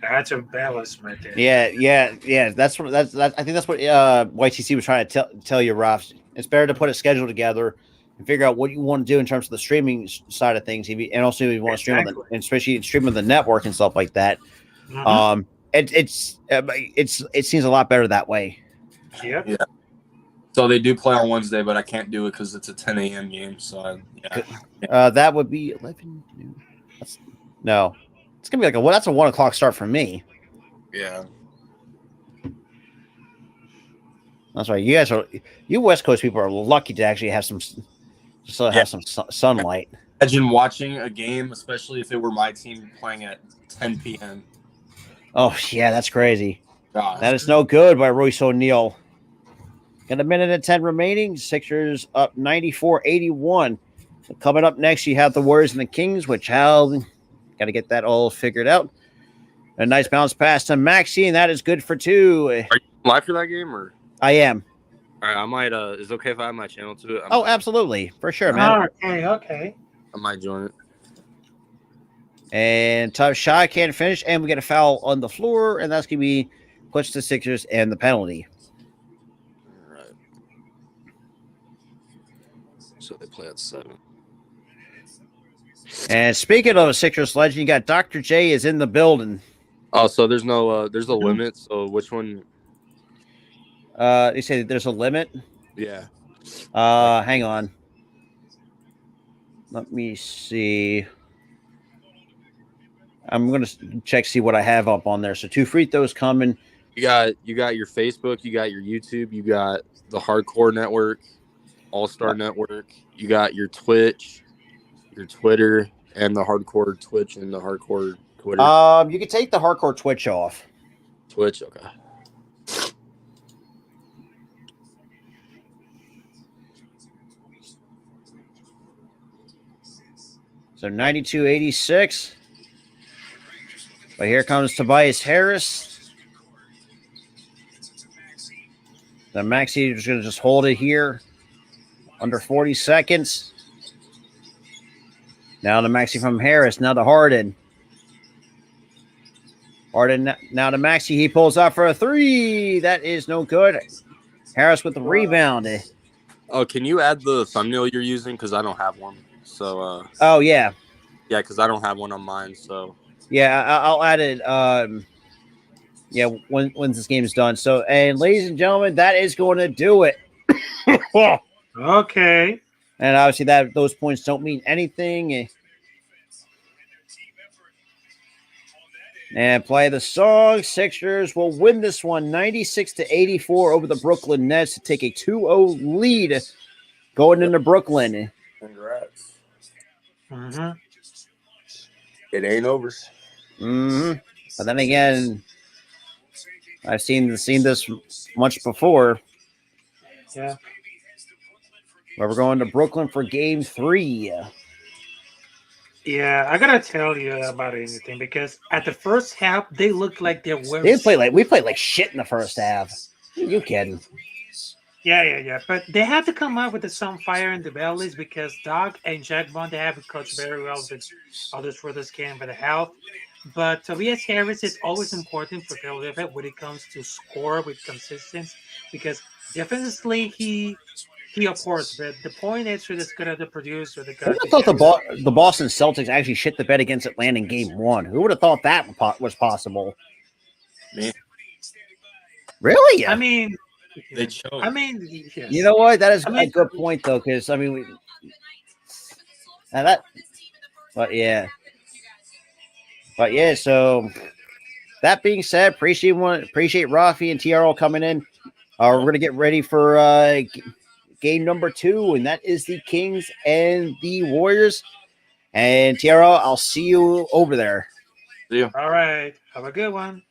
I had to balance my day. Yeah. That's I think that's what YTC was trying to tell you, Ralph. It's better to put a schedule together and figure out what you want to do in terms of the streaming side of things, and also if you want to stream on and especially stream on the network and stuff like that. It seems a lot better that way. Yep. Yeah. So they do play on Wednesday, but I can't do it because it's a 10 a.m. game. So That would be 11 noon. No, it's gonna be like that's a 1 o'clock start for me. yeah. That's right. You West Coast people are lucky to actually have some sunlight. Imagine watching a game, especially if it were my team playing at 10 p.m. Oh yeah, that's crazy. Gosh. That is no good by Royce O'Neal. Got a minute and 10 remaining. Sixers up 94-81. So coming up next, you have the Warriors and the Kings, which got to get that all figured out. A nice bounce pass to Maxey, and that is good for 2. Are you live for that game or? I am. All right, I might. Is it okay if I have my channel to it? Absolutely, for sure, man. Okay. I might join it. And tough shot, can't finish, and we get a foul on the floor, and that's gonna be puts the Sixers and the penalty. All right. So they play at 7. And speaking of a Sixers legend, you got Dr. J is in the building. Oh, so there's no there's a limit. So which one? You say there's a limit? Yeah. Hang on. Let me see. I'm gonna check see what I have up on there. So 2 free throws coming. You got your Facebook, you got your YouTube, you got the Hardcore Network, All Star Network, you got your Twitch, your Twitter, and the Hardcore Twitch and the Hardcore Twitter. You can take the Hardcore Twitch off. Twitch, okay. So 92-86. But here comes Tobias Harris. Then Maxey is going to just hold it here. Under 40 seconds. Now to Maxey from Harris. Now to Harden. Harden now to Maxey. He pulls out for a 3. That is no good. Harris with the rebound. Oh, can you add the thumbnail you're using? Because I don't have one. So. Oh, yeah. Yeah, because I don't have one on mine. So. Yeah, I'll add it. Yeah, when this game is done. So, and ladies and gentlemen, that is going to do it. Okay. And obviously, those points don't mean anything. And play the song. Sixers will win this one 96-84 over the Brooklyn Nets to take a 2-0 lead going into Brooklyn. Congrats. Mm-hmm. It ain't over. Mm-hmm. But then again, I've seen this much before. Yeah. Where we're going to Brooklyn for Game 3. Yeah, I gotta tell you about anything because at the first half they looked like they were. We played like shit in the first half. You kidding? Yeah. But they had to come out with some fire in the bellies because Doug and Jack Bond, they haven't coached very well with others for this game for the health. But Tobias Harris is always important for Philadelphia when it comes to score with consistency because defensively he of course, but the point is that's good at the producer. Who would have thought the Boston Celtics actually shit the bed against Atlanta in Game 1? Who would have thought that was possible? Me. Really? I mean, they chose. I mean, yes. You know what? That is a good point, though, because I mean, but yeah. So that being said, appreciate Rafi and TRL coming in. We're gonna get ready for game number 2, and that is the Kings and the Warriors. And TRL, I'll see you over there. See you. All right. Have a good one.